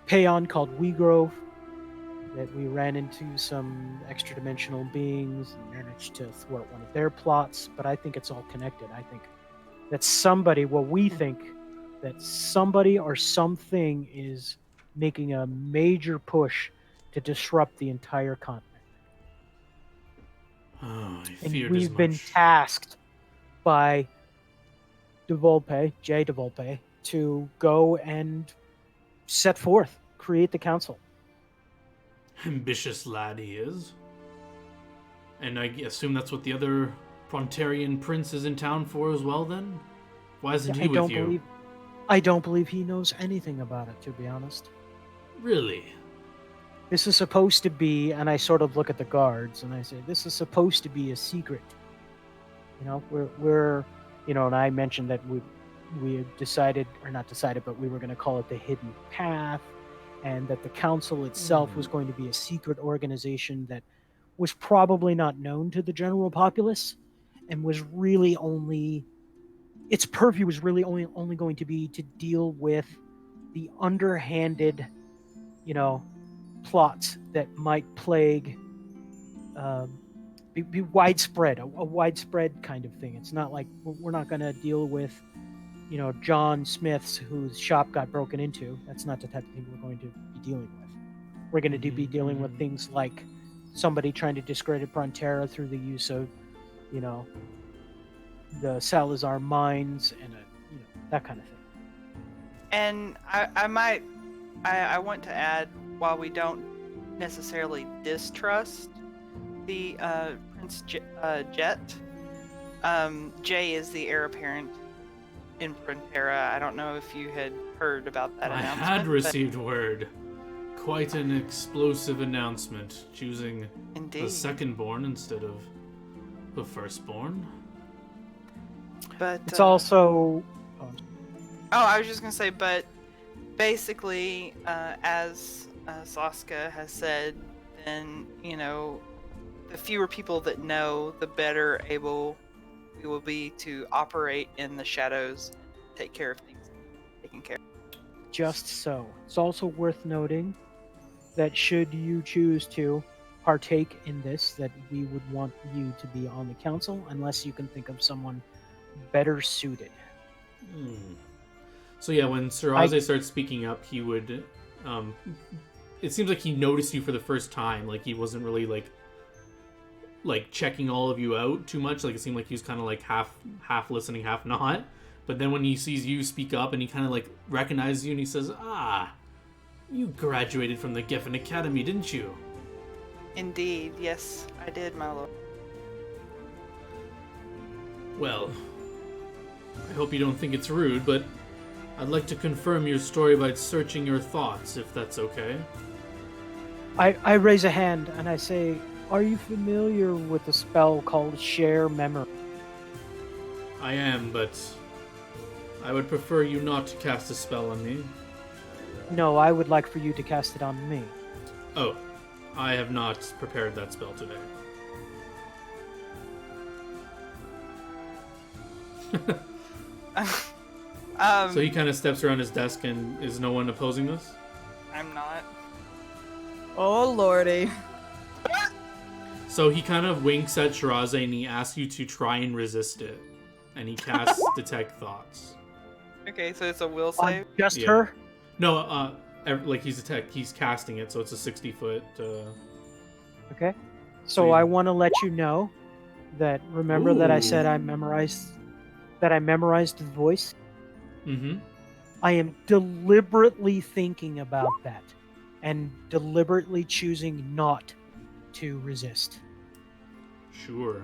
Payon called Wegrove that we ran into some extra-dimensional beings and managed to thwart one of their plots, but I think it's all connected. I think that we think that somebody or something is making a major push to disrupt the entire continent. Oh, I And feared we've as been much. tasked by Jay de Volpe, to go and set forth, create the council. Ambitious lad he is. And I assume that's what the other Fronterian prince is in town for as well, then? Why isn't he with you? I don't believe he knows anything about it, to be honest. Really? This is supposed to be, and I sort of look at the guards and I say, this is supposed to be a secret. You know, we're you know, and I mentioned that we had decided, or not decided, but we were going to call it the Hidden Path, and that the council itself was going to be a secret organization that was probably not known to the general populace, and was really only its purview was really only going to be to deal with the underhanded, plots that might plague, be widespread, a widespread kind of thing. It's not like we're not going to deal with, John Smith's whose shop got broken into. That's not the type of thing we're going to be dealing with. We're going to be dealing with things like somebody trying to discredit Frontera through the use of, the Salazar mines and that kind of thing. And I want to add, while we don't necessarily distrust the Prince Jet, Jay is the heir apparent in Frontera. I don't know if you had heard about that announcement. I had received word. Quite an explosive announcement, choosing Indeed. the second-born instead of the firstborn. But it's also... I was just going to say, but basically, as Saska has said, then, the fewer people that know, the better able we will be to operate in the shadows, take care of things taken care of. Just so. It's also worth noting that should you choose to partake in this, that we would want you to be on the council, unless you can think of someone better suited. So yeah, when Siraze starts speaking up, he would... it seems like he noticed you for the first time. Like, he wasn't really, like checking all of you out too much. Like, it seemed like he was kind of, like, half listening, half not. But then when he sees you speak up, and he kind of, like, recognizes you, and he says, you graduated from the Geffen Academy, didn't you? Indeed, yes, I did, my lord. Well, I hope you don't think it's rude, but I'd like to confirm your story by searching your thoughts, if that's okay. I raise a hand and I say, are you familiar with a spell called Share Memory? I am, but I would prefer you not to cast a spell on me. No, I would like for you to cast it on me. Oh, I have not prepared that spell today. So he kind of steps around his desk, and is no one opposing this? I'm not. Oh lordy. So he kind of winks at Shiraze and he asks you to try and resist it. And he casts Detect Thoughts. Okay, so it's a will save? Just her? No, like he's casting it, so it's a 60-foot. Okay. So I want to let you know that, remember that I said I memorized the voice? Mm-hmm. I am deliberately thinking about that and deliberately choosing not to resist. Sure.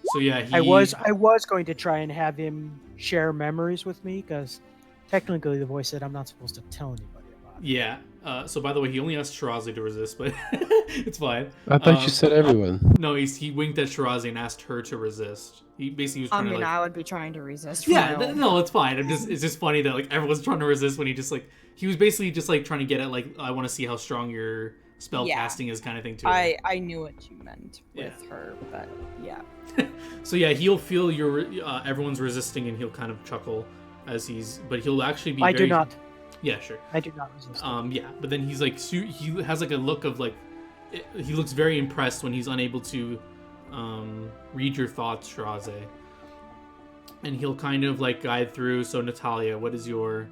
So yeah, I was going to try and have him share memories with me, because technically the voice said I'm not supposed to tell anybody about it. Yeah. So by the way, he only asked Shirazi to resist, but it's fine. I thought you said everyone. No, he winked at Shirazi and asked her to resist. He basically was trying to, like... I would be trying to resist. Yeah, no, it's fine. It's just funny that, like, everyone's trying to resist when he just, like... He was basically just, like, trying to get at, like, I want to see how strong your spell casting is kind of thing, too. I knew what you meant with her, but yeah. So yeah, he'll feel your everyone's resisting, and he'll kind of chuckle as but he'll actually be I do not. Yeah, sure. I do not resist. Yeah, but then he's like, he has like a look of like, he looks very impressed when he's unable to read your thoughts, Shiraze. And he'll kind of like guide through. So Natalia, what is your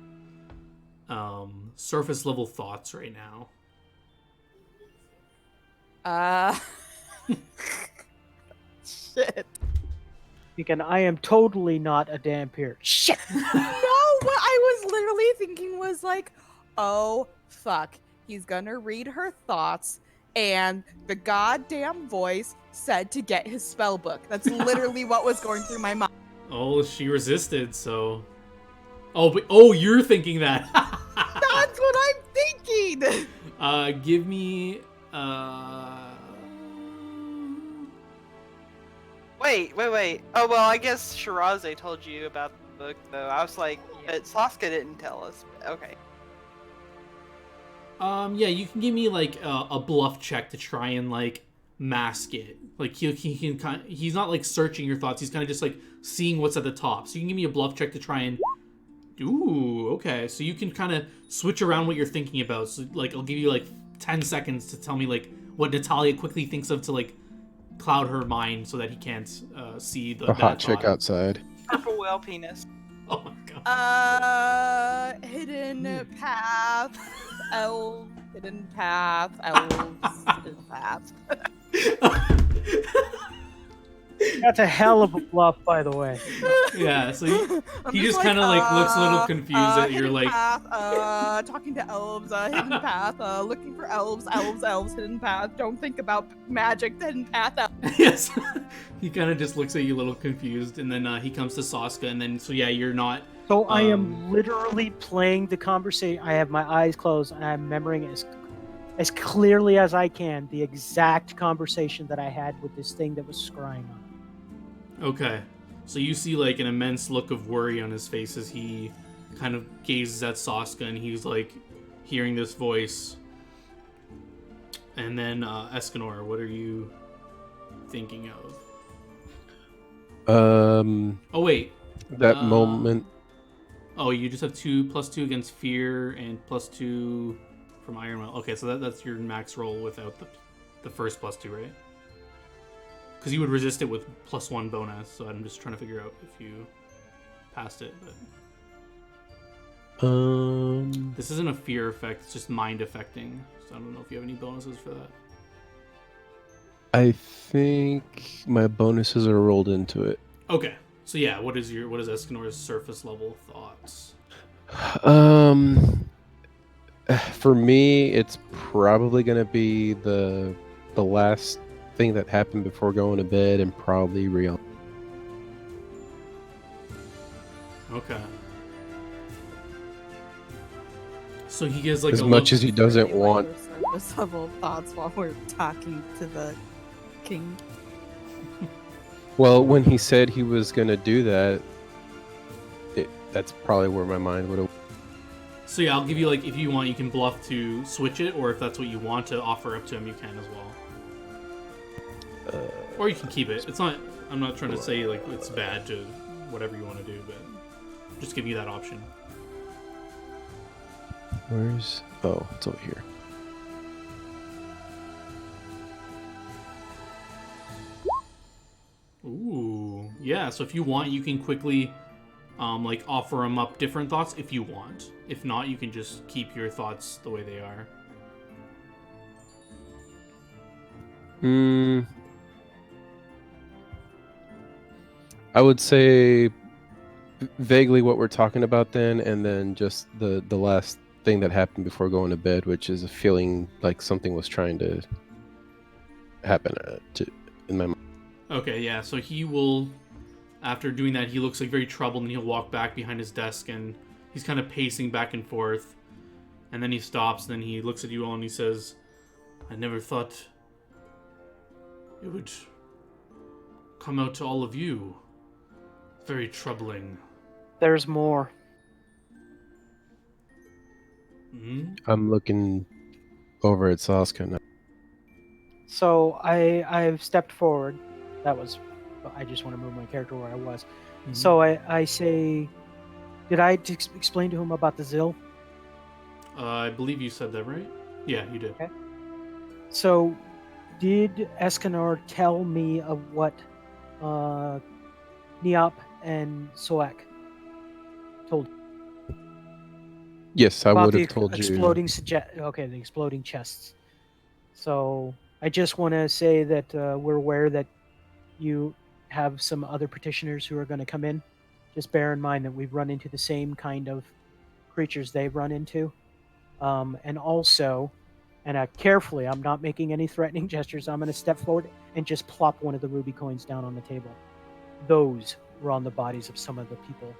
surface level thoughts right now? Shit. Because I am totally not a Dhampir. Shit! No, what I was literally thinking was like, oh, fuck. He's gonna read her thoughts, and the goddamn voice said to get his spell book. That's literally what was going through my mind. Oh, she resisted, so... Oh, you're thinking that. That's what I'm thinking! Give me... Wait. Oh, well, I guess Shiraze told you about the book, though. I was like, but Saska didn't tell us. Okay. Yeah, you can give me, like, a bluff check to try and, like, mask it. Like he can he's not like searching your thoughts. He's kind of just like seeing what's at the top. So you can give me a bluff check to try and. Ooh, okay. So you can kind of switch around what you're thinking about. So like I'll give you like 10 seconds to tell me like what Natalia quickly thinks of to like cloud her mind so that he can't see A hot chick outside. Purple whale penis. Oh my god. Hidden path, elves, hidden path, hidden path. That's a hell of a bluff, by the way. Yeah, so he just kind of like looks a little confused at your like. Path, talking to elves, hidden path, looking for elves, hidden path. Don't think about magic, hidden path. Yes, he kind of just looks at you a little confused, and then he comes to Saska, and then so yeah, you're not. So I am literally playing the conversation. I have my eyes closed, and I'm remembering as clearly as I can the exact conversation that I had with this thing that was scrying on. Okay, so you see like an immense look of worry on his face as he kind of gazes at Saska, and he's like hearing this voice. And then Escanor, what are you thinking of? Oh wait. That moment. Oh, you just have +2 against fear and +2 from Iron Will. Okay, so that's your max roll without the first +2, right? Because you would resist it with +1 bonus. So I'm just trying to figure out if you passed it. But this isn't a fear effect; it's just mind affecting. So I don't know if you have any bonuses for that. I think my bonuses are rolled into it. Okay. So yeah, what is Escanor's surface level thoughts? For me, it's probably gonna be the last thing that happened before going to bed, and probably real. Okay. So he gives like as much as he doesn't want. Surface level thoughts while we're talking to the king. Well, when he said he was gonna do that, that's probably where my mind would have. So yeah, I'll give you like if you want, you can bluff to switch it, or if that's what you want to offer up to him, you can as well. Or you can keep it. It's not. I'm not trying to say like it's bad to whatever you want to do, but just give you that option. Where's? Oh, it's over here. Ooh, yeah. So if you want, you can quickly, like offer him up different thoughts if you want. If not, you can just keep your thoughts the way they are. I would say vaguely what we're talking about then, and then just the last thing that happened before going to bed, which is a feeling like something was trying to happen in my mind. Okay, yeah. So he will, after doing that, he looks like very troubled, and he'll walk back behind his desk, and he's kind of pacing back and forth, and then he stops, and then he looks at you all, and he says, "I never thought it would come out to all of you. Very troubling." There's more. Mm-hmm. I'm looking over at Saska now. So I've stepped forward. That was. I just want to move my character where I was. Mm-hmm. So I say, did I explain to him about the Zill? I believe you said that, right? Yeah, you did. Okay. So, did Escanor tell me of what Neop and Soak told you? Yes, I About would the have told you. the exploding chests. So I just want to say that we're aware that you have some other petitioners who are going to come in. Just bear in mind that we've run into the same kind of creatures they've run into. And also, carefully, I'm not making any threatening gestures. I'm going to step forward and just plop one of the ruby coins down on the table. Those were on the bodies of some of the people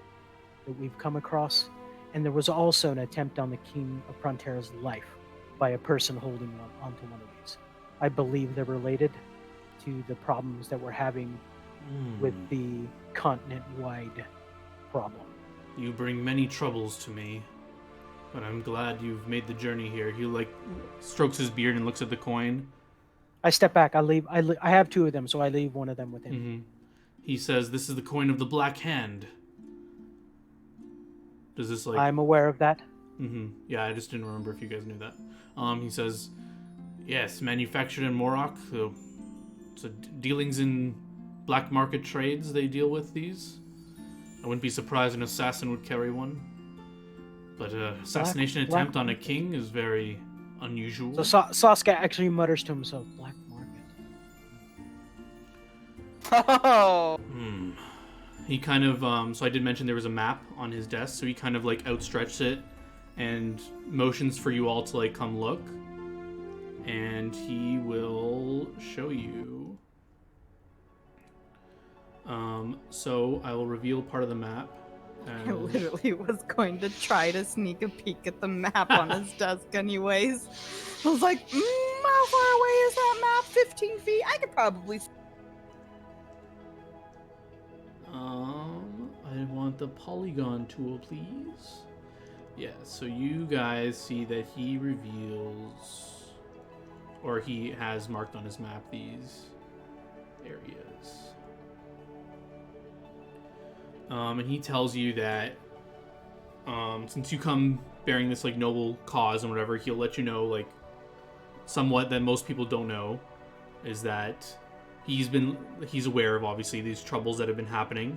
that we've come across. And there was also an attempt on the King of Frontera's life by a person holding onto one of these. I believe they're related to the problems that we're having with the continent-wide problem. You bring many troubles to me, but I'm glad you've made the journey here. He like strokes his beard and looks at the coin. I step back. I have two of them, so I leave one of them with him. Mm-hmm. He says, "This is the coin of the Black Hand." Does this like? I'm aware of that. Mm-hmm. Yeah, I just didn't remember if you guys knew that. He says, "Yes, manufactured in Morok. So dealings in black market trades. They deal with these. I wouldn't be surprised an assassin would carry one. But assassination attempt on a king is very unusual." So Sasuke actually mutters to himself, "Black market." Oh. He kind of, so I did mention there was a map on his desk, so he kind of like outstretched it and motions for you all to like come look. And he will show you. So I will reveal part of the map. I literally was going to try to sneak a peek at the map on his desk anyways. I was like, how far away is that map? 15 feet? I could probably... I want the polygon tool, please. Yeah, so you guys see that he reveals, or he has marked on his map these areas. And he tells you that since you come bearing this like noble cause and whatever, he'll let you know like somewhat that most people don't know is that he's aware of obviously these troubles that have been happening,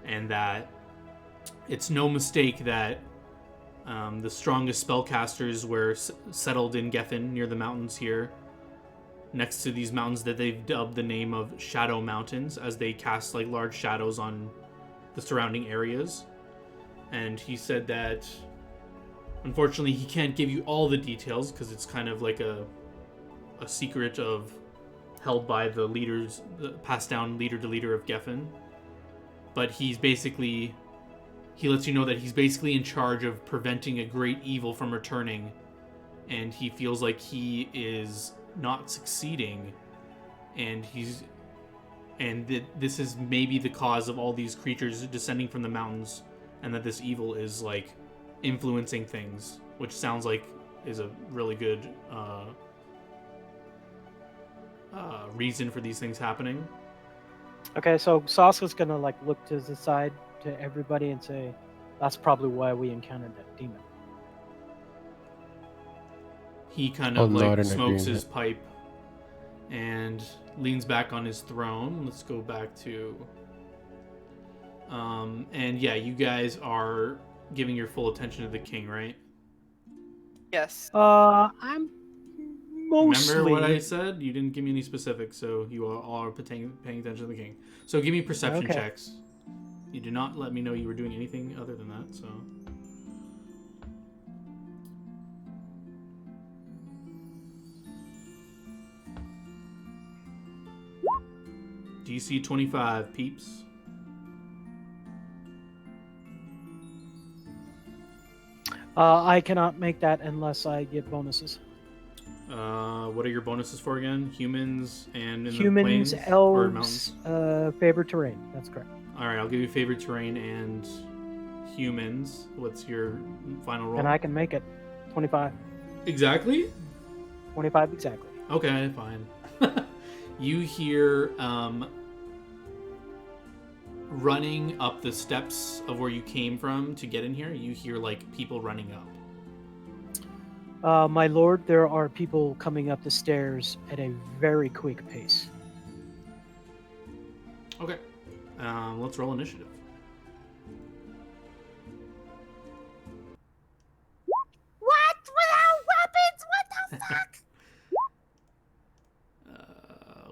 and that it's no mistake that the strongest spellcasters were settled in Geffen near the mountains here, next to these mountains that they've dubbed the name of Shadow Mountains, as they cast like large shadows on the surrounding areas. And he said that unfortunately he can't give you all the details because it's kind of like a secret held by the leaders, passed down leader to leader of Geffen. But he lets you know that he's basically in charge of preventing a great evil from returning, and he feels like he is not succeeding, and this is maybe the cause of all these creatures descending from the mountains, and that this evil is like influencing things, which sounds like is a really good reason for these things happening. Okay, so Sasuke's gonna like look to the side to everybody and say, "That's probably why we encountered that demon." He kind of like smokes his pipe and leans back on his throne. Let's go back to and yeah, you guys are giving your full attention to the king, right? Yes. I'm mostly... Remember what I said? You didn't give me any specifics, so you all are paying attention to the king. So give me perception checks. You did not let me know you were doing anything other than that, so... DC 25, peeps. I cannot make that unless I get bonuses. What are your bonuses for again? Humans and in humans, the plains elves, or mountains? Favorite terrain. That's correct. All right, I'll give you favorite terrain and humans. What's your final roll? And I can make it 25. Exactly? 25 exactly. Okay, fine. You hear running up the steps of where you came from to get in here. You hear like people running up. My lord, there are people coming up the stairs at a very quick pace. Okay. Let's roll initiative. What? Without weapons? What the fuck?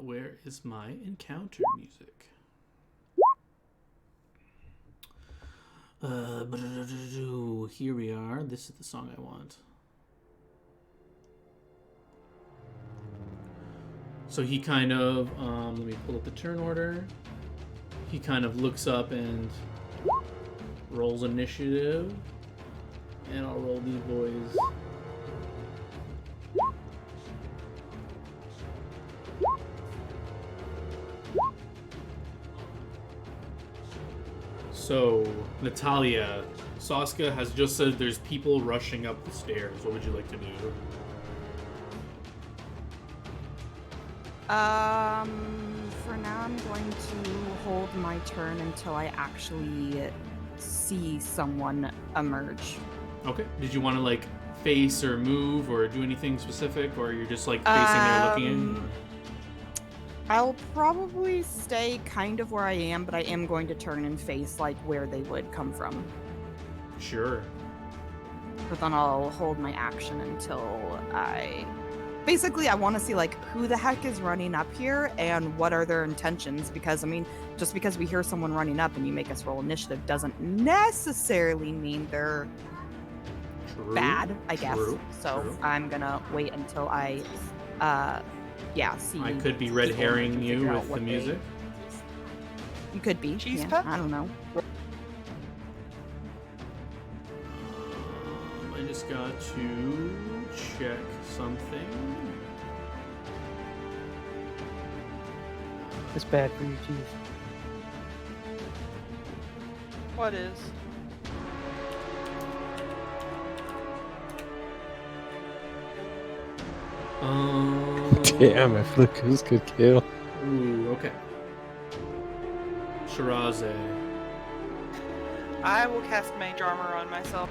Where is my encounter music? Here we are. This is the song I want. So he kind of, let me pull up the turn order. He kind of looks up and rolls initiative. And I'll roll these boys. So, Natalia, Sasuke has just said there's people rushing up the stairs. What would you like to do? For now, I'm going to hold my turn until I actually see someone emerge. Okay. Did you want to like face or move or do anything specific, or you're just like facing there looking in? I'll probably stay kind of where I am, but I am going to turn and face like where they would come from. Sure. But then I'll hold my action until I... Basically, I want to see, like, who the heck is running up here and what are their intentions. Because, I mean, just because we hear someone running up and you make us roll initiative doesn't necessarily mean they're bad, I guess. So I'm going to wait until I, see. I could be red herring you with the music. You could be. Cheese yeah, puff? I don't know. I just got to check something. It's bad for your teeth. What is? Damn, I feel like this could kill. Ooh, okay. Shiraze. I will cast Mage Armor on myself.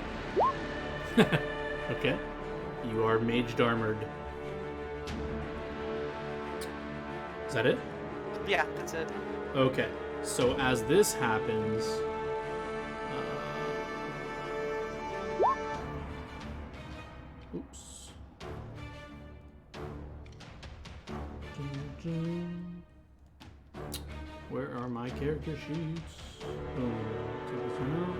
Okay. You are maged armored. Is that it? Yeah, that's it. Okay. So as this happens, oops. Where are my character sheets? Oh, take this one out.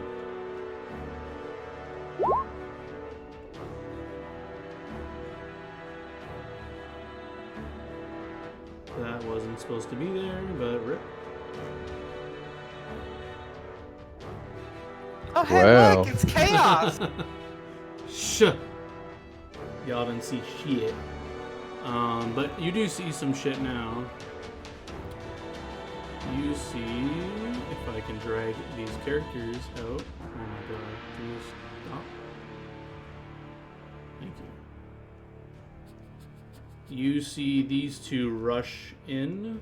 That wasn't supposed to be there, but rip. Oh, hey, Wow. look, it's chaos. Shh. Y'all didn't see shit. But you do see some shit now. You see, if I can drag these characters out. Oh my god, can you stop? Thank you. You see these two rush in.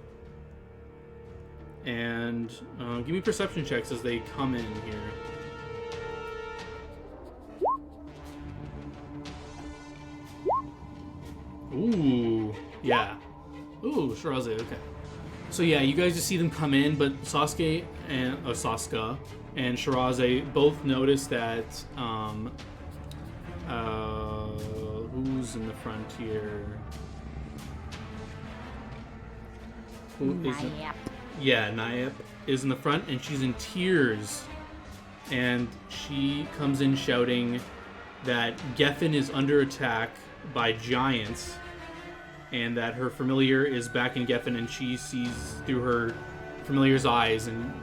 And give me perception checks as they come in here. Ooh, yeah. Ooh, Shiraze, okay. So yeah, you guys just see them come in, but Sasuke and Sasuke and Shiraze both notice that who's in the front here? Who is it? Yeah, Nayep is in the front, and she's in tears. And she comes in shouting that Geffen is under attack by giants, and that her familiar is back in Geffen, and she sees through her familiar's eyes, and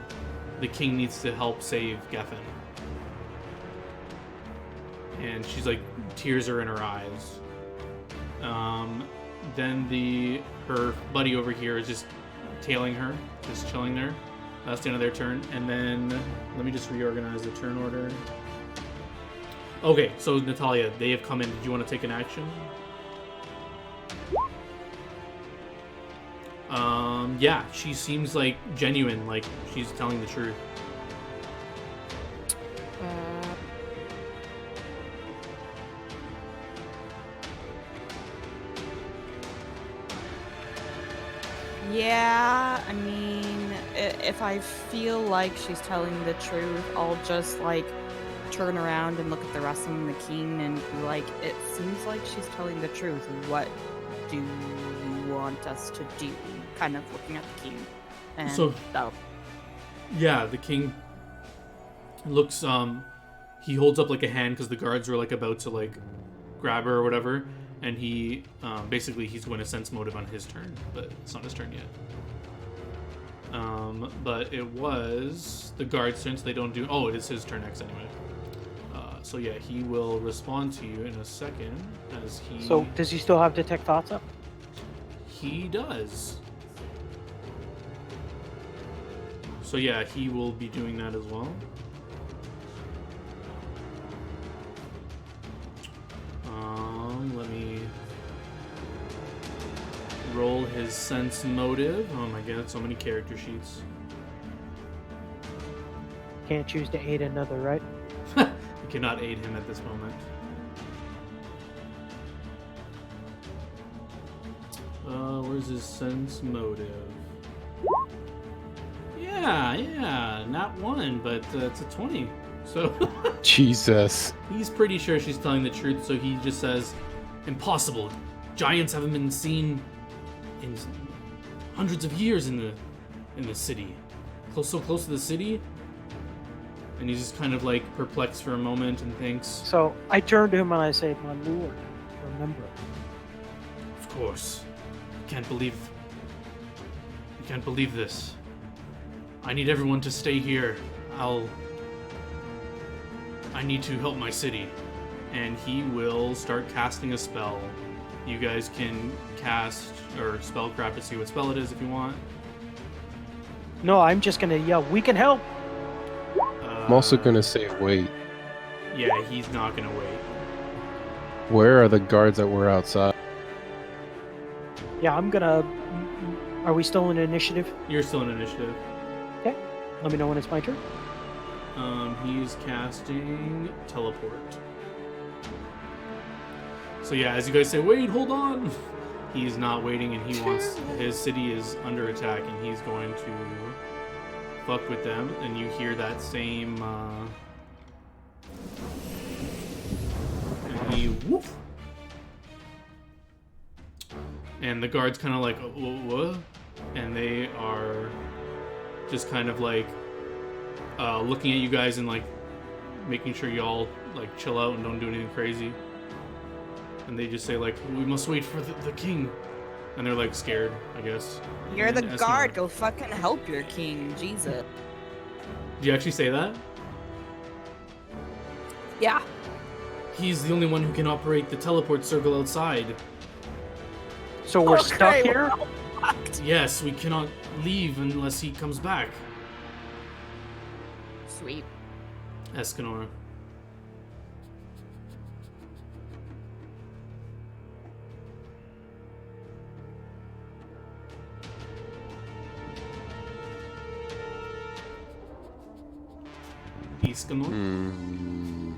the king needs to help save Geffen. And she's like, tears are in her eyes. Then her buddy over here is just tailing her, just chilling there. That's the end of their turn. And then let me just reorganize the turn order. Okay, so Natalia, they have come in. Did you want to take an action? Yeah, she seems like genuine, like she's telling the truth. Yeah, I mean, if I feel like she's telling the truth, I'll just like turn around and look at the rest of them, the king, and be like, it seems like she's telling the truth. What do you want us to do? Kind of looking at the king. And So- Yeah, the king looks, he holds up like a hand because the guards were like about to like grab her or whatever. And he, basically he's going to sense motive on his turn, but it's not his turn yet. But it was the guard's turn, so they don't do, oh, it is his turn next anyway. So yeah, he will respond to you in a second as he... So, does he still have Detect Thoughts up? He does. So yeah, he will be doing that as well. Let me roll his sense motive. Oh my god, so many character sheets. Can't choose to aid another, right? You cannot aid him at this moment. Where's his sense motive? Yeah, not one, but it's a 20. So Jesus. he's pretty sure she's telling the truth, so he just says, "Impossible. Giants haven't been seen in hundreds of years in the city. So close to the city." And he's just kind of like perplexed for a moment and thinks, So I turn to him and I say, "My lord, remember." "Of course. You can't believe this. I need everyone to stay here. I need to help my city." And he will start casting a spell. You guys can cast or spellcraft to see what spell it is if you want. No, I'm just gonna yell, "We can help!" I'm also gonna say wait. Yeah, he's not gonna wait. Where are the guards that were outside? Yeah, I'm gonna. Are we still in initiative? You're still in initiative. Okay. Let me know when it's my turn. He's casting teleport. So yeah, as you guys say, wait, hold on. He's not waiting, and he wants his city is under attack, and he's going to fuck with them. And you hear that same, and he whoop. And the guards kind of like, what? And they are just kind of like looking at you guys and like making sure y'all like chill out and don't do anything crazy. And they just say like, "We must wait for the king." And they're like scared, I guess. You're the And guard. Escanor. Go fucking help your king. Jesus. Did you actually say that? Yeah. He's the only one who can operate the teleport circle outside. So we're stuck Okay, here. Yes, we cannot leave unless he comes back. Sweet. Escanor. Escanor. Hmm.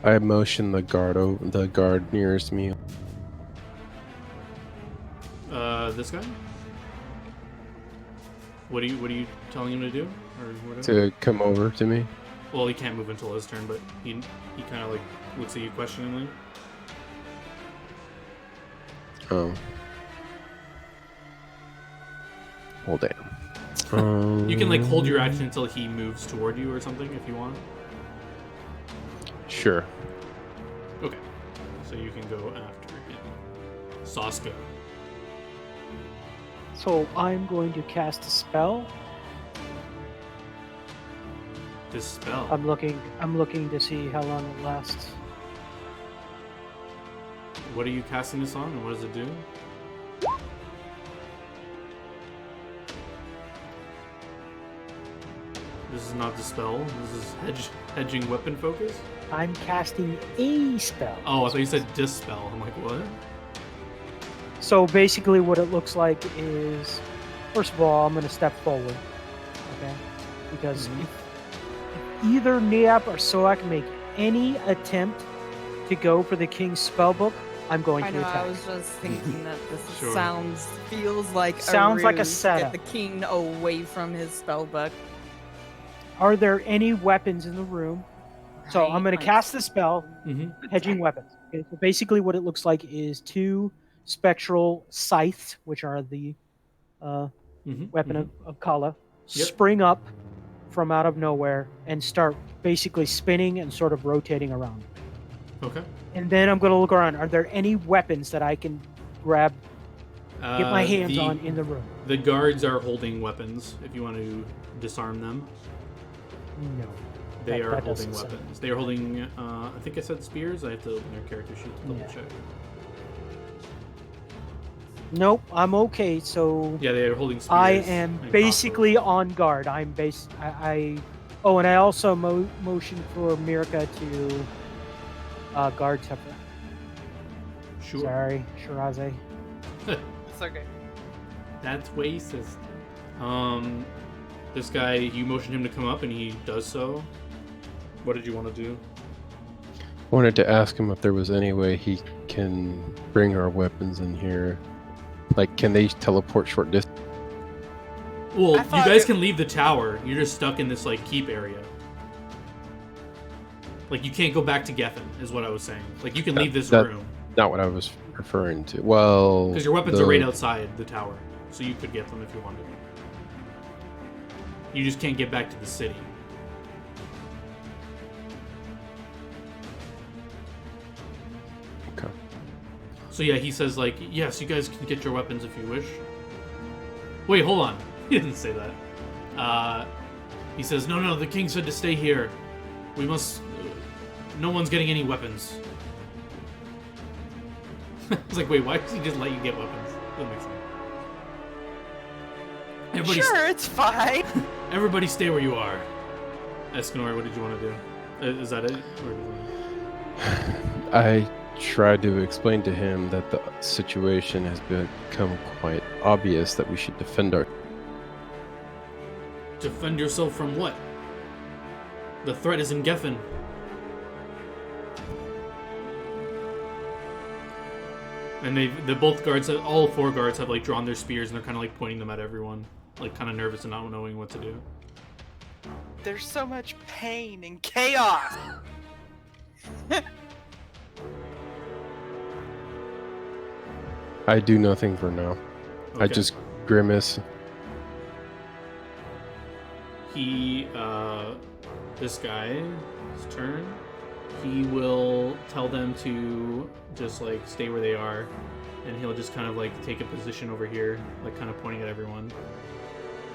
I motion the guard nearest me. This guy? What are you telling him to do? Or whatever? To come over to me. Well, he can't move until his turn, but he kind of like looks at you questioningly. Oh. Well, damn. You can like hold your action until he moves toward you or something if you want. Sure. Okay. So you can go after him. Saska. So I'm going to cast a spell. Dispel. I'm looking to see how long it lasts. What are you casting this on, and what does it do? This is not dispel. This is hedging weapon focus. I'm casting a spell. Oh, I thought you said dispel. I'm like, what? So basically what it looks like is, first of all, I'm going to step forward, okay? Because if either Niap or Soak make any attempt to go for the king's spellbook, I'm going I to know. attack. I was just thinking that this Sure. feels like Sounds like a ruse to setup. get the king away from his spellbook. Are there any weapons in the room? So I'm going to Right, cast the spell, Mm-hmm. hedging weapons. Okay, so basically what it looks like is two spectral scythes, which are the Mm-hmm. weapon of Kala, Yep. spring up from out of nowhere and start basically spinning and sort of rotating around. Okay. And then I'm going to look around. Are there any weapons that I can grab, get my hands on in the room? The guards are holding weapons. If you want to disarm them, No. they That- are that holding doesn't sound- weapons. They are holding. I think I said spears. I have to open their character sheet to double Yeah. check. Nope, I'm okay. So Yeah, they are holding spears. I am and basically crossbows. on guard. Oh, and I also motioned for Mirka to guard Tefra. Sure. Sorry, Shiraze. It's okay. That's racist. This guy, you motion him to come up, and he does so. What did you want to do? Wanted to ask him if there was any way he can bring our weapons in here. Like, can they teleport short distance? Well, I you thought guys it- can leave the tower. You're just stuck in this like keep area. Like you can't go back to Geffen, is what I was saying. Like you can leave this that- room Not what I was referring to. Well, because your weapons are right outside the tower, so you could get them if you wanted. You just can't get back to the city. Okay. So yeah, he says like, yes, you guys can get your weapons if you wish. Wait, hold on. He didn't say that. He says, no, the king said to stay here. We must... no one's getting any weapons. I was like, wait, why does he just let you get weapons? That makes sense. Everybody, Sure, it's fine. everybody stay where you are. Escanor, what did you want to do? Is that it? Or I tried to explain to him that the situation has become quite obvious that we should defend our. defend yourself from what? The threat is in Geffen. And the both guards, all four guards have like drawn their spears and they're kind of like pointing them at everyone, like kind of nervous and not knowing what to do. There's so much pain and chaos. I do nothing for now. I Okay. just grimace. He, this guy's turn, he will tell them to just like stay where they are, and he'll just kind of like take a position over here, like kind of pointing at everyone,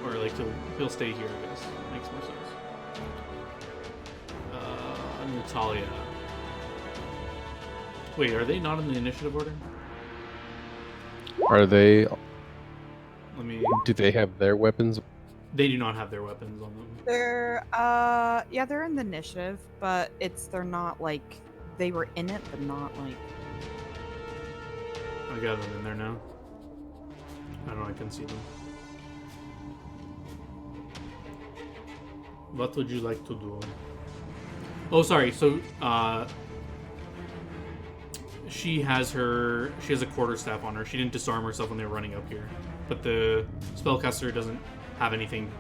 or like he'll stay here. I guess makes more sense. Natalia. Wait, are they not in the initiative order? Are they? Let me. Do they have their weapons? They do not have their weapons on them. They're in the initiative, but they're not like they were in it, but not like. I got them in there now. I don't know. I can see them. What would you like to do? Oh, sorry. So, she has a quarterstaff on her. She didn't disarm herself when they were running up here, but the spellcaster doesn't have anything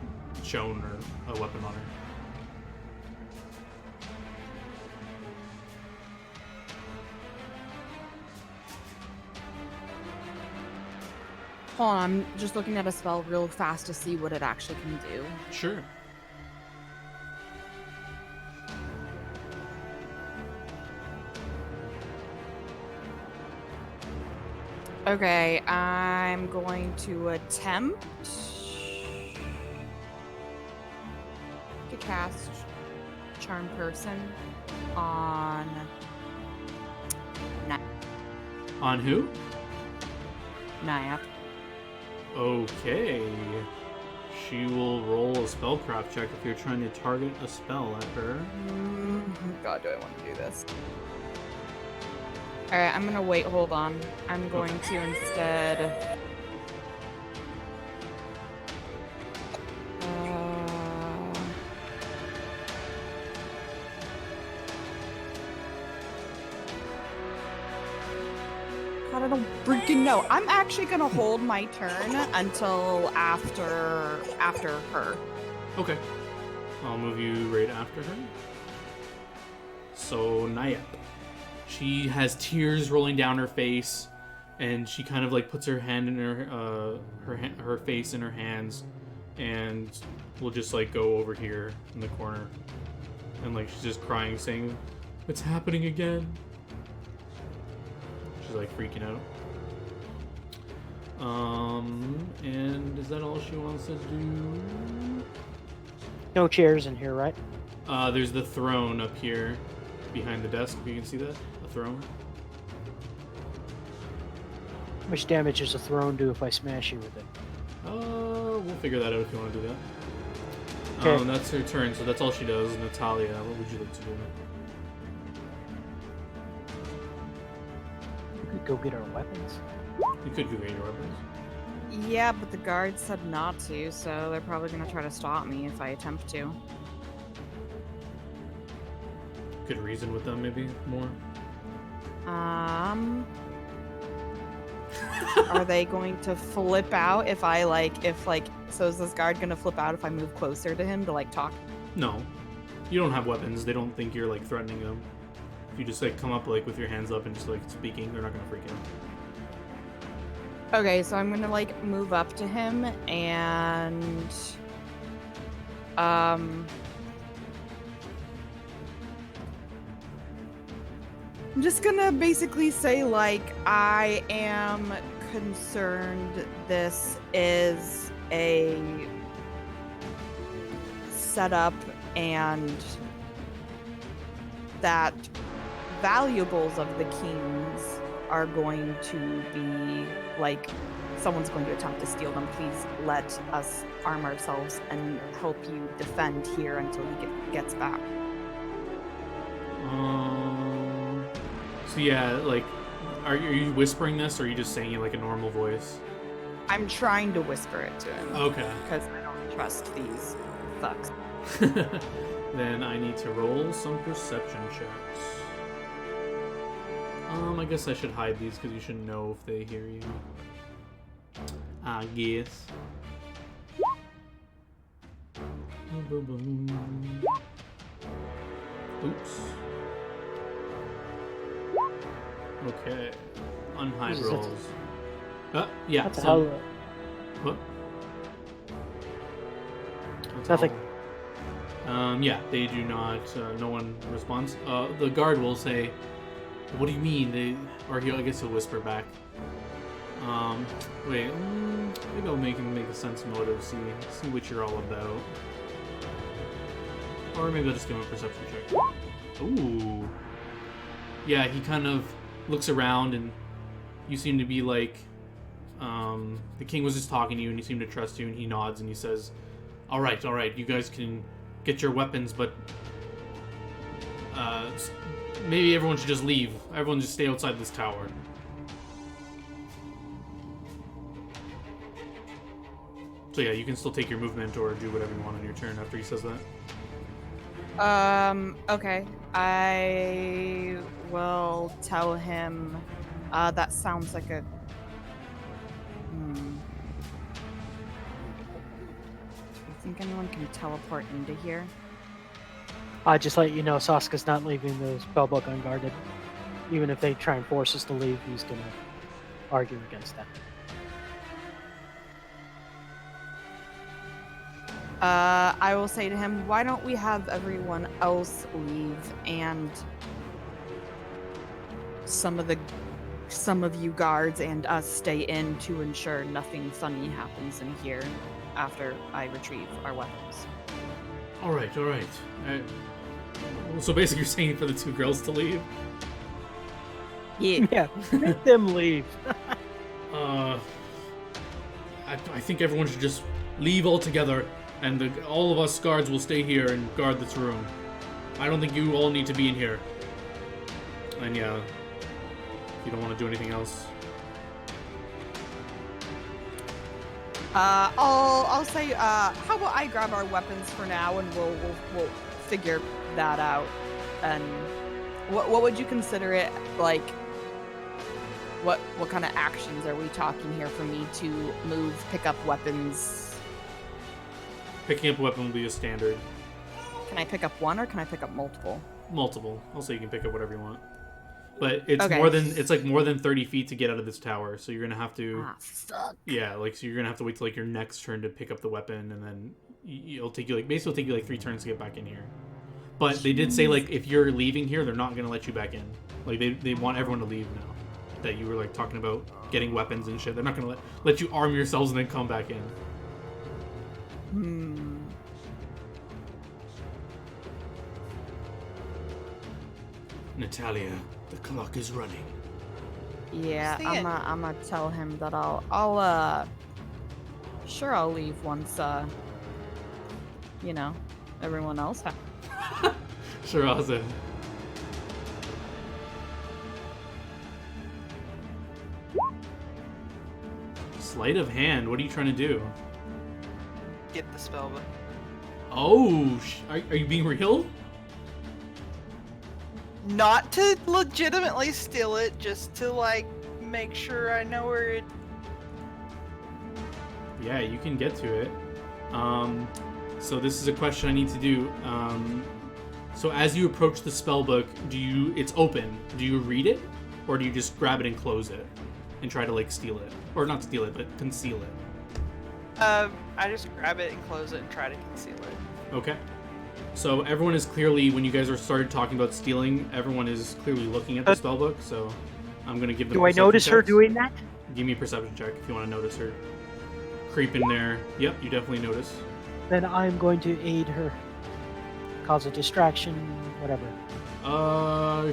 shown or a weapon on her. Hold on, I'm just looking at a spell real fast to see what it actually can do. Sure. Okay, I'm going to attempt to cast Charm Person on On who? Naya. Okay. She will roll a spellcraft check if you're trying to target a spell at her. God, do I want to do this? Alright, I'm gonna wait, hold on. I'm going to instead... God, I don't freaking know. I'm actually gonna hold my turn until after her. Okay. I'll move you right after her. So, Nayep. She has tears rolling down her face, and she kind of like puts her hand in her face in her hands, and will just like go over here in the corner, and like she's just crying, saying, "It's happening again." She's like freaking out. And is that all she wants to do? No chairs in here, right? There's the throne up here behind the desk. You can see that? A throne. How much damage does a throne do if I smash you with it? We'll figure that out if you want to do that. Okay. That's her turn, so that's all she does. Natalia, what would you like to do? We could go get our weapons. You could go get your weapons. Yeah, but the guards said not to, so they're probably gonna try to stop me if I attempt to. Could reason with them maybe more. Are they going to flip out if I so is this guard gonna flip out if I move closer to him to like talk? No, you don't have weapons. They don't think you're like threatening them. If you just like come up like with your hands up and just like speaking, they're not gonna freak out. Okay, so I'm gonna like move up to him and I'm just gonna basically say like I am concerned this is a setup and that valuables of the king's are going to be like someone's going to attempt to steal them. Please let us arm ourselves and help you defend here until he gets back. So yeah, like, are you whispering this, or are you just saying it like a normal voice? I'm trying to whisper it to him. Okay. Because I don't trust these fucks. Then I need to roll some perception checks. I guess I should hide these because you should know if they hear you. I guess. Oops. Okay. Unhide Jesus. rolls. Yeah. What the so- hell? What? That's Nothing. all. Yeah, they do not. No one responds. The guard will say, "What do you mean?" I guess he'll whisper back. Wait. Maybe I'll make a sense motive. See what you're all about. Or maybe I'll just give him a perception check. Ooh. Yeah, he kind of looks around, and you seem to be like, the king was just talking to you, and he seemed to trust you, and he nods, and he says, all right, you guys can get your weapons, but maybe everyone should just leave. Everyone just stay outside this tower. So yeah, you can still take your movement or do whatever you want on your turn after he says that. Okay. I will tell him, that sounds like a... I think anyone can teleport into here. Just let you know, Saska's not leaving the spellbook unguarded. Even if they try and force us to leave, he's gonna argue against that. I will say to him, why don't we have everyone else leave and some of you guards and us stay in to ensure nothing funny happens in here after I retrieve our weapons. All right. So basically, you're saying for the two girls to leave. Yeah. Yeah, make them leave. I think everyone should just leave altogether, and all of us guards will stay here and guard this room. I don't think you all need to be in here. And yeah, if you don't want to do anything else. I'll say, how about I grab our weapons for now, and we'll figure that out. And what would you consider it like? What kind of actions are we talking here for me to move, pick up weapons? Picking up a weapon will be a standard. Can I pick up one, or can I pick up multiple? Multiple. I'll say you can pick up whatever you want. But it's Okay. more than 30 feet to get out of this tower, so you're gonna have to. Fuck. Yeah, so you're gonna have to wait till your next turn to pick up the weapon, and then it'll take you 3 turns to get back in here. But they did say if you're leaving here, they're not gonna let you back in. They want everyone to leave now. That you were talking about getting weapons and shit. They're not gonna let you arm yourselves and then come back in. Natalia, the clock is running. Yeah, See it. I'm gonna tell him that I'll sure I'll leave once you know, everyone else has. Shiraza. Sleight of hand. What are you trying to do? Get the spell book. Oh, are you being real? Not to legitimately steal it, just to like make sure I know where it. Yeah, you can get to it. So this is a question I need to do. So as you approach the spell book, it's open. Do you read it, or do you just grab it and close it, and try to like steal it, or not steal it, but conceal it? I just grab it and close it and try to conceal it. Okay. So everyone is clearly, when you guys are started talking about stealing, everyone is clearly looking at the spell book. So I'm gonna give them. Do I notice her checks. doing that? Give me a perception check if you want to notice her. Creep in there. Yep, you definitely notice. Then I'm going to aid her. Cause a distraction, whatever.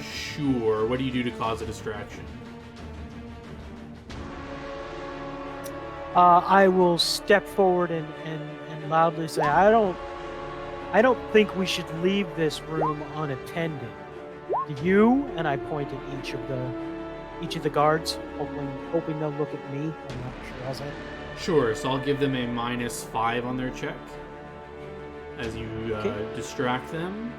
Sure. What do you do to cause a distraction? I will step forward and loudly say, I don't think we should leave this room unattended. Do you? And I point at each of the guards, hoping they'll look at me. I'm not sure how's that. Sure, so I'll give them a -5 on their check as you distract them.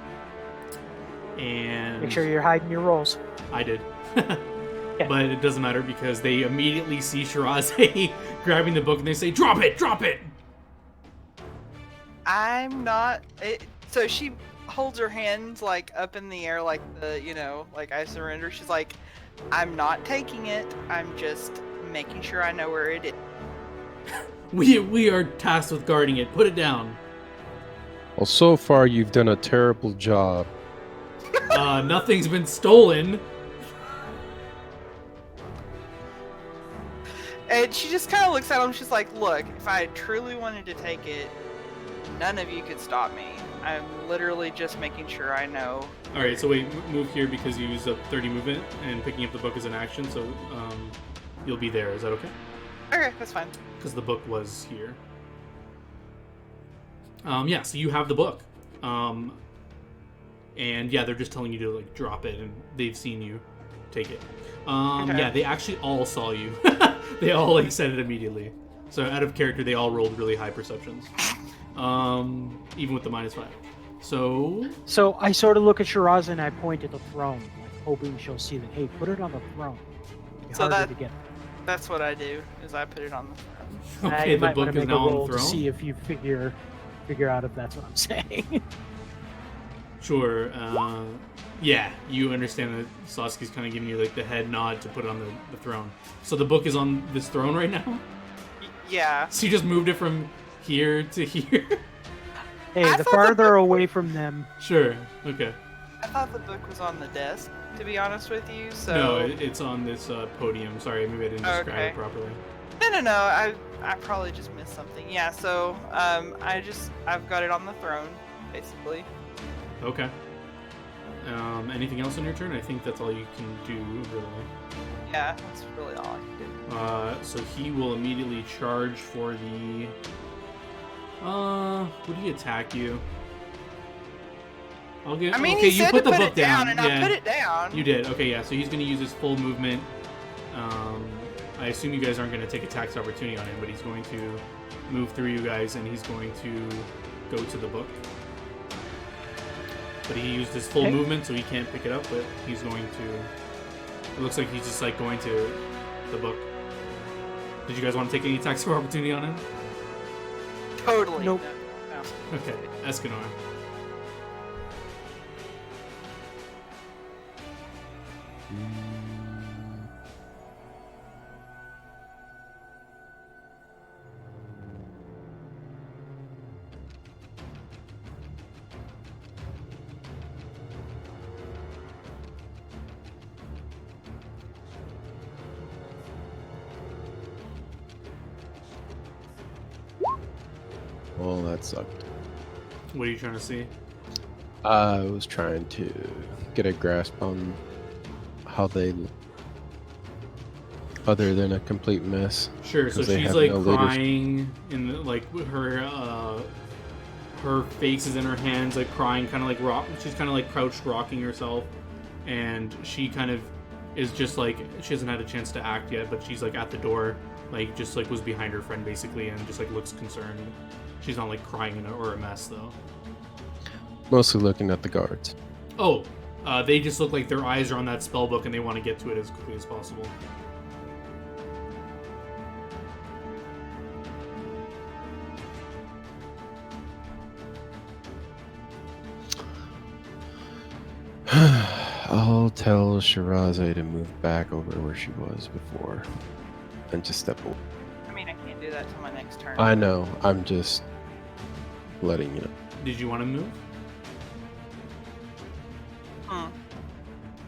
And Make sure you're hiding your rolls. I did. Yeah. But it doesn't matter because they immediately see Shiraze grabbing the book and they say, "Drop it! Drop it!" I'm not. So she holds her hands like up in the air, like like I surrender. She's like, I'm not taking it. I'm just making sure I know where it is. We are tasked with guarding it. Put it down. Well, so far you've done a terrible job. Nothing's been stolen. And she just kind of looks at him. She's like, look, if I truly wanted to take it, none of you could stop me. I'm literally just making sure I know. Alright, so wait, move here because you used up 30 movement and picking up the book is an action, so you'll be there. Is that okay? Okay, that's fine. Because the book was here. Yeah, so you have the book. And yeah, they're just telling you to like drop it and they've seen you take it. Okay. Yeah, they actually all saw you. They all like said it immediately. So out of character, they all rolled really high perceptions. Even with the -5. So I sort of look at Shiraz and I point at the throne, like, hoping she'll see that. Hey, put it on the throne. It's So harder to get. That's what I do, is I put it on the throne. Okay, You the might book wanna is make a now on roll the to throne. see if you figure out if that's what I'm saying. Sure. Yeah, you understand that Sasuke's kind of giving you like the head nod to put it on the throne. So the book is on this throne right now? Yeah. So you just moved it from here to here? Hey, I the thought farther away from them. Sure. Okay. I thought the book was on the desk, to be honest with you, so... No, it's on this podium. Sorry, maybe I didn't describe Okay. it properly. No, I probably just missed something. Yeah, so, I've got it on the throne, basically. Okay. Anything else on your turn? I think that's all you can do, really. Yeah, that's really all I can do. So he will immediately charge for the... would he attack you? I'll get. I mean, okay, he you said put to the put book it down, down. and Yeah, I put it down. you did. Okay, yeah. So he's going to use his full movement. I assume you guys aren't going to take a tax opportunity on him, but he's going to move through you guys, and he's going to go to the book. But he used his full Okay. movement, so he can't pick it up. But he's going to. It looks like he's just like going to the book. Did you guys want to take any tax opportunity on him? Totally. Nope. No. Okay, Escanor. Well, that sucked. What are you trying to see? I was trying to get a grasp on how they other than a complete mess. Sure. So 'Cause they she's have like no leaders. crying, and like her face is in her hands, like crying, kind of like rock. She's kind of like crouched, rocking herself, and she kind of is just like she hasn't had a chance to act yet, but she's like at the door, like just like was behind her friend basically, and just like looks concerned. She's not like crying or a mess though. Mostly looking at the guards. Oh, they just look like their eyes are on that spell book and they want to get to it as quickly as possible. I'll tell Shiraze to move back over where she was before and just step away. I mean, I can't do that till my next turn. I know. I'm just letting you know. Did you want to move?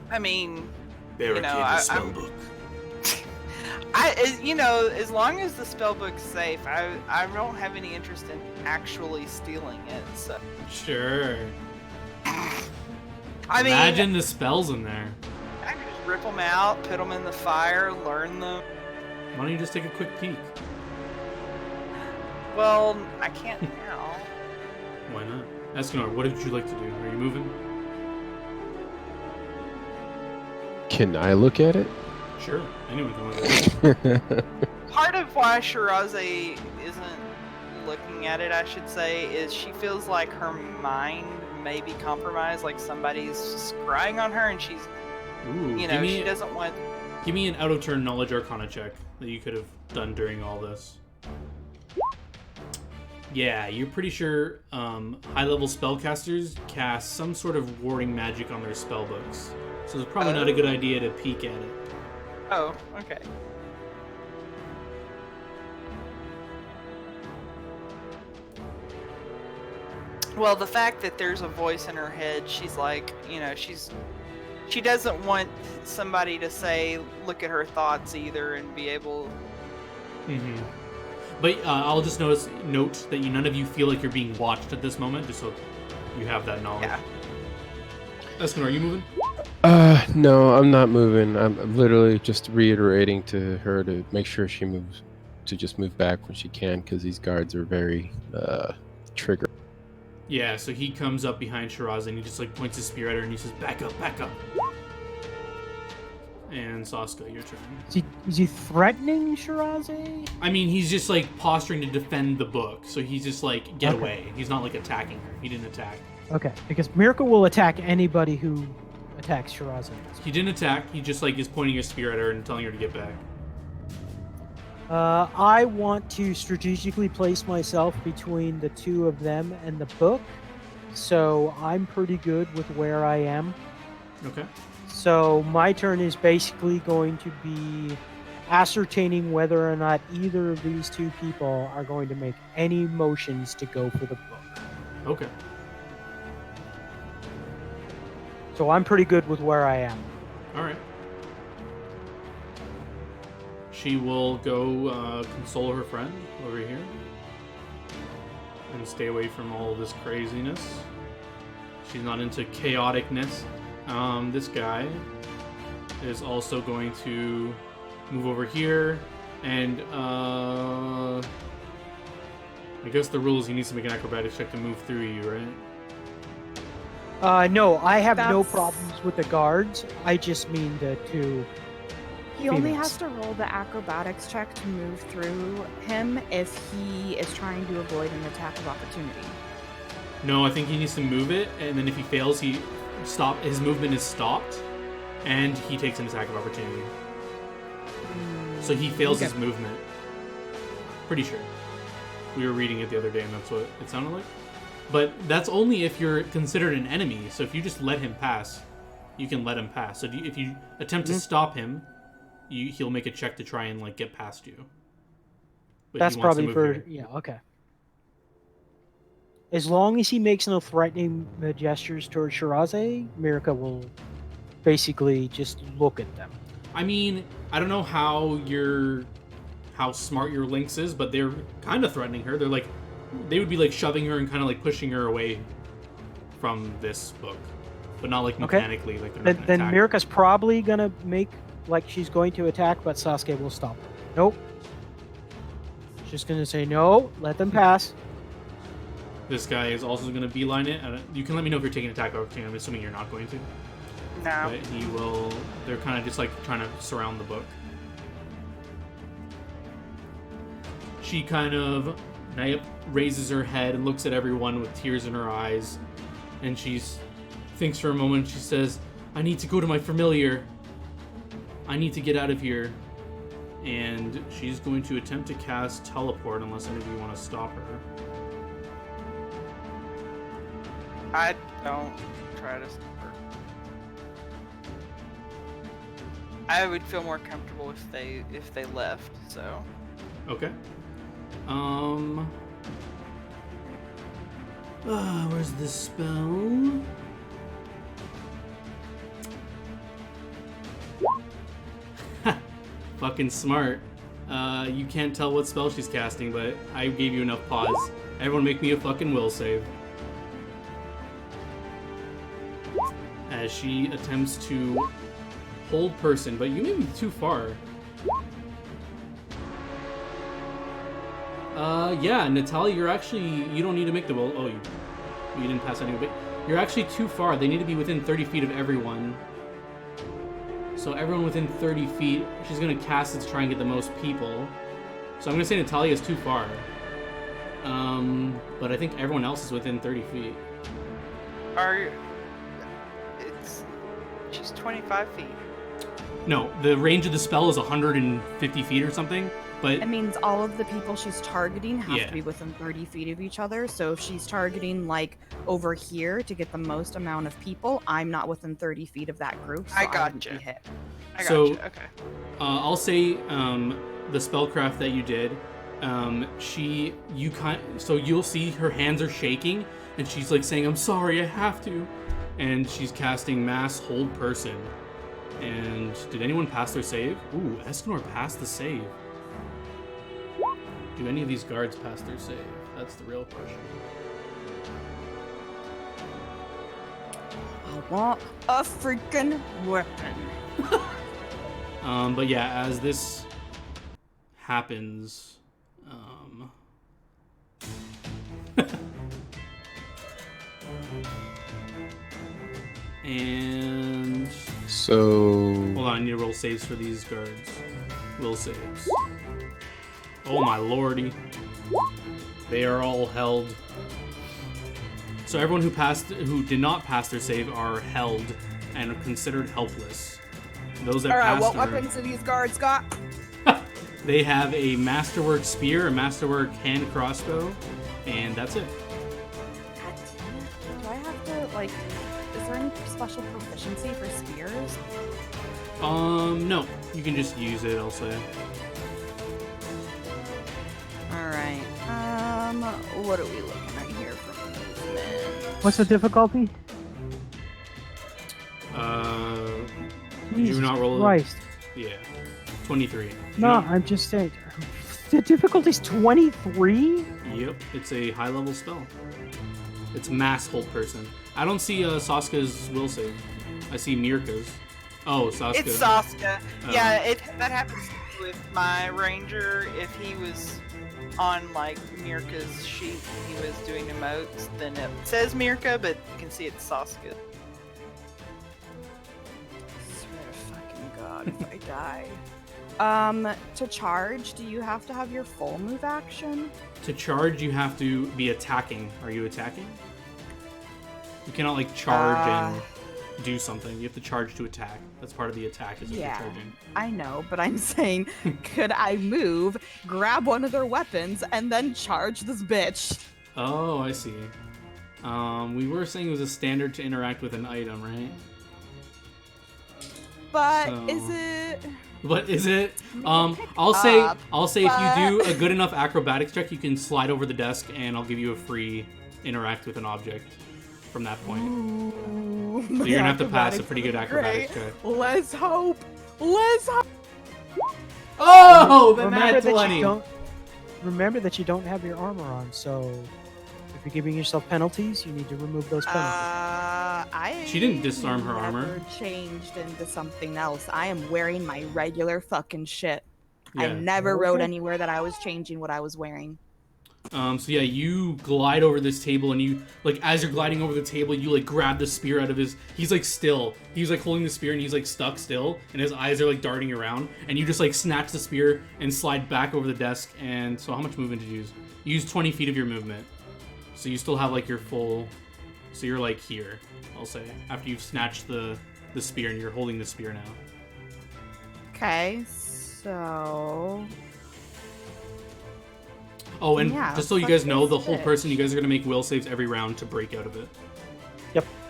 I mean, Barricade the I'm- spellbook. as long as the spellbook's safe, I don't have any interest in actually stealing it. So, Sure. I mean, Imagine the spells in there. I can just rip them out, put them in the fire, learn them. Why don't you just take a quick peek? Well, I can't now. Why not? Escanor, what would you like to do? Are you moving? Can I look at it? Sure. Anyone can look at it. Part of why Shiraze isn't looking at it, I should say, is she feels like her mind may be compromised, like somebody's scrying on her, and she's, Ooh, she doesn't want. Give me an out-of-turn knowledge arcana check that you could have done during all this. Yeah, you're pretty sure high-level spellcasters cast some sort of warding magic on their spellbooks. So it's probably not a good idea to peek at it. Oh, okay. Well, the fact that there's a voice in her head, she's like, she doesn't want somebody to say, look at her thoughts either, and be able. Mm-hmm. But I'll just note that none of you feel like you're being watched at this moment, just so you have that knowledge. Yeah. Escanor, are you moving? No, I'm not moving. I'm literally just reiterating to her to make sure she moves, to just move back when she can, because these guards are very triggered. Yeah, so he comes up behind Shiraz and he just like points his spear at her and he says, back up, back up. And Saska, your turn. Is he threatening Shiraze? I mean, he's just like posturing to defend the book, so he's just like, get Okay. away. He's not like attacking her. He didn't attack. Okay, because Miracle will attack anybody who attacks Shiraze. He didn't attack, he just like is pointing his spear at her and telling her to get back. I want to strategically place myself between the two of them and the book, so I'm pretty good with where I am. Okay. So my turn is basically going to be ascertaining whether or not either of these two people are going to make any motions to go for the book. Okay. So I'm pretty good with where I am. Alright. She will go console her friend over here. And stay away from all this craziness. She's not into chaoticness. This guy is also going to move over here. And I guess the rule is he needs to make an acrobatics check to move through you, right? No, I have no That's- problems with the guards. I just mean the two. He only females. has to roll the acrobatics check to move through him if he is trying to avoid an attack of opportunity. No, I think he needs to move it, and then if he fails, his movement is stopped, and he takes an attack of opportunity. So he fails his movement. Pretty sure. We were reading it the other day, and that's what it sounded like. But that's only if you're considered an enemy. So if you just let him pass, you can let him pass. So if you attempt to stop him, he'll make a check to try and like get past you. But That's he wants to probably move for here. yeah. Okay. As long as he makes no threatening gestures towards Shiraze, Mirka will basically just look at them. I mean, I don't know how smart your Lynx is, but they're kind of threatening her. They would be like shoving her and kind of like pushing her away from this book, but not like Okay. mechanically. Like they're not Then gonna attack. Mirka's probably gonna make like she's going to attack, but Sasuke will stop her. Nope. She's going to say, no, let them pass. This guy is also going to beeline it. You can let me know if you're taking attack opportunity. I'm assuming you're not going to. No. But he will. They're kind of just like trying to surround the book. She kind of raises her head and looks at everyone with tears in her eyes, and she thinks for a moment. She says, "I need to go to my familiar. I need to get out of here." And she's going to attempt to cast teleport unless any of you want to stop her. I don't try to stop her. I would feel more comfortable if they left, so. Okay. Where's the spell? Fucking smart. You can't tell what spell she's casting, but I gave you enough pause. Everyone make me a fucking will save. As she attempts to hold person, but you may be too far. Yeah, Natalia, you don't need to make the will. Oh, you didn't pass anyway, but you're actually too far. They need to be within 30 feet of everyone. So everyone within 30 feet, she's going to cast it to try and get the most people. So I'm going to say Natalia is too far. But I think everyone else is within 30 feet. She's 25 feet. No, the range of the spell is 150 feet or something. But it means all of the people she's targeting have Yeah. to be within 30 feet of each other. So if she's targeting like over here to get the most amount of people, I'm not within 30 feet of that group. So I wouldn't gotcha. be hit. I got So- you. Okay. I'll say the spellcraft that you did. So you'll see her hands are shaking, and she's like saying, "I'm sorry, I have to," and she's casting Mass Hold Person. And did anyone pass their save? Ooh, Escanor passed the save. Do any of these guards pass their save? That's the real question. I want a freaking weapon. But yeah, as this happens, and So hold on, I need to roll saves for these guards. Will saves. Oh my lordy. They are all held. So everyone who did not pass their save are held and are considered helpless. Those that All right, passed what are, weapons do these guards got? they have a masterwork spear, a masterwork hand crossbow, and that's it. God damn it. Do I have to, like, is there any special proficiency for spears? No, you can just use it, I'll say. Alright, what are we looking at here for movement? What's the difficulty? Did you Jesus not roll? Christ. Yeah, 23. No, I'm just saying. The difficulty's 23? Yep, it's a high-level spell. It's Mass Hold Person. I don't see Sasuke's will save. I see Mirka's. Oh, Sasuke. It's Sasuke. Oh. Yeah, that happens with my ranger. If he was on like Mirka's sheet, he was doing emotes, then it says Mirka, but you can see it's Sasuke. Swear to fucking god if I die. To charge, do you have to have your full move action? To charge, you have to be attacking. Are you attacking? You cannot like charge and do something. You have to charge to attack. That's part of the attack is what you're Yeah, charging. I know, but I'm saying, could I move, grab one of their weapons, and then charge this bitch? Oh, I see. We were saying it was a standard to interact with an item, right? But So- is it? But is it? I'll say up, if you do a good enough acrobatics check, you can slide over the desk, and I'll give you a free interact with an object from that point. Ooh, So you're gonna have to pass a pretty good acrobatics check. Let's hope. Let's hope. Oh, the remember nat that 20. you don't. Remember that you don't have your armor on, so If you're giving yourself penalties, you need to remove those penalties. She didn't disarm her never armor. Changed into something else. I am wearing my regular fucking shit. I Yeah. never wrote Okay. anywhere that I was changing what I was wearing. So yeah, you glide over this table, and you like as you're gliding over the table, you like grab the spear out of his. He's like still. He's like holding the spear, and he's like stuck still, and his eyes are like darting around. And you just like snatch the spear and slide back over the desk. And so, how much movement did you use? You used 20 feet of your movement, so you still have like your full. So you're like here, I'll say, after you've snatched the spear and you're holding the spear now. Okay, so Oh, and Yeah, just so you fuck guys know, this the whole bitch. person, you guys are gonna make will saves every round to break out of it.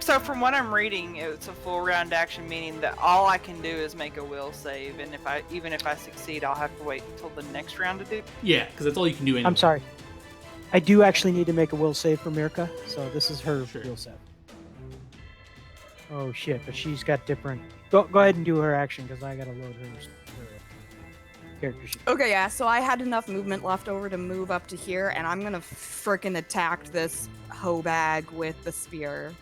So from what I'm reading, it's a full round action, meaning that all I can do is make a will save, and even if I succeed, I'll have to wait until the next round to do. Yeah, because that's all you can do anyway. I'm sorry. I do actually need to make a will save for Mirka, so this is her Sure. will save. Oh shit, but she's got different. Go ahead and do her action because I gotta load her character sheet. okay, yeah. So I had enough movement left over to move up to here, and I'm gonna frickin' attack this hoe bag with the spear.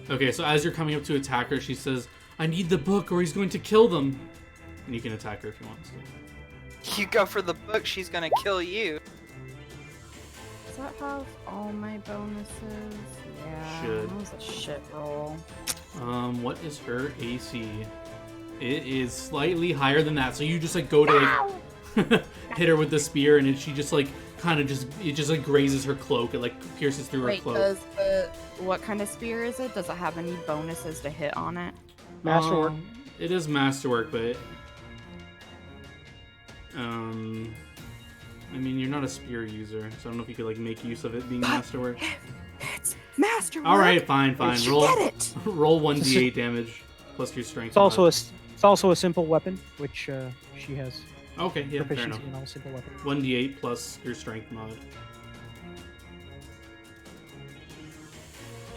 Okay, so as you're coming up to attack her, she says, "I need the book, or he's going to kill them." And you can attack her if you want to. You go for the book, she's gonna kill you. Does that have all my bonuses? Yeah. Should. That was a shit roll. What is her AC? It is slightly higher than that. So you just like go to like hit her with the spear, and she just like kind of just like grazes her cloak. It like pierces through her Wait, cloak. what kind of spear is it? Does it have any bonuses to hit on it? Masterwork. It is masterwork, but I mean, you're not a spear user, so I don't know if you could like make use of it being masterwork. It's masterwork. All right, fine. You Roll get it. roll 1d8 damage plus your strength. It's also a simple weapon, which she has Okay, yeah, fair proficiency enough. in all simple weapons. 1d8 plus your strength mod.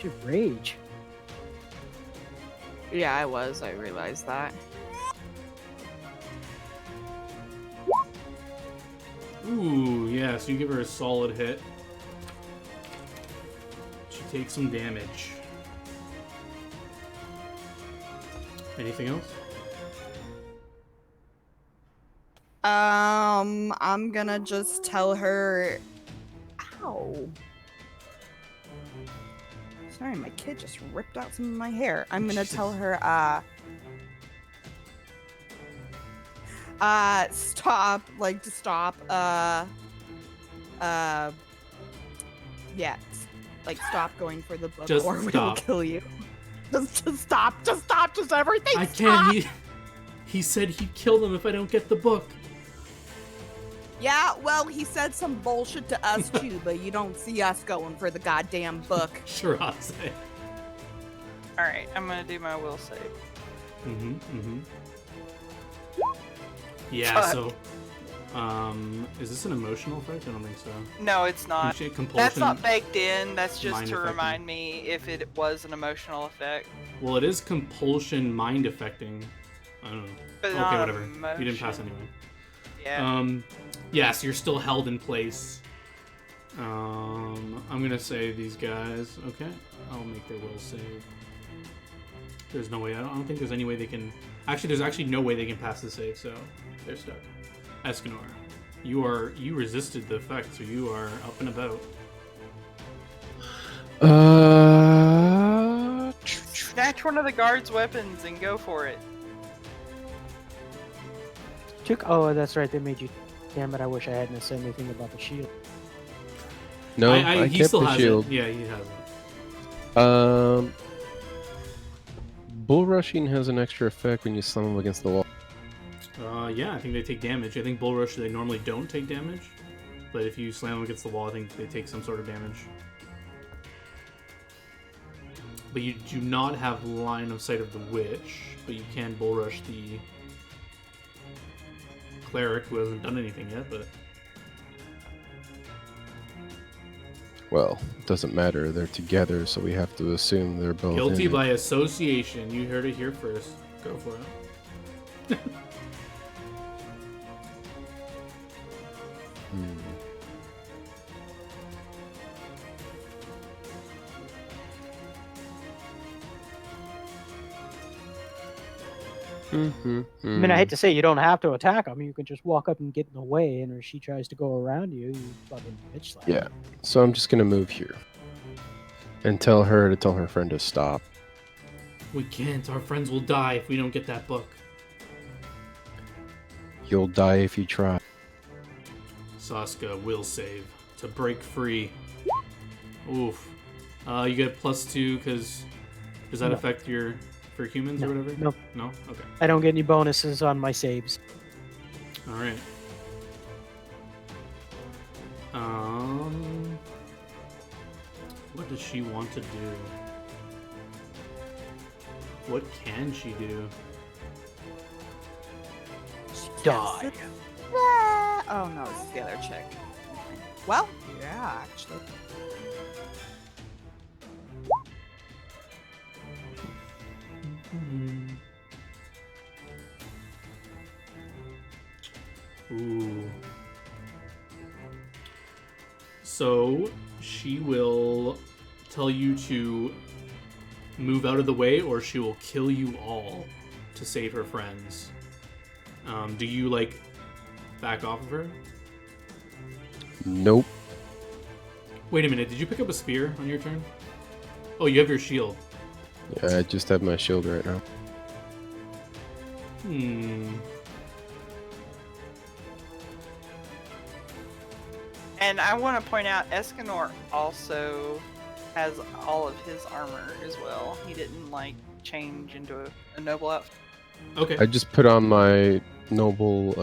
Should rage. Yeah, I was. I realized that. Ooh, yeah, so you give her a solid hit. She takes some damage. Anything else? I'm gonna just tell her. Ow. Sorry, my kid just ripped out some of my hair. I'm gonna tell her, stop, like, to stop, yeah, like, stop going for the book, Just or we'll stop. kill you. Just stop, just everything. I stop. can't. He said he'd kill them if I don't get the book. Yeah, well, he said some bullshit to us too, but you don't see us going for the goddamn book. Sure, I'll say. Alright, I'm gonna do my will save. Yeah, Fuck. so, is this an emotional effect? I don't think so. No, it's not. Compulsion. That's not baked in. That's just mind to affecting. remind me if it was an emotional effect. Well, it is compulsion mind affecting. I don't know. But Okay, not whatever. You didn't pass emotion. anyway. Yeah. Yeah, so you're still held in place. I'm gonna say these guys. Okay, I'll make their will save. There's no way. I don't think there's any way they can. Actually, there's actually no way they can pass the save, so they're stuck. Escanor, you resisted the effect, so you are up and about. Snatch one of the guards' weapons and go for it. Oh, that's right. They made you. Damn it! I wish I hadn't said anything about the shield. No, I he kept still the has shield. it. Yeah, he has it. Bull rushing has an extra effect when you slam them against the wall. Yeah, I think they take damage. I think Bull Rush, they normally don't take damage. But if you slam them against the wall, I think they take some sort of damage. But you do not have line of sight of the witch, but you can Bull Rush the cleric who hasn't done anything yet, but... Well, it doesn't matter. They're together, so we have to assume they're both Guilty in it. by association. You heard it here first. Go for it. Mm-hmm. I mean, I hate to say you don't have to attack them. You can just walk up and get in the way, and if she tries to go around you, you fucking bitch slap. Yeah. So I'm just gonna move here and tell her to tell her friend to stop. We can't. Our friends will die if we don't get that book. You'll die if you try. Saska will save to break free. Oof. You get +2 because does that No. affect your for humans or No. whatever? Nope. No. Okay. I don't get any bonuses on my saves. All right. What does she want to do? What can she do? Die. Oh no, it's the other chick. Well, yeah, actually. Ooh. So she will tell you to move out of the way, or she will kill you all to save her friends. Do you like back off of her? Nope. Wait a minute. Did you pick up a spear on your turn? Oh, you have your shield. Yeah, I just have my shield right now. And I want to point out, Escanor also has all of his armor as well. He didn't like change into a noble outfit. Okay. I just put on my noble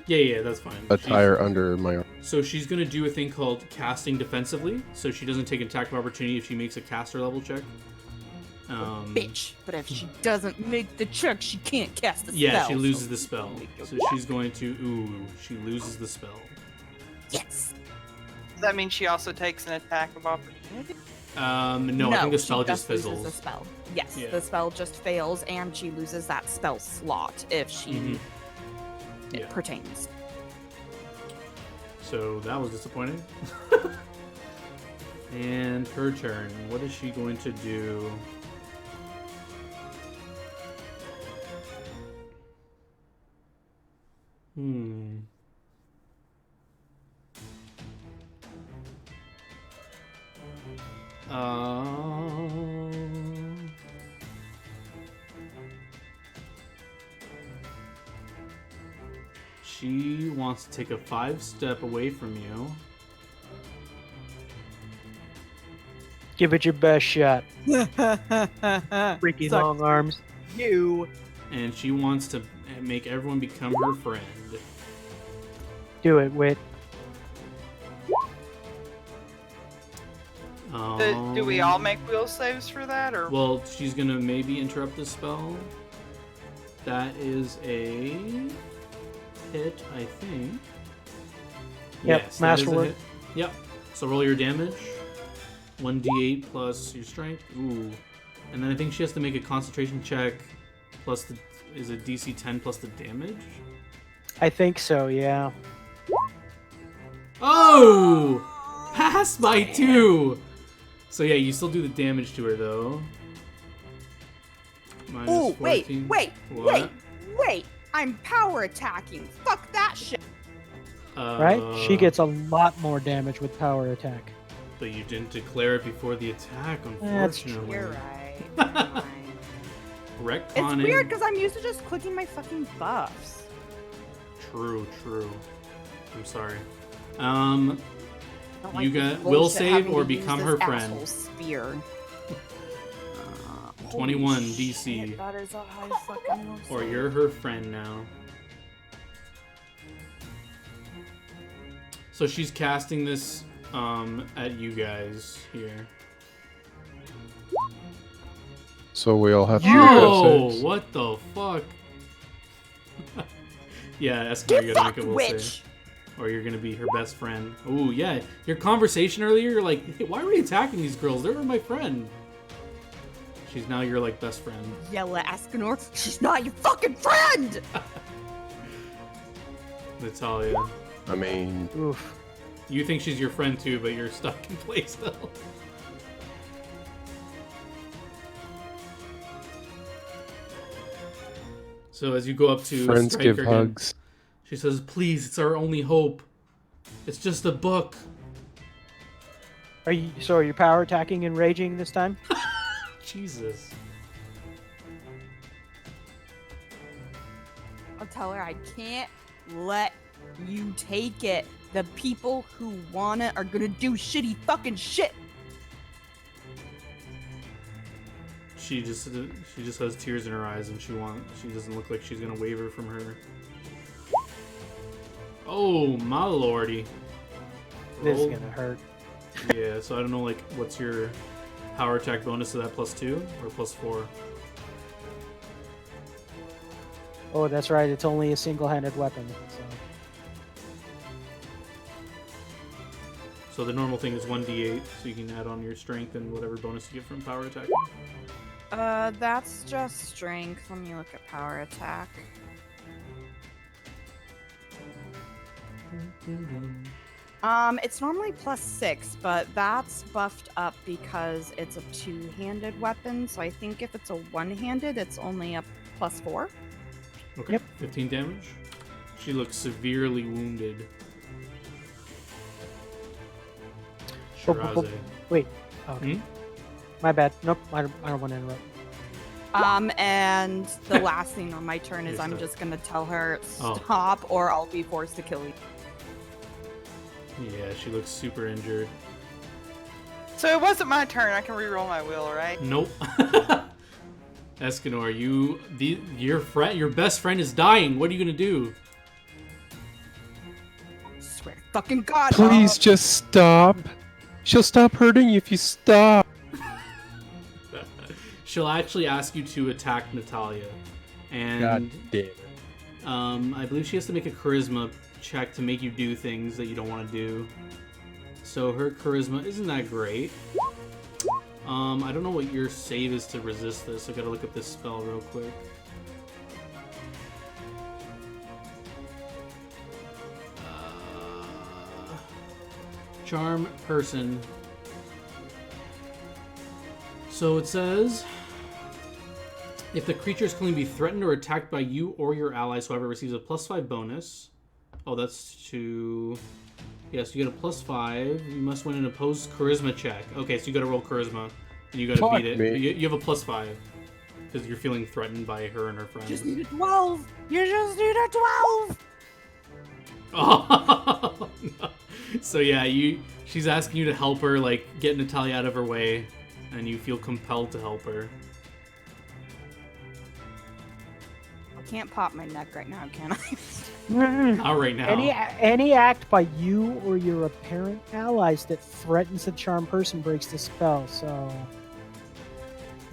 Yeah, that's fine. attire under my armor. So she's gonna do a thing called casting defensively. So she doesn't take an attack of opportunity if she makes a caster level check. Bitch. But if she doesn't make the check, she can't cast the spell. Yeah, she so loses the spell. make your So she's going to. Ooh, she loses the spell. Yes. Does that mean she also takes an attack of opportunity? No, I think the spell she just loses fizzles. the spell. Yes, Yeah. the spell just fails, and she loses that spell slot if she Mhm. it Yeah. pertains. So that was disappointing. And her turn. What is she going to do? She wants to take a 5-step away from you. Give it your best shot. Freaky Suck long arms. you. And she wants to make everyone become her friend. Do it, Wit. Do we all make will saves for that, or Well, she's gonna maybe interrupt the spell. That is a hit, I think. Yep, that is a masterwork. hit. Yep. So roll your damage. 1d8 plus your strength. Ooh. And then I think she has to make a concentration check plus the... Is it DC 10 plus the damage? I think so, yeah. Oh! Pass by 2! So yeah, you still do the damage to her, though. Minus Oh, wait, 14. wait, What? wait. I'm power attacking. Fuck that shit. Right? She gets a lot more damage with power attack. But you didn't declare it before the attack, That's unfortunately. You're right. Never mind. It's Retconning. weird because I'm used to just clicking my fucking buffs. True. I'm sorry. I don't You this got will bullshit save having or to use become this her friend. asshole Sphere. 21 Holy DC. shit, that is a high fucking will Or save. you're her friend now. So she's casting this at you guys here. So we all have to Oh, saves. what the fuck? Yeah, that's how Get you're gonna fucked, make a will witch! save. Or you're gonna be her best friend. Ooh, yeah. Your conversation earlier, you're like, hey, why are we attacking these girls? They're my friend. She's now your like best friend. Yella Escanor, she's not your fucking friend! Natalia. I mean, Oof. You think she's your friend too, but you're stuck in place still. So as you go up to Friends strike give her again, hugs. she says, "Please, it's our only hope. It's just a book." Are you power attacking and raging this time? Jesus. I'll tell her I can't let you take it. The people who want it are gonna do shitty fucking shit. She just has tears in her eyes, and she doesn't look like she's gonna waver from her. Oh my lordy! This is Roll- gonna hurt. Yeah, so I don't know, like, what's your power attack bonus to that? +2 or +4? Oh, that's right. It's only a single-handed weapon. So the normal thing is 1d8, so you can add on your strength and whatever bonus you get from power attack. That's just strength. Let me look at power attack. It's normally +6, but that's buffed up because it's a two-handed weapon. So I think if it's a one-handed, it's only a +4. Okay, Yep. 15 damage. She looks severely wounded. Oh, oh, oh. Shirazé. Wait. Okay. Hmm? My bad. Nope. I don't want to interrupt. And the last thing on my turn is Yes, I'm sir. just gonna tell her Oh. stop, or I'll be forced to kill you. Yeah, she looks super injured. So it wasn't my turn. I can reroll my wheel, right? Nope. Escanor, your best friend is dying. What are you gonna do? I swear to fucking God. Please just stop. She'll stop hurting you if you stop. She'll actually ask you to attack Natalia, and God damn it. I believe she has to make a charisma check to make you do things that you don't want to do. So her charisma isn't that great. I don't know what your save is to resist this. I gotta look up this spell real quick. Charm person. So it says, if the creature is currently be threatened or attacked by you or your allies, whoever receives a +5 bonus. Oh, that's to... Yes, you get a +5. You must win an opposed charisma check. Okay, so you gotta roll charisma, and you gotta Fuck beat it. me. You have a +5, because you're feeling threatened by her and her friends. Just need a 12. You just need a 12. Oh, no. So yeah, she's asking you to help her, like, get Natalia out of her way, and you feel compelled to help her. I can't pop my neck right now, can I? Not right now. Any act by you or your apparent allies that threatens a charmed person breaks the spell. So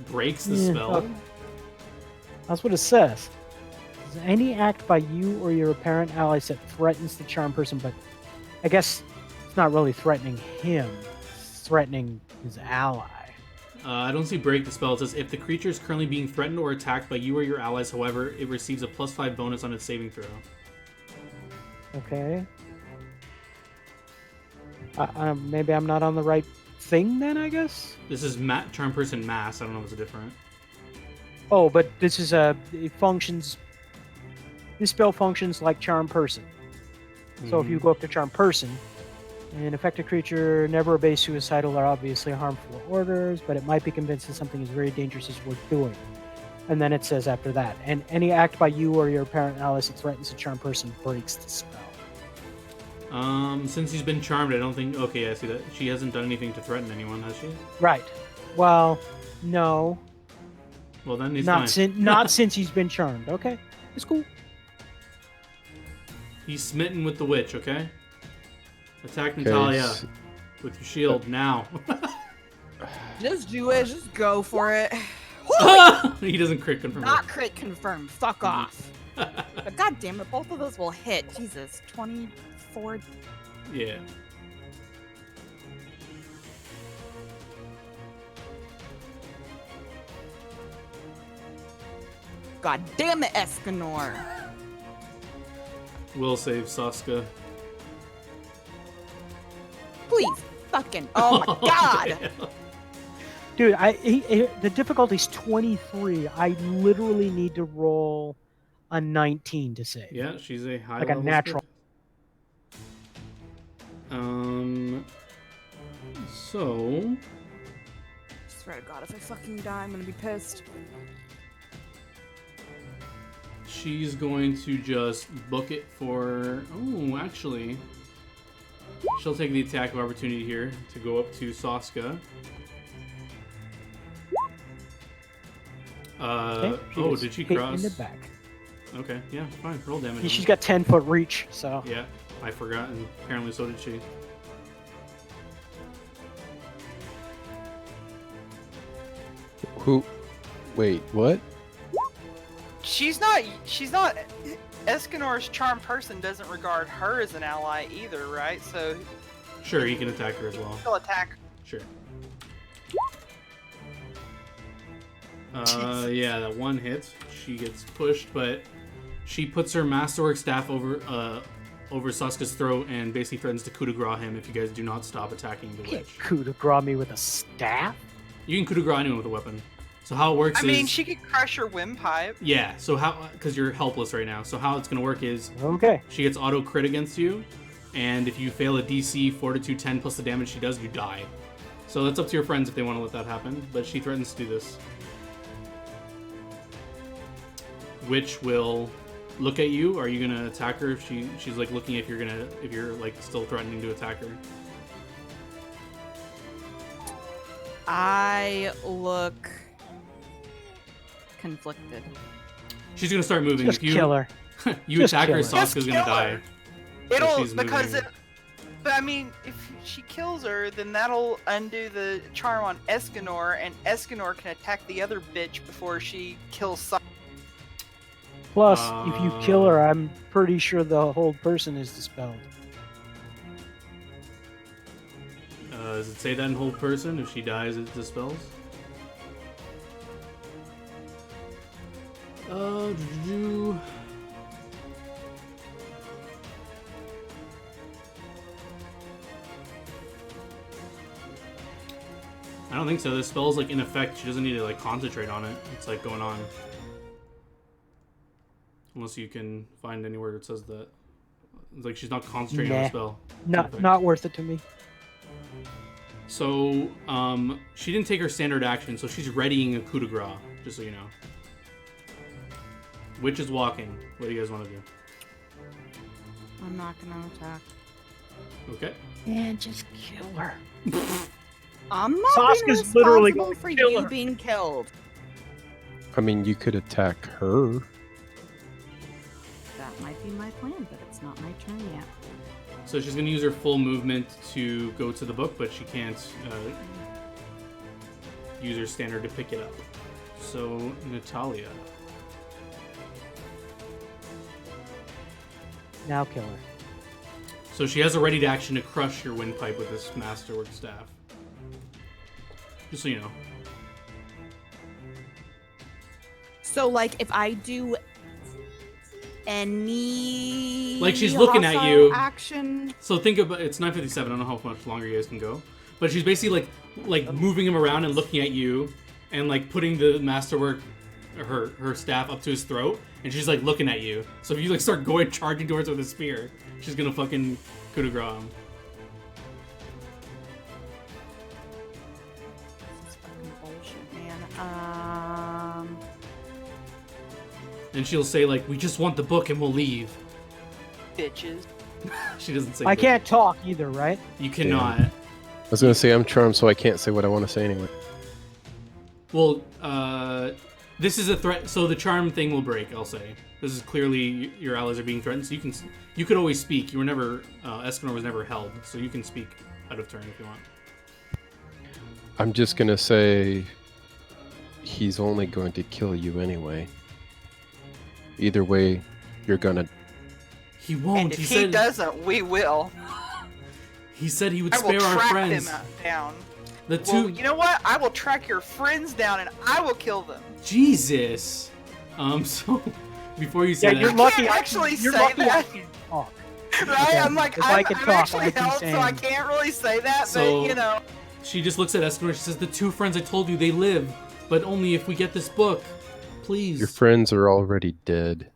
Breaks the Yeah, spell. okay. That's what it says. Any act by you or your apparent allies that threatens the charmed person, but I guess it's not really threatening him. It's threatening his ally. I don't see break the spell. It says, if the creature is currently being threatened or attacked by you or your allies, however, it receives a +5 bonus on its saving throw. Okay. Maybe I'm not on the right thing then, I guess? This is charm person mass. I don't know if it's different. Oh, but this is it functions... This spell functions like charm person. So if you go up to charm person, an affected creature never obeys suicidal or obviously harmful orders, but it might be convinced that something is very dangerous is worth doing. And then it says after that, and any act by you or your apparent allies that threatens a charmed person breaks the spell. Since he's been charmed, I don't think... Okay, I see that. She hasn't done anything to threaten anyone, has she? Right. Well, no. Well, then he's Not fine. not since he's been charmed. Okay. It's cool. He's smitten with the witch, okay? Attack Okay, Natalia with your shield now. Just do it. Just go for it. He doesn't crit confirm. Not crit confirmed. Fuck off. But god damn it, both of those will hit. Jesus, 24. Yeah. God damn it, Escanor. Will save Saska. Please, fucking. Oh my god. damn. Dude, the difficulty's 23. I literally need to roll a 19 to save. Yeah, she's a high Like a level natural. spirit. So Swear to God, if I fucking die, I'm gonna be pissed. she's going to just book it for. Oh, actually, she'll take the attack of opportunity here to go up to Saska. Okay, did she hit cross? in the back. Okay, yeah, fine. Roll damage. Yeah, she's got 10-foot reach, so Yeah, I forgot, and apparently so did she. Who? Wait, what? She's not. Escanor's charm person doesn't regard her as an ally either, right? So Sure, he can attack her as well. he'll attack. Sure. Yeah, that one hit. She gets pushed, but she puts her masterwork staff over Saska's throat and basically threatens to coup de grace him if you guys do not stop attacking the can't witch. coup de grace me with a staff. You can coup de grace anyone with a weapon. So how it works I mean, is... she could crush her windpipe. Yeah, so how... Because you're helpless right now. So how it's going to work is Okay. she gets auto crit against you, and if you fail a DC Fortitude 10 plus the damage she does, you die. So that's up to your friends if they want to let that happen, but she threatens to do this. Witch will look at you. Are you gonna attack her if she's like looking if you're like still threatening to attack her? I look conflicted. She's gonna start moving. Just If you kill her. you Just attack her, kill her. Saska's gonna Just kill die. her. It'll she's because moving. but I mean, if she kills her, then that'll undo the charm on Escanor, and Escanor can attack the other bitch before she kills. Plus, if you kill her, I'm pretty sure the hold person is dispelled. Does it say that in hold person? If she dies, it dispels. You I don't think so. The spell's like in effect. She doesn't need to like concentrate on it. It's like going on. Unless you can find anywhere it says that. It's like she's not concentrating on the Nah. spell. Not worth it to me. So, she didn't take her standard action, so she's readying a coup de grace, just so you know. Witch is walking. What do you guys want to do? I'm not gonna attack. Okay. And just kill her. I'm not Saska's being literally responsible gonna for kill you her. being killed. I mean, you could attack her. That might be my plan, but it's not my turn yet. So she's going to use her full movement to go to the book, but she can't use her standard to pick it up. So, Natalia. Now kill her. So she has a ready to action to crush your windpipe with this masterwork staff. Just so you know. So, like, if I do any Like, she's looking at hostile you. action, So think about it's 9:57. I don't know how much longer you guys can go, but she's basically like moving him around and looking at you, and like putting the masterwork, her staff up to his throat, and she's like looking at you. So if you like start going charging towards her with a spear, she's gonna fucking coup de grace him. this is fucking bullshit, man. And she'll say like, "We just want the book and we'll leave." Bitches. She doesn't say. I book. can't talk either, right? You cannot. I was gonna say I'm charmed, so I can't say what I want to say anyway. Well, this is a threat, so the charm thing will break. I'll say this is clearly your allies are being threatened. So you could always speak. You were never Escanor was never held, so you can speak out of turn if you want. I'm just gonna say he's only going to kill you anyway. Either way, you're gonna. He won't. And if he he said doesn't, we will. he said he would I will spare our track friends. them down. The two. Well, you know what? I will track your friends down and I will kill them. Jesus. So before you say Yeah, that, you're lucky. can't actually you're say lucky I that. can talk. Right? Okay, I'm like, if I I'm could talk, actually I'd be held, so I saying- can't really say that, So- but you know. she just looks at Escanor. She says, "The two friends I told you, they live, but only if we get this book, please." Your friends are already dead.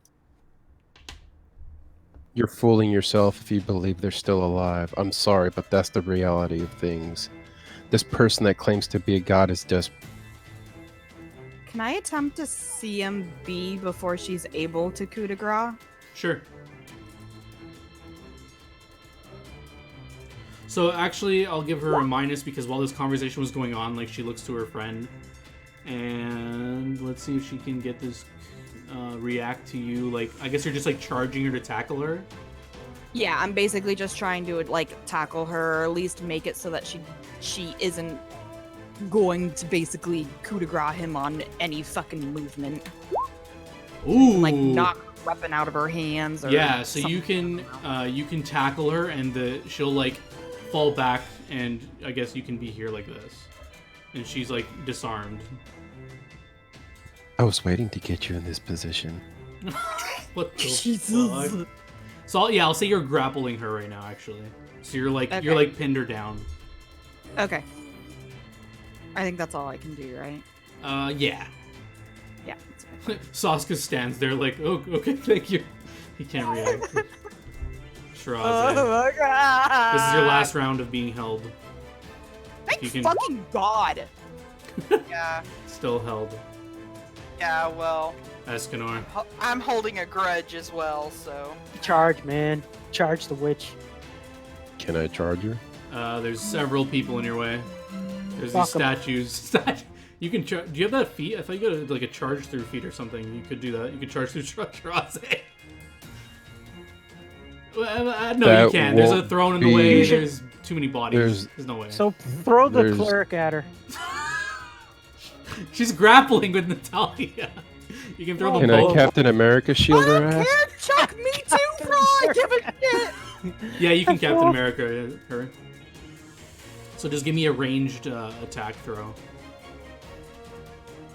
You're fooling yourself if you believe they're still alive. I'm sorry, but that's the reality of things. This person that claims to be a god is just... Can I attempt to CMB before she's able to coup de grace? Sure. So actually, I'll give her a minus because while this conversation was going on, like she looks to her friend, and let's see if she can get this react to you. Like I guess you're just like charging her to tackle her. Yeah, I'm basically just trying to like tackle her, or at least make it so that she isn't going to basically coup de grace him on any fucking movement. Ooh. Like knock her weapon out of her hands. Or yeah, so something. you can tackle her, and she'll like fall back, and I guess you can be here like this, and she's like disarmed. I was waiting to get you in this position. What the Jesus. fuck? So I'll say you're grappling her right now, actually. So you're like pinned her down. Okay. I think that's all I can do, right? Yeah. Yeah. That's fine. Sasuke stands there like, oh, okay, thank you. He can't react. Shiraze. my god! This is your last round of being held. Thank You can- fucking god! Yeah. Still held. Yeah. Well, Escanor. I'm holding a grudge as well, so. Charge, man. Charge the witch. Can I charge her? There's several people in your way. There's Fuck these 'em. statues. You can do you have that feat? I thought you got like a charge through feat or something. You could do that. You could charge through Shiraze. Well, no, That you can't. There's a won't throne in the be- way. There's too many bodies. There's no way. So throw the There's- cleric at her. She's grappling with Natalia. You can throw them Can I both. Captain America shield her ass? Chuck me too, bro! I give a shit! Yeah, you can Captain America her. So just give me a ranged attack throw.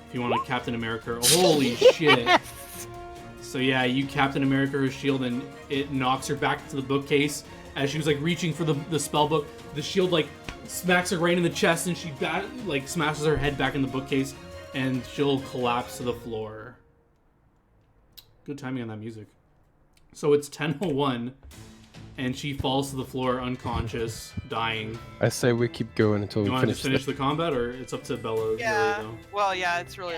If you want to Captain America her. Holy shit. So yeah, you Captain America her shield, and it knocks her back to the bookcase as she was like reaching for the spell book. The shield like smacks her right in the chest, and she like smashes her head back in the bookcase, and she'll collapse to the floor. Good timing on that music. So it's 10:01, and she falls to the floor unconscious, dying. I say we keep going until You we want to finish just finish the combat, or it's up to Bella? Yeah. Really, though? Well, yeah. It's really.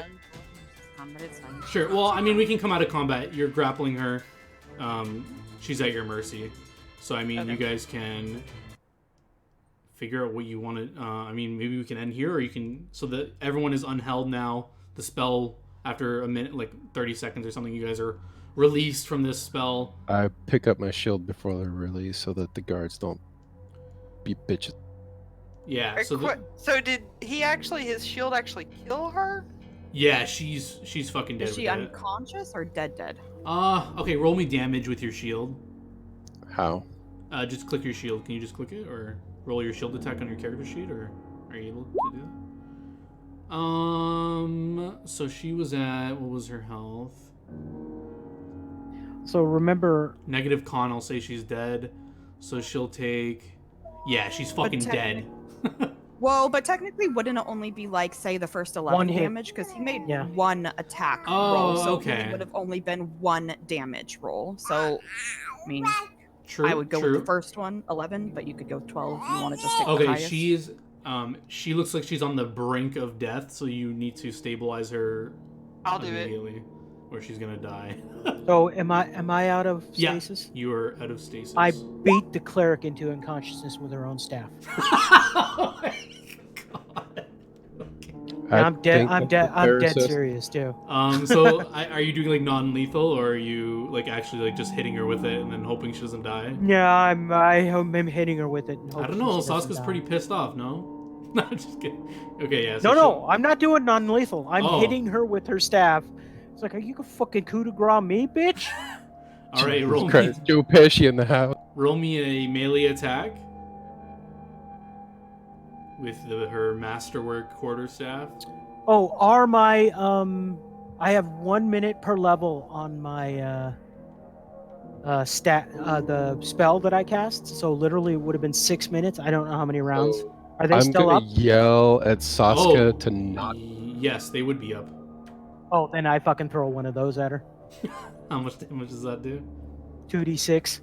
But it's fine. Sure. Well, I mean, we can come out of combat. You're grappling her. She's at your mercy. So, I mean, Okay. you guys can figure out what you want to... I mean, maybe we can end here, or you can... So that everyone is unheld now. The spell, after a minute, like 30 seconds or something, you guys are released from this spell. I pick up my shield before they're released so that the guards don't be bitches. Yeah. So, So did he actually? His shield actually kill her? yeah, she's fucking dead. Is she with it. unconscious or dead? Okay, roll me damage with your shield. How? Just click your shield. Can you just click it, or roll your shield attack on your character sheet, or are you able to do that? So she was at, what was her health? So remember, Negative con. I'll say she's dead. So she'll take. Yeah, she's fucking dead. Whoa, but technically wouldn't it only be like, say, the first 11 One hit. damage? Because he made Yeah. one attack Oh, roll, so okay. it would have only been one damage roll. So, I mean, True. I would go true. with the first one, 11, but you could go 12 if you want to just take the Okay, highest. she looks like she's on the brink of death, so you need to stabilize her I'll do it. immediately, or she's gonna die. so am I out of Yeah. stasis? You are out of stasis. I beat the cleric into unconsciousness with her own staff. Oh my god. Okay. I'm dead. think I'm that dead. I'm dead prepares us- serious too. So are you doing like non-lethal, or are you like actually like just hitting her with it and then hoping she doesn't die? Yeah, I'm hitting her with it. And I hope don't know. she doesn't Sasuke's die. pretty pissed off. No, no, I'm just kidding. Okay, yeah. So No, she'll- I'm not doing non-lethal. I'm Oh. hitting her with her staff. It's like, are you gonna fucking coup de grace me, bitch? All right, Jesus roll me, Christ, Joe Pesci in the house. roll me a melee attack with her masterwork quarterstaff. Oh, are my I have 1 minute per level on my the spell that I cast. So literally it would have been 6 minutes. I don't know how many rounds. Are they I'm still gonna up? yell at Sasuke Oh. to not. Yes, they would be up. Oh, then I fucking throw one of those at her. How much damage does that do? 2d6.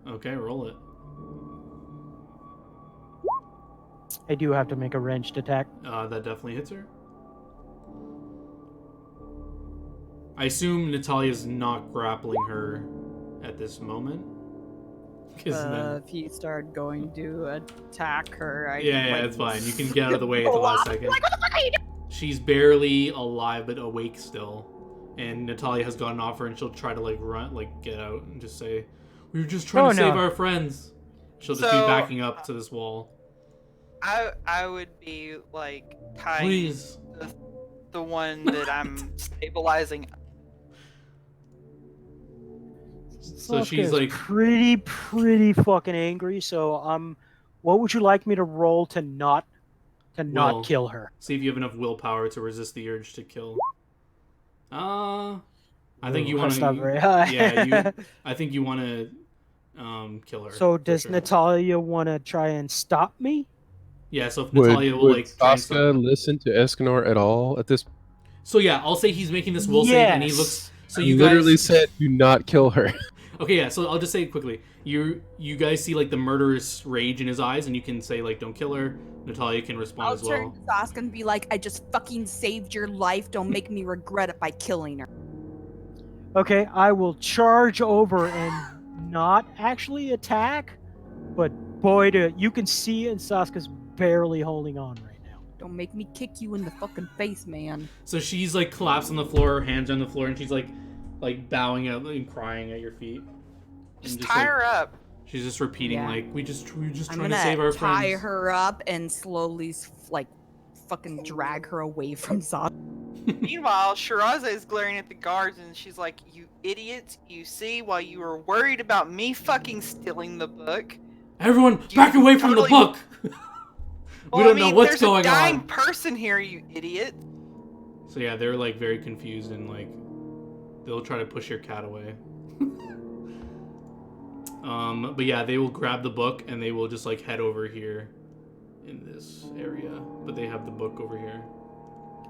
Okay, roll it. I do have to make a ranged attack. That definitely hits her. I assume Natalia's not grappling her at this moment. If he started going to attack her, I yeah, it's fine. You can get out of the way at the last second. Like, what the fuck are you doing? She's barely alive but awake still. And Natalia has gotten off her and she'll try to like run, like get out and just say, "We were just trying to save our friends." She'll just be backing up to this wall. I would be like tying Please. the one that I'm stabilizing. So she's like pretty fucking angry. So what would you like me to roll to not kill her? See if you have enough willpower to resist the urge to kill. I think you want to. Very high. Yeah, I think you want to kill her. So does Natalia want to try and stop me? Yeah. So if Natalia will like Saska listen to Escanor at all at this? So yeah, I'll say he's making this will save, and he looks. So you literally guys said, "Do not kill her." Okay, yeah. So I'll just say it quickly. You guys see like the murderous rage in his eyes, and you can say like, "Don't kill her." Natalia can respond as well. I'll turn to Saska and be like, "I just fucking saved your life. Don't make me regret it by killing her." Okay, I will charge over and not actually attack, but boy, you can see and Saska's barely holding on right now. Don't make me kick you in the fucking face, man. So she's like collapsed on the floor, her hands on the floor, and she's like bowing out and crying at your feet. Just tie her up. She's just repeating like, "We're just trying to save our friends." I'm gonna tie her up and slowly like fucking drag her away from Saska. Meanwhile, Shiraza is glaring at the guards and she's like, "You idiots, you see, while you were worried about me fucking stealing the book, everyone back away from the book." We don't know what's going on. There's a dying person here, you idiot. So yeah, they're like very confused and like they'll try to push your cat away. But yeah, they will grab the book and they will just like head over here in this area. But they have the book over here.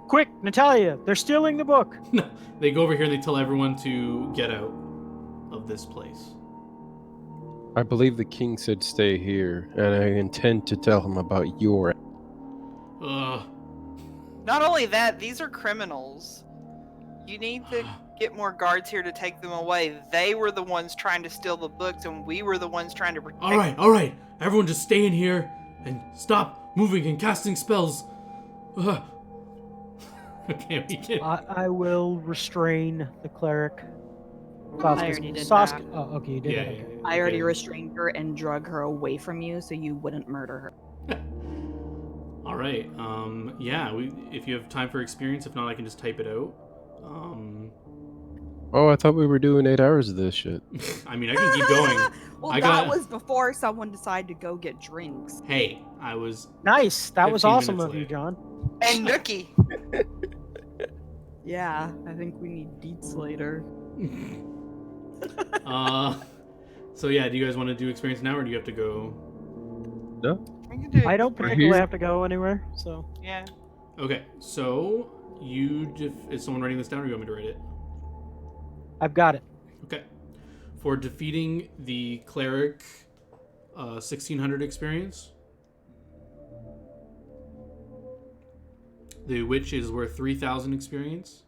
Quick, Natalia, they're stealing the book. No, they go over here and they tell everyone to get out of this place. I believe the king said stay here, and I intend to tell him about your... Not only that, these are criminals. You need to get more guards here to take them away. They were the ones trying to steal the books, and we were the ones trying to protect them. All right. Everyone just stay in here and stop moving and casting spells. Okay, we can... I will restrain the cleric. I already did that. Oh, okay, you did Yeah, that. yeah, Okay. yeah. I already restrained her and drug her away from you so you wouldn't murder her. All right. Yeah. If you have time for experience, if not, I can just type it out. Oh, I thought we were doing 8 hours of this shit. I mean, I can keep going. Well, I that got- was before someone decided to go get drinks. Hey, I was. Nice. That was 15 awesome minutes of you, late. John. And Nookie. Yeah, I think we need deets later. So yeah, do you guys want to do experience now, or do you have to go? No? We can do I don't it. particularly here. have to go anywhere, so. Yeah. Okay, so is someone writing this down, or do you want me to write it? I've got it. Okay. For defeating the cleric, 1600 experience. The witch is worth 3000 experience.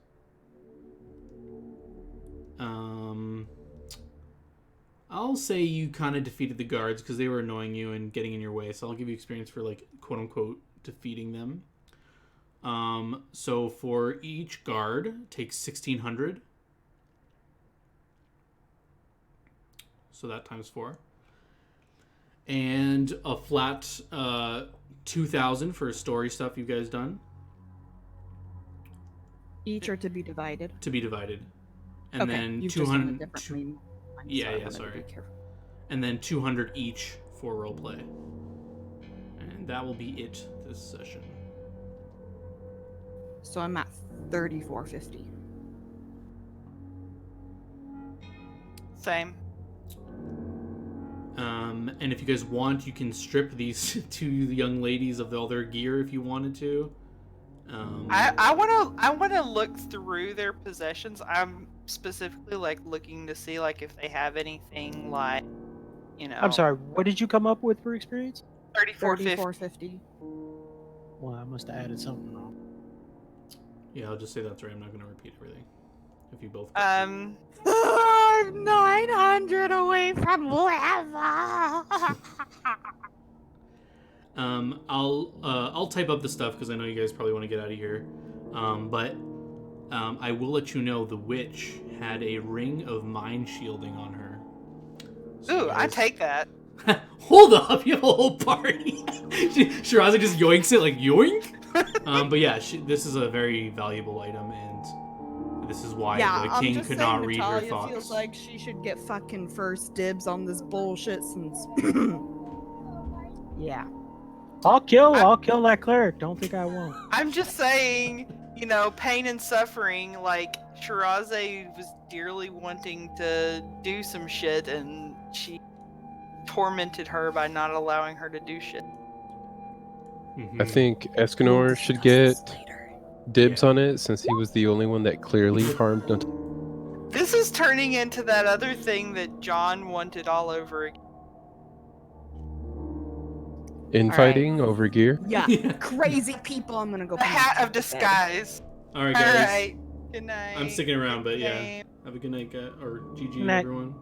I'll say you kind of defeated the guards because they were annoying you and getting in your way. So I'll give you experience for like quote unquote defeating them. So for each guard, take 1600. So that times 4. And a flat 2000 for story stuff you guys done. Each are to be divided. To be divided. And Okay, then you've just done it 200. differently. I'm Yeah, sorry, yeah, I wanted to sorry. be careful. And then 200 each for roleplay. And that will be it this session. So I'm at 3450. Same. And if you guys want, you can strip these two young ladies of all their gear if you wanted to. I wanna look through their possessions. I'm specifically like looking to see like if they have anything like, I'm sorry. What did you come up with for experience? 3450. 3450. Well, I must have added something wrong. Yeah, I'll just say that's right. I'm not going to repeat everything. If you both. I'm 900 away from lava. I'll type up the stuff because I know you guys probably want to get out of here. But I will let you know the witch had a ring of mind shielding on her. So Ooh, you I guys- take that. Hold up, you have a whole party. Shirazi just yoinks it like yoink. But yeah, this is a very valuable item, and this is why Yeah, the I'm king just could saying not read her Natalia thoughts. feels like she should get fucking first dibs on this bullshit since. Yeah. I'll kill that cleric. Don't think I won't. I'm just saying, pain and suffering. Like Shiraze was dearly wanting to do some shit, and she tormented her by not allowing her to do shit. Mhm. I think We'll Escanor should discuss get this later. dibs Yeah. on it since he was the only one that clearly harmed Nat- This is turning into that other thing that John wanted all over again. infighting over gear. Yeah. Yeah. Crazy people. I'm gonna go. The put my hat kid of to bed. disguise. All right, All guys. right. Good night. I'm sticking around, but Good yeah. game. Have a good night, or GG, Good night. everyone.